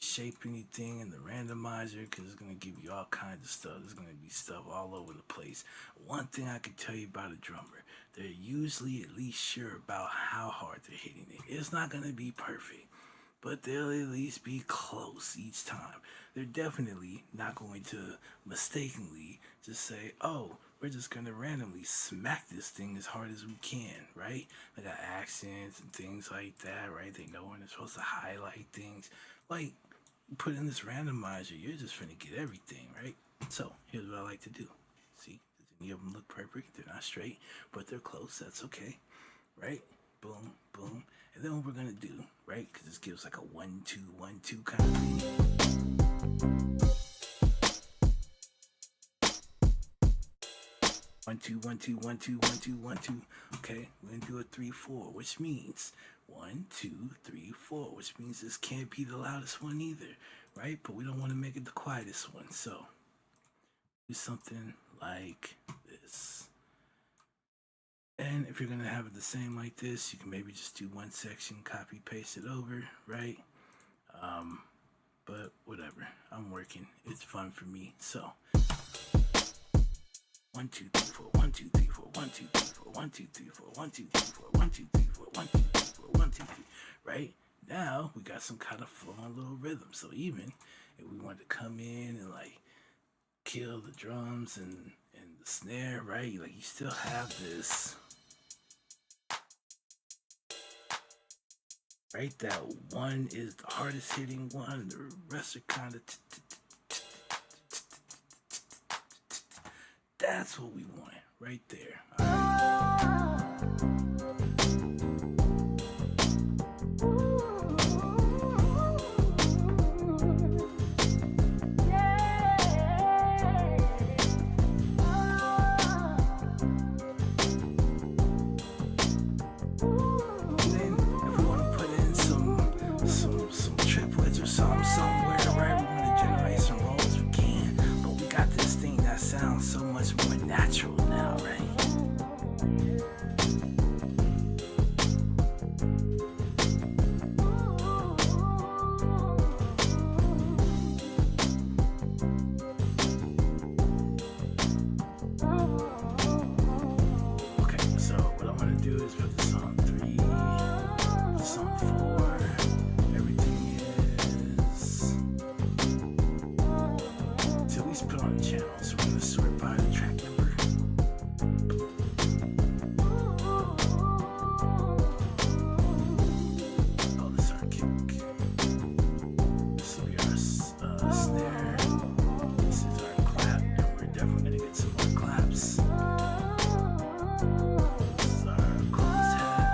shape anything in the randomizer because it's going to give you all kinds of stuff. There's going to be stuff all over the place. One thing I can tell you about a drummer, they're usually at least sure about how hard they're hitting it. It's not going to be perfect, but they'll at least be close each time. They're definitely not going to mistakenly just say, oh, we're just going to randomly smack this thing as hard as we can, right? They got accents and things like that, right? They know when they're supposed to highlight things. Like, put in this randomizer, you're just finna get everything, right? So, here's what I like to do. See, does any of them look perfect? They're not straight, but they're close. That's okay, right? Boom, boom. And then what we're gonna do, right? Because this gives like a 1-2, 1-2 kind of thing. 1 2 1 2 1 2 1 2 1 2. Okay, we're gonna do a 3 4, which means 1 2 3 4, which means this can't be the loudest one either, right? But we don't want to make it the quietest one, so do something like this. And if you're gonna have it the same like this, you can maybe just do one section, copy paste it over, right? But whatever, I'm working, it's fun for me. So 1 2 3 4 1 2 3 4 1 2 3 4 1 2 3 4 1 2 3 4 1 2 3 4 1 2 3 4 1 2 3, right? Now we got some kind of flowing little rhythm. So even if we want to come in and like kill the drums and the snare, right? Like you still have this, right? That one is the hardest hitting one. The rest are kind of. That's what we want, right there. All right. Sounds so much more natural now, right? Okay, so what I want to do is put this on 3, this on 4. Everything is to at least put on the channel. So we're going to sort by the track number. Oh, this is our kick. This will be our snare. This is our clap, and we're definitely going to get some more claps. This is our closed head.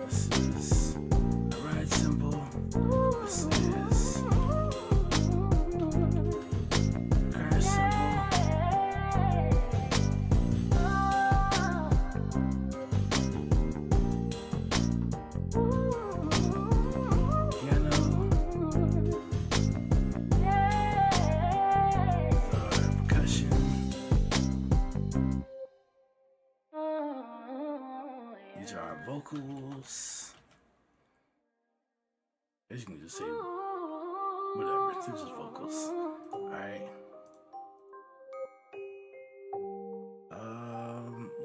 This is the ride cymbal. This is these are our vocals. As you can just say whatever, it's just vocals. Alright.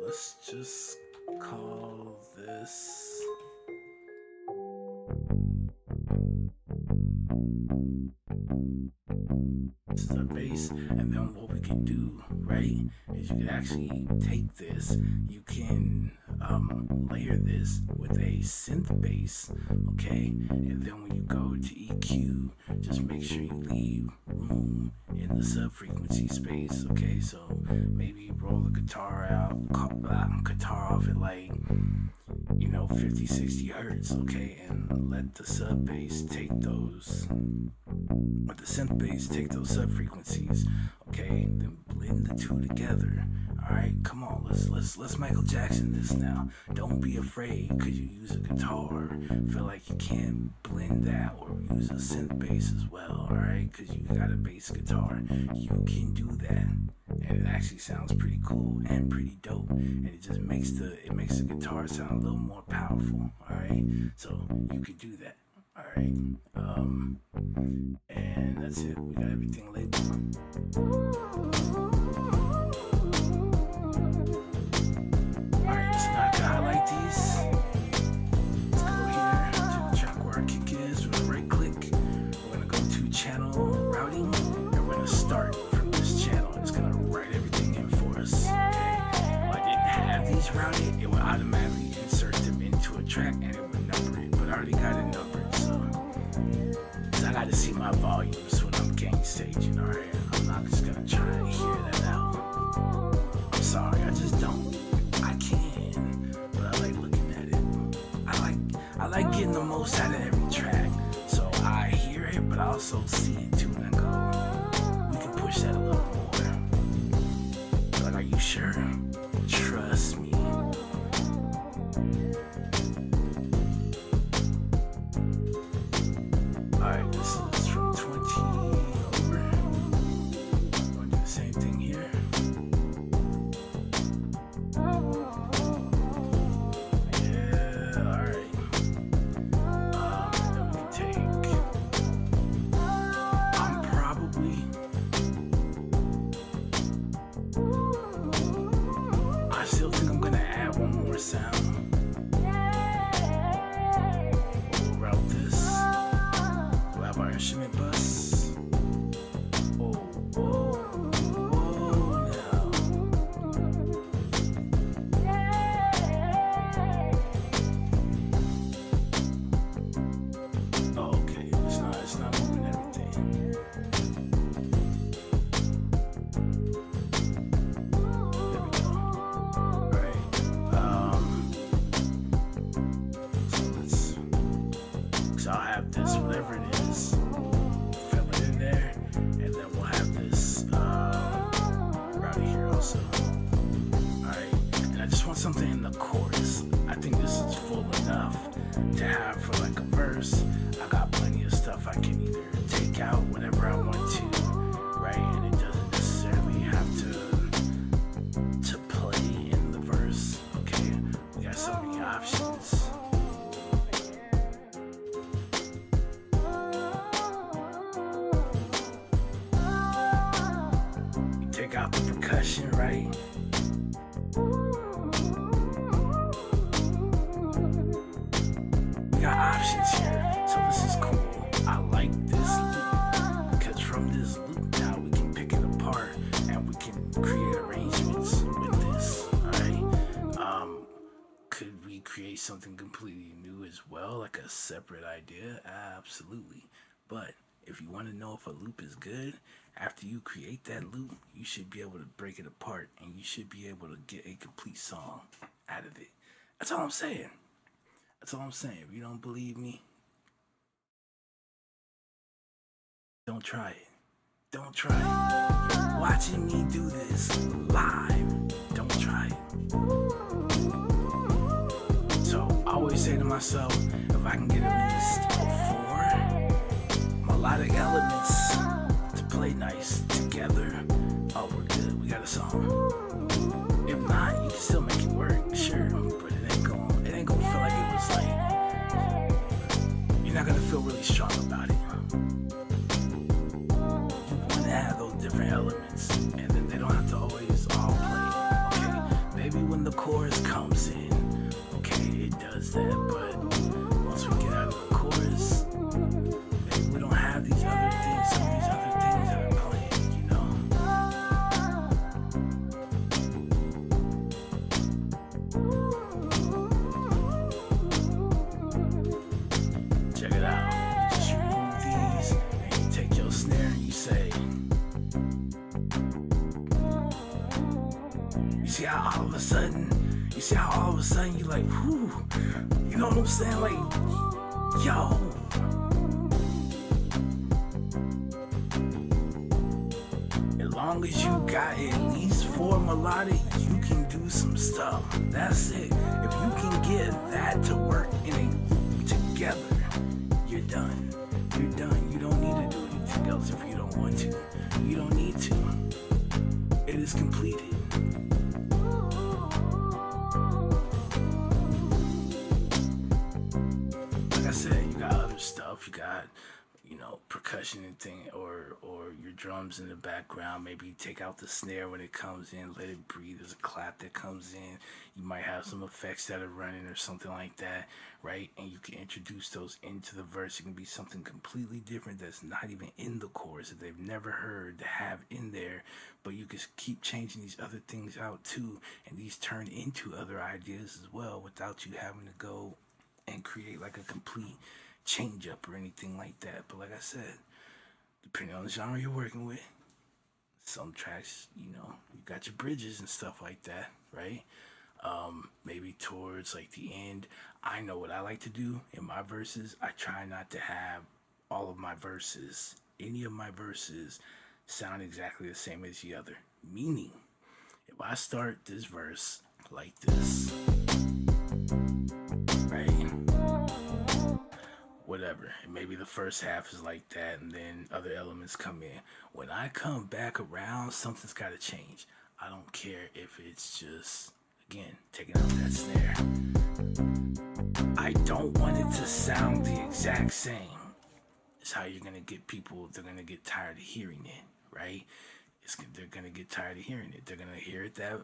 Let's just call this is our bass, and then what we can do, right, is you can actually take this, you can layer this with a synth bass, okay, and then when you go to EQ, just make sure you leave room in the sub-frequency space, okay, so maybe roll the guitar off at like, 50, 60 hertz, okay, and let the sub bass take those, or the synth bass take those sub frequencies, okay, then blend the two together. All right, come on, let's Michael Jackson this now. Don't be afraid because you use a guitar, feel like you can't blend that or use a synth bass as well. All right, because you got a bass guitar, you can do that, and it actually sounds pretty cool and pretty dope, and it just makes the guitar sound a little more powerful. All right, so you could do that. All right, and that's it. We got everything labeled. Alright, so now I can highlight these. Let's go here to the track where our kick is. We're gonna right click. We're gonna go to channel routing, and we're gonna start from this channel. It's gonna write everything in for us. Okay. If I didn't have these routed, it would automatically insert them into a track and it would number it. But I already got it numbered, so I got to see my volumes when I'm gang staging. Alright, I'm not just gonna try and hear that out. I'm sorry, I just don't. I can, but I like looking at it. I like getting the most out of every track. So I hear it, but I also see it too, and I go, we can push that a little more. But are you sure? sure. Trust me. Alright, this is from 20 over. I'm gonna do the same thing here. Yeah, alright. Then we can take. I'm probably. I still think I'm gonna add one more sound. We'll route this. We'll have our instrument bus. Whoa, whoa, whoa now. Oh, okay. It's not moving everything. There we go. Alright. So I'll have this, whatever it is, fill it in there, and then we'll have this right here also. Alright, and I just want something in the chorus. I think this is full enough to have for like a verse. I got plenty of stuff I can either take out whenever I want to, right? And it doesn't necessarily have to play in the verse. Okay, we got so many options. Take out the percussion, right? We got options here, so this is cool. I like this loop because from this loop now we can pick it apart and we can create arrangements with this. Alright. Could we create something completely new as well, like a separate idea? Absolutely. But if you want to know if a loop is good, after you create that loop, you should be able to break it apart and you should be able to get a complete song out of it. That's all I'm saying. That's all I'm saying. If you don't believe me, don't try it. Don't try it. You're watching me do this live. Don't try it. So I always say to myself, if I can get at least 4 melodic elements to play nice together, oh, we're good. We got a song. If not, you can still make it work, sure, but it ain't gonna feel like it was like, you're not gonna feel really strong about it. You want to have those different elements, and then they don't have to always all play. Okay, maybe when the chorus comes in, okay, it does that, but once we get out of the chorus, maybe we don't have these other things, some of these other things that are playing, you know? Check it out. You just remove these, and you take your snare and you say, you see how all of a sudden you like, whew, you know what I'm saying? Like, yo. As long as you got at least 4 melodic, you can do some stuff. That's it. If you can get that to work in a loop together, you're done. You're done. You don't need to do anything else if you don't want to. You don't need to. It is completed. Like I said, you got other stuff. You got, percussion and thing, or your drums in the background. Maybe you take out the snare when it comes in, let it breathe. There's a clap that comes in. You might have some effects that are running or something like that, right? And you can introduce those into the verse. It can be something completely different that's not even in the chorus that they've never heard to have in there, but you can keep changing these other things out too, and these turn into other ideas as well without you having to go and create like a complete change up or anything like that. But like I said, depending on the genre you're working with, some tracks, you got your bridges and stuff like that, right? Maybe towards like the end, I know what I like to do in my verses. I try not to have all of my verses, any of my verses, sound exactly the same as the other. Meaning, If I start this verse like this, right? Whatever. And maybe the first half is like that, and then other elements come in. When I come back around, something's got to change. I don't care if it's just, again, taking out that snare. I don't want it to sound the exact same. It's how you're gonna get people. They're gonna get tired of hearing it, right? They're gonna get tired of hearing it. They're gonna hear it that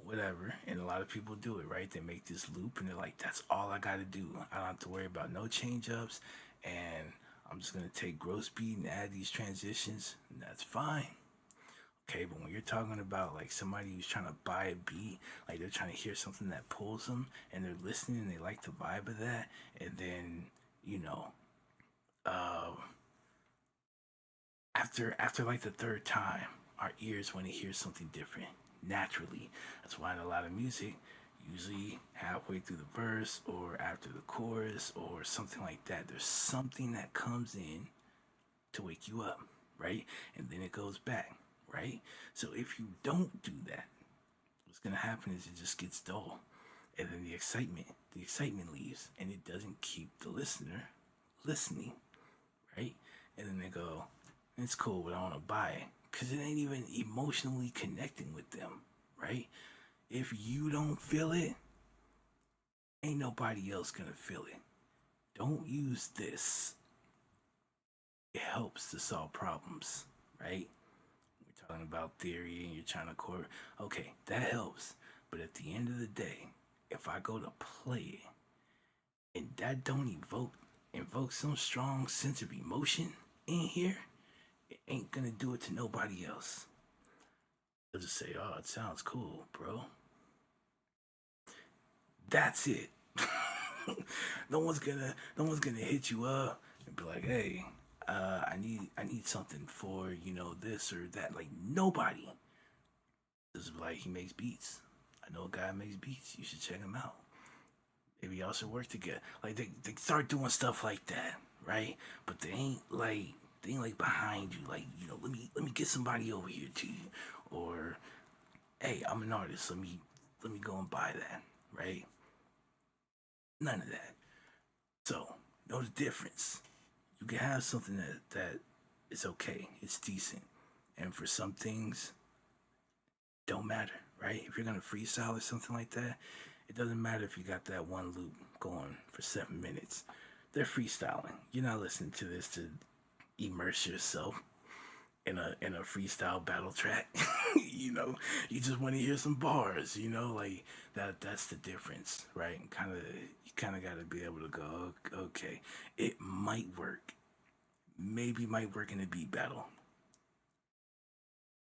whatever. And a lot of people do it, right? They make this loop, and they're like, "That's all I gotta do. I don't have to worry about no change ups, and I'm just gonna take gross beat and add these transitions, and that's fine." Okay, but when you're talking about like somebody who's trying to buy a beat, like they're trying to hear something that pulls them, and they're listening, and they like the vibe of that, and then you know, uh, after like the third time, our ears want to hear something different naturally. That's why in a lot of music, usually halfway through the verse or after the chorus or something like that, there's something that comes in to wake you up, right? And then it goes back, right? So if you don't do that, what's gonna happen is it just gets dull, and then the excitement leaves, and it doesn't keep the listener listening, right? And then they go, it's cool, but I want to buy it because it ain't even emotionally connecting with them, right? If you don't feel it, ain't nobody else gonna feel it. Don't use this. It helps to solve problems, right? We're talking about theory and you're trying to core. Okay, that helps. But at the end of the day, if I go to play it and that don't evoke some strong sense of emotion in here, it ain't gonna do it to nobody else. They'll just say, "Oh, it sounds cool, bro." That's it. No one's gonna hit you up and be like, "Hey, I need something for this or that." Like nobody. This is like he makes beats. I know a guy makes beats. You should check him out. Maybe y'all should work together. Like they start doing stuff like that, right? But they ain't like behind you. Like let me get somebody over here to you, or hey, I'm an artist. Let me go and buy that, right? None of that. So know the difference. You can have something that is okay. It's decent, and for some things, don't matter, right? If you're gonna freestyle or something like that, it doesn't matter if you got that one loop going for 7 minutes. They're freestyling. You're not listening to this to immerse yourself in a freestyle battle track. you know, you just want to hear some bars. Like that's the difference, right? And you kind of got to be able to go, okay, it might work. Maybe might work in a beat battle.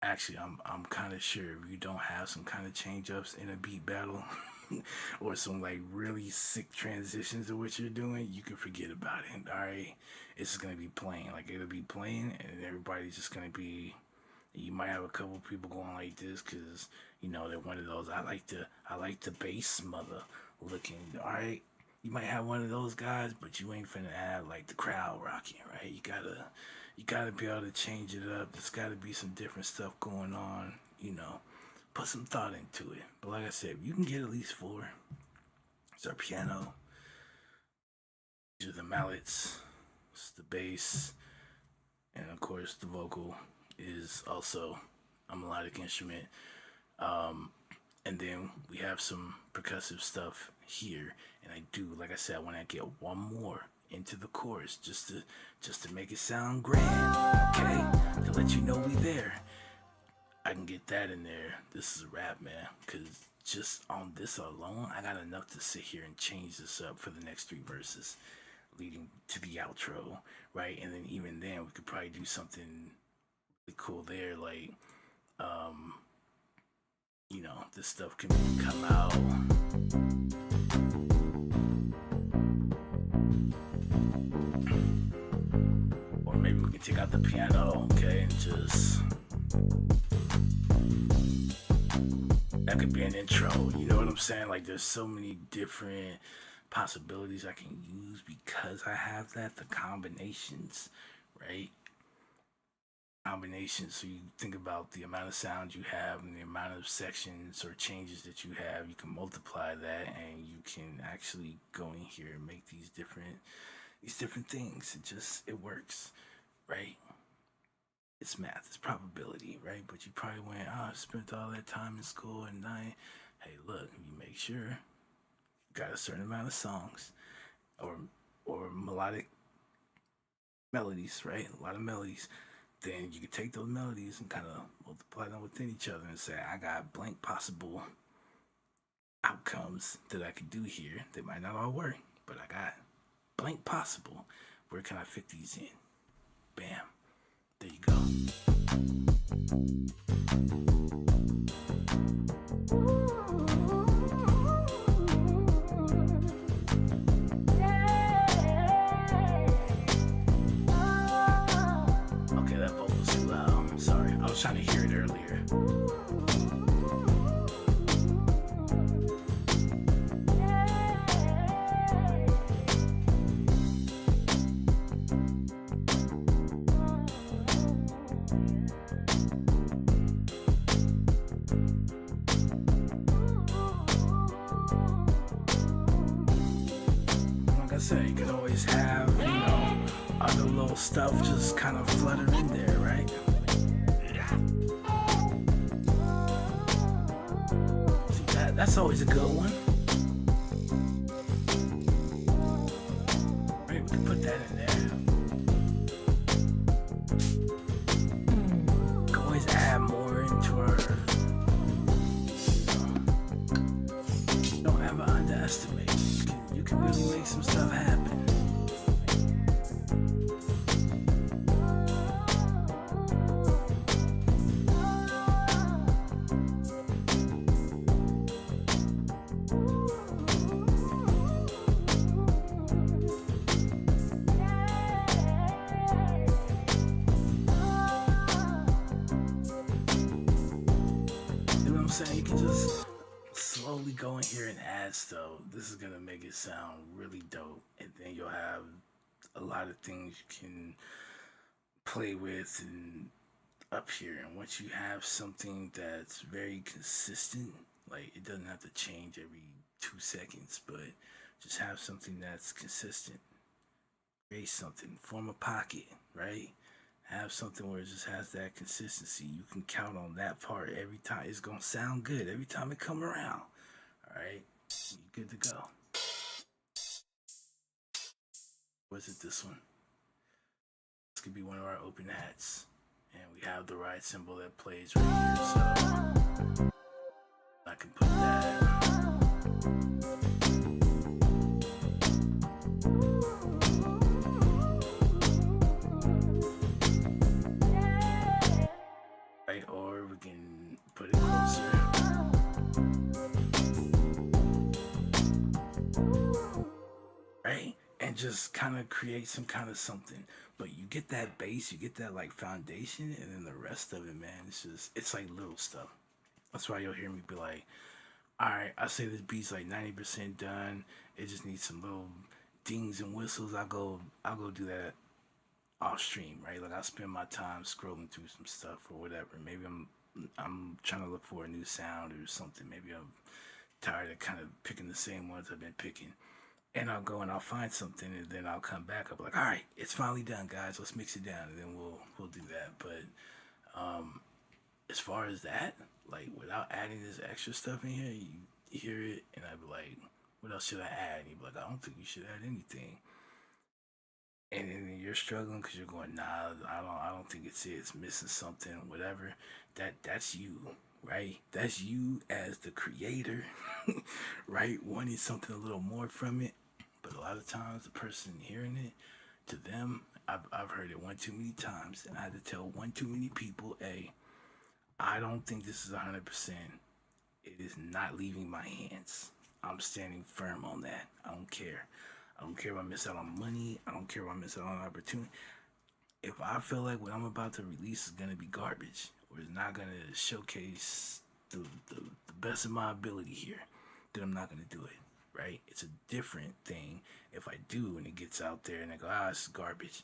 Actually, I'm kind of sure if you don't have some kind of change ups in a beat battle, or some like really sick transitions of what you're doing, you can forget about it. All right, it's just gonna be playing. Like it'll be playing, and everybody's just gonna be. You might have a couple people going like this because they're one of those. I like the bass mother looking. All right, you might have one of those guys, but you ain't finna have like the crowd rocking, right? You gotta be able to change it up. There's gotta be some different stuff going on. Put some thought into it. But like I said, if you can get at least four, it's our piano, these are the mallets, it's the bass, and of course the vocal is also a melodic instrument. Um, and then we have some percussive stuff here. And I do, like I said, I want to get one more into the chorus just to make it sound grand, okay? To let you know we there. I can get that in there. This is a wrap, man. Cause just on this alone, I got enough to sit here and change this up for the next three verses, leading to the outro, right? And then even then, we could probably do something really cool there, like um, this stuff can come out. Or maybe we can take out the piano, okay, and just that could be an intro. You know what I'm saying? Like there's so many different possibilities I can use because I have that, the combinations, right? combination. So you think about the amount of sound you have and the amount of sections or changes that you have. You can multiply that, and you can actually go in here and make these different things. It works, right? It's math, it's probability, right? But you probably went, oh, I spent all that time in school and I, hey, look, you make sure you got a certain amount of songs or melodic melodies, right? A lot of melodies. Then you can take those melodies and kind of multiply them within each other and say, I got blank possible outcomes that I could do here. They might not all work, but I got blank possible. Where can I fit these in? Bam. There you go. Okay, that vocal was too loud. Sorry, I was trying to hear it earlier. Like I said, you can always have, other little stuff just kind of flutter in there, right? See, that's always a good one. Right, we can put that in there. We can always add more into our. Don't ever underestimate. You can really make some stuff happen. Saying you can just slowly go in here and add stuff. This is gonna make it sound really dope, and then you'll have a lot of things you can play with and up here. And once you have something that's very consistent, like it doesn't have to change every 2 seconds, but just have something that's consistent. Create something, form a pocket, right? Have something where it just has that consistency. You can count on that part every time. It's gonna sound good every time it come around. All right, you good to go. Was it this one? This could be one of our open hats, and we have the right symbol that plays right here. So I can put that. Or we can put it closer. Right? And just kind of create some kind of something. But you get that base, you get that like foundation, and then the rest of it, man, it's like little stuff. That's why you'll hear me be like, all right, I say this beat's like 90% done. It just needs some little dings and whistles. I'll go do that off stream, right? Like I'll spend my time scrolling through some stuff or whatever. Maybe I'm trying to look for a new sound or something. Maybe I'm tired of kind of picking the same ones I've been picking. And I'll go and I'll find something, and then I'll come back. I'll be like, all right, it's finally done, guys. Let's mix it down, and then we'll do that. But as far as that, like without adding this extra stuff in here, you hear it, and I'd be like, what else should I add? And you'd be like, I don't think you should add anything. And then you're struggling because you're going, nah, I don't think it's it. It's missing something, whatever. That's you, right? That's you as the creator, right? Wanting something a little more from it, but a lot of times the person hearing it, to them, I've heard it one too many times, and I had to tell one too many people, hey, I don't think this is 100%. It is not leaving my hands. I'm standing firm on that. I don't care. I don't care if I miss out on money. I don't care if I miss out on opportunity. If I feel like what I'm about to release is gonna be garbage or is not gonna showcase the best of my ability here, then I'm not gonna do it. Right? It's a different thing if I do and it gets out there and I go, it's garbage.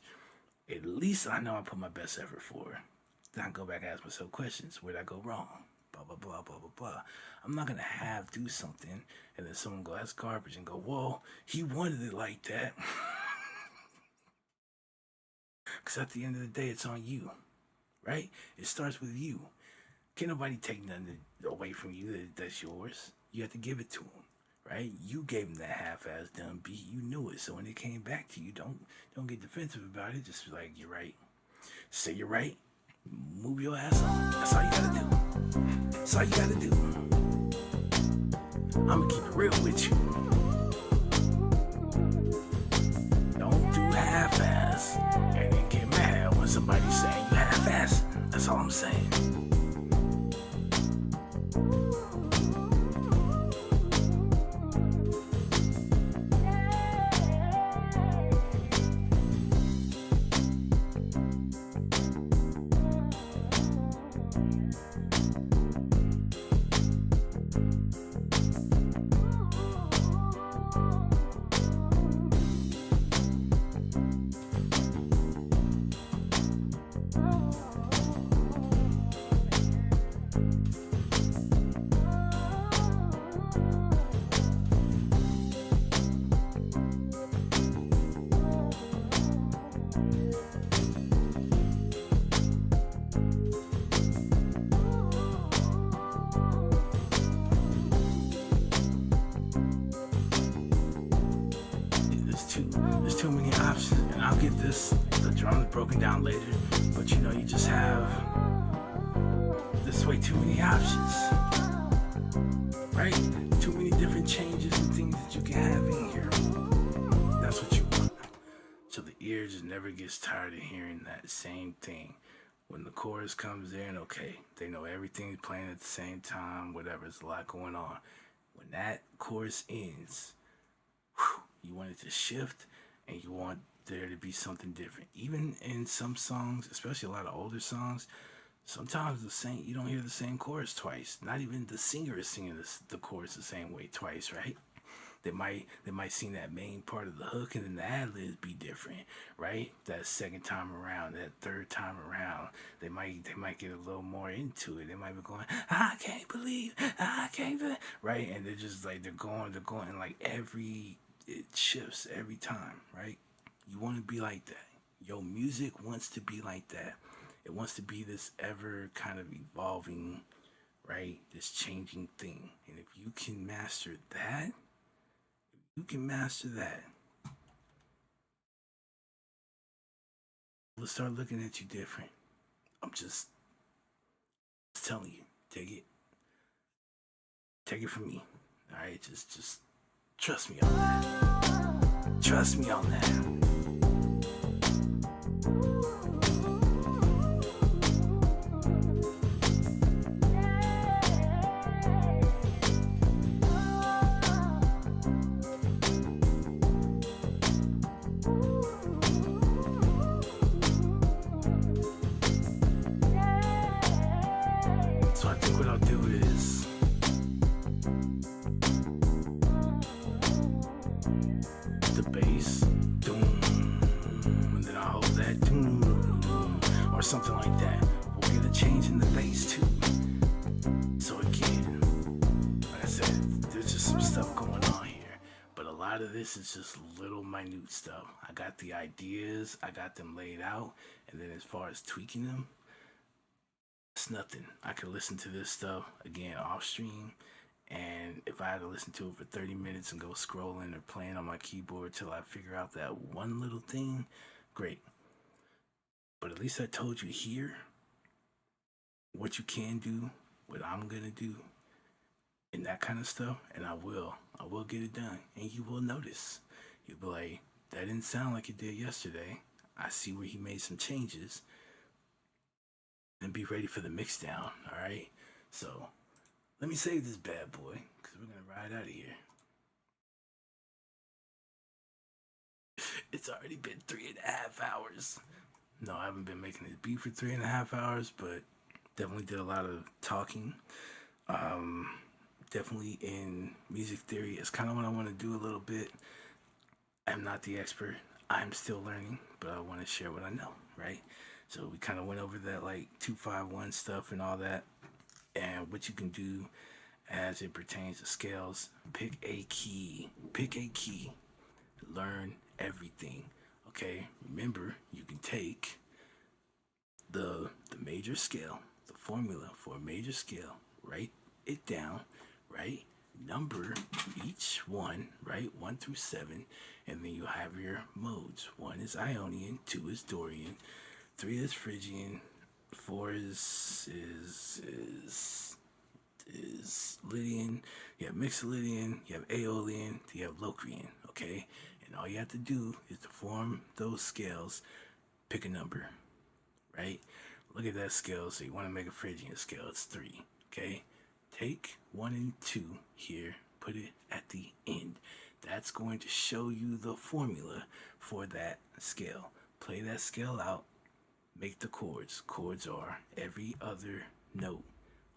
At least I know I put my best effort forward. Then I go back and ask myself questions. Where'd I go wrong? Blah blah blah blah blah blah. I'm not gonna have do something and then someone go that's garbage and go, well, he wanted it like that. Because at the end of the day, it's on you, right? It starts with you. Can't nobody take nothing away from you that's yours. You have to give it to them, right? You gave them that half-ass dumb beat. You knew it. So when it came back to you, don't get defensive about it. Just be like, you're right. Say you're right. Move your ass on. That's all you gotta do. That's all you gotta do. I'm gonna keep it real with you. Don't do half-ass and then get mad when somebody's saying you half-ass. That's all I'm saying. There's too many options, and I'll get the drums broken down later. But you just have there's way too many options, right? Too many different changes and things that you can have in here. That's what you want. So the ear just never gets tired of hearing that same thing. When the chorus comes in, okay, they know everything's playing at the same time, whatever, there's a lot going on. When that chorus ends, you want it to shift and you want there to be something different. Even in some songs, especially a lot of older songs, sometimes you don't hear the same chorus twice. Not even the singer is singing the chorus the same way twice, right? They might sing that main part of the hook and then the ad libs be different, right? That second time around, that third time around, they might get a little more into it. They might be going, I can't believe, right? And they're just like they're going like it shifts every time, right? You want to be like that. Your music wants to be like that. It wants to be this ever kind of evolving, right? This changing thing. And if you can master that, let's start looking at you different. I'm just telling you, take it from me. All right, just trust me on that. Trust me on that. So I think what I'll do is the bass, doom, and then I'll hold that doom, or something like that. We'll get a change in the bass too. So again, like I said, there's just some stuff going on here, but a lot of this is just little minute stuff. I got the ideas, I got them laid out, and then as far as tweaking them, it's nothing. I could listen to this stuff again off stream, and if I had to listen to it for 30 minutes and go scrolling or playing on my keyboard till I figure out that one little thing, great. But at least I told you here what you can do, what I'm gonna do, and that kind of stuff, and I will get it done, and you will notice. You'll be like, that didn't sound like it did yesterday. I see where he made some changes. And be ready for the mix down, all right? So let me save this bad boy because we're gonna ride out of here. It's already been 3.5 hours. No, I haven't been making this beat for 3.5 hours, but definitely did a lot of talking. Definitely in music theory, it's kind of what I want to do a little bit. I'm not the expert. I'm still learning, but I want to share what I know, right? So we kind of went over that like 251 stuff and all that, and what you can do as it pertains to scales. Pick a key. Pick a key. Learn everything. Okay. Remember, you can take the major scale, the formula for a major scale, write it down, right? Number each one, right? 1 through 7, and then you have your modes. 1 is Ionian, 2 is Dorian, 3 is Phrygian, 4 is Lydian, you have Mixolydian, you have Aeolian, you have Locrian, okay? And all you have to do is to form those scales, pick a number, right? Look at that scale. So you want to make a Phrygian scale, it's 3, okay? Take 1 and 2 here, put it at the end. That's going to show you the formula for that scale. Play that scale out, make the chords. Chords are every other note,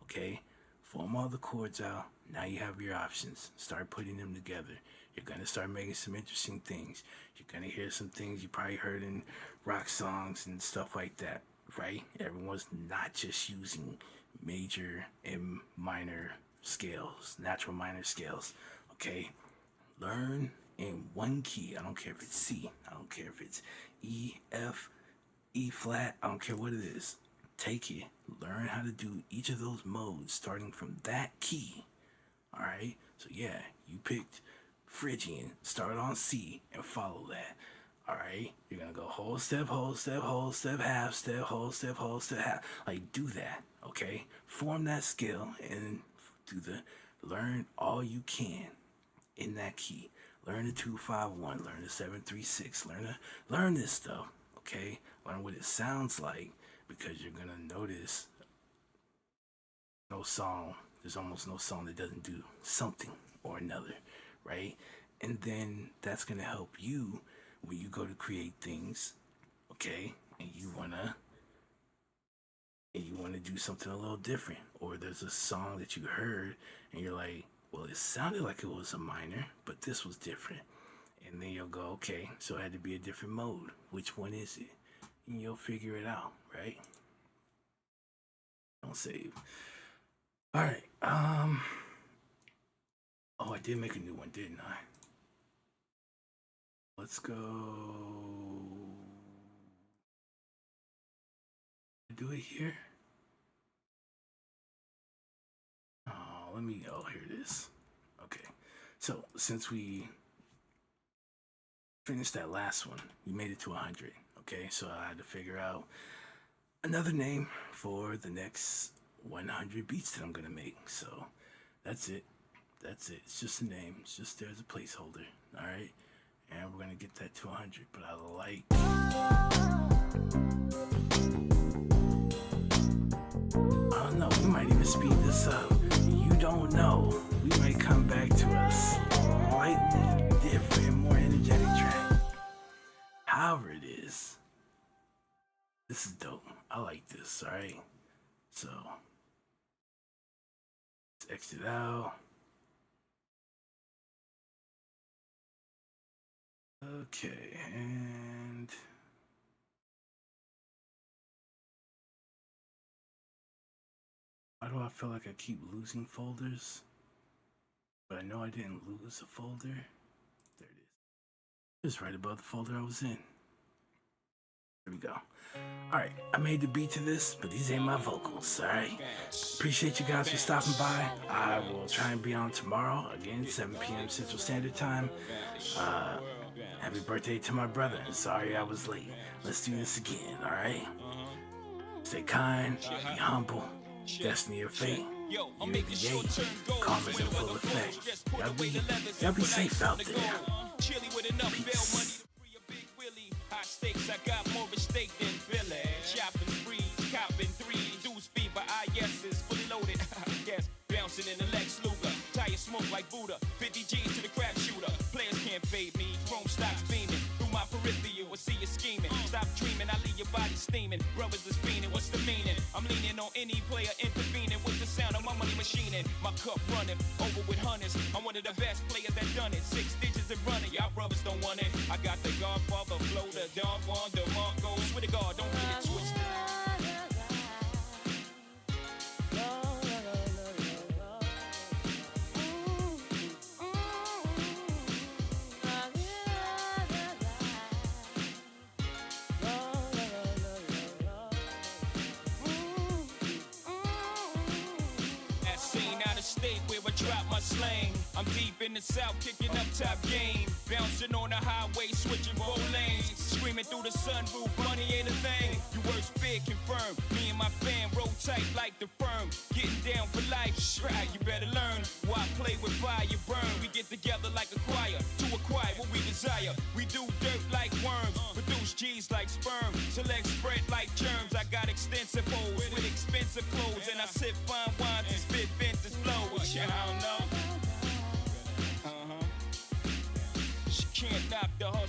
okay? Form all the chords out. Now you have your options. Start putting them together. You're going to start making some interesting things. You're going to hear some things you probably heard in rock songs and stuff like that, right? Everyone's not just using major and minor scales, natural minor scales, okay? Learn in one key. I don't care if it's C. I don't care if it's E, F, E flat. I don't care what it is. Take it. Learn how to do each of those modes starting from that key. All right? So, yeah, you picked Phrygian. Start on C and follow that. All right? You're going to go whole step, whole step, whole step, half step, whole step, whole step, half. Like, do that, okay? Form that scale and do the learn all you can in that key. Learn the 251, learn the 736, learn this stuff, okay? Learn what it sounds like, because you're gonna notice there's almost no song that doesn't do something or another, right? And then that's gonna help you when you go to create things, okay? And you wanna do something a little different, or there's a song that you heard and you're like, well, it sounded like it was a minor, but this was different. And then you'll go, okay, so it had to be a different mode. Which one is it? And you'll figure it out, right? Don't save. All right. Oh, I did make a new one, didn't I? Let's go. Do it here. Oh, here it is. Okay. So since we finished that last one, we made it to 100. Okay, so I had to figure out another name for the next 100 beats that I'm gonna make. So that's it. It's just a name. It's just there as a placeholder. All right, and we're gonna get that to 100. But I like. I don't know. We might even speed this up. You don't know. We might come back to a slightly different, more energetic track. However it is, this is dope. I like this, alright? So, let's exit out. Okay, and why do I feel like I keep losing folders? But I know I didn't lose a folder. There it is. It's right above the folder I was in. There we go. Alright, I made the beat to this, but these ain't my vocals, alright? Appreciate you guys for stopping by. I will try and be on tomorrow, again, 7 p.m. Central Standard Time. Happy birthday to my brother, and sorry I was late. Let's do this again, alright? Stay kind, be humble, destiny or fate. You're the eight, karma's in full effect. Y'all be safe out there. Peace. High stakes, I got more at stake than Billy. Chopping free, copping 3 dudes fee, but I yes is fully loaded. Yes, bouncing in the Lex Luger, tire smoke like Buddha. 50 G's to the crap shooter. Players can't fade me. Chrome stops beaming through my peripheral. I see you scheming. Stop dreaming, I leave your body steaming. Brothers is fiending, what's the meaning? I'm leaning on any player intervening with the sound of my money machining. My cup running over with hundreds. I'm one of the best players that done it. 6 digits and running, y'all brothers don't want it. I got the Godfather flow, the Don Juan, the Mongo. Swear to God, don't get it twisted. drop my slang. I'm deep in the south, kicking up top game. Bouncing on the highway, switching 4 lanes. Screaming through the sunroof, money ain't a thing. Your worst fear confirmed. Me and my fam roll tight like the firm. Getting down for life, try, you better learn. Why play with fire, burn? We get together like a choir to acquire what we desire. We do dirt like worms, produce G's like sperm. Select spread like germs. I got extensive hoes with expensive clothes, and I sip fine wines and spit vintage flows. Yeah, I don't know. She can't knock the hustle.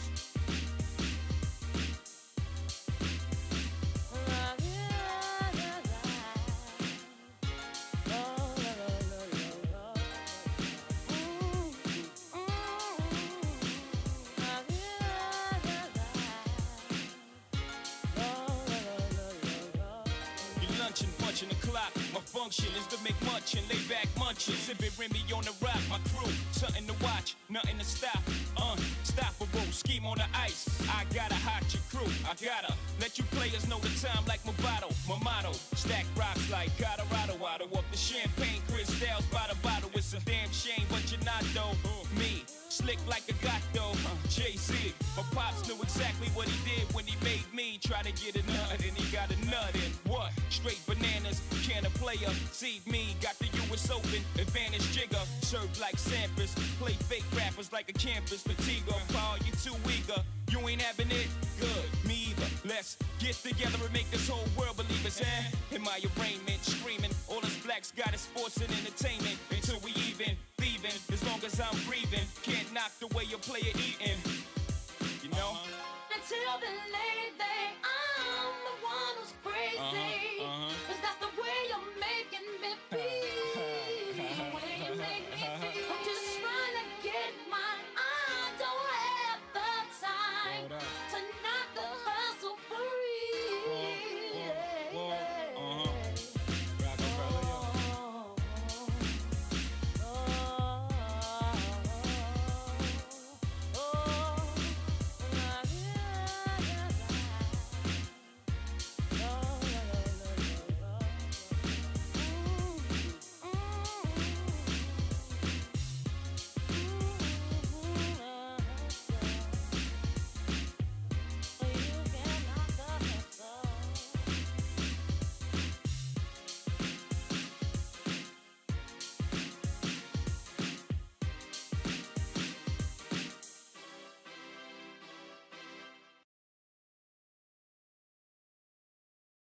Punching the clock, my function is to make much and lay back munching. Sipping Remy on the rock, my crew, something to watch, nothing to stop. Unstoppable, scheme on the ice. I gotta hot your crew, I gotta let you players know the time like my bottle. My motto, stack rocks like Colorado. Auto up the champagne, crystals by the bottle. It's a damn shame, but you're not though. Me, slick like a gato, Jay-Z. My pops knew exactly what he did when he made me. Try to get a nut and he got a nut in. What? Straight bananas, can a player seed me? Got the US Open, advantage jigger. Served like Sampras, play fake rappers like a campus. Fatigue, Paul, you too eager. You ain't having it? Good, me either. Let's get together and make this whole world believe us, eh? In my arraignment, screaming, all us blacks got is sports and entertainment. Until we even, thieving, as long as I'm breathing. Can't knock the way you play it eating, you know? Until the late day, I'm the one who's crazy.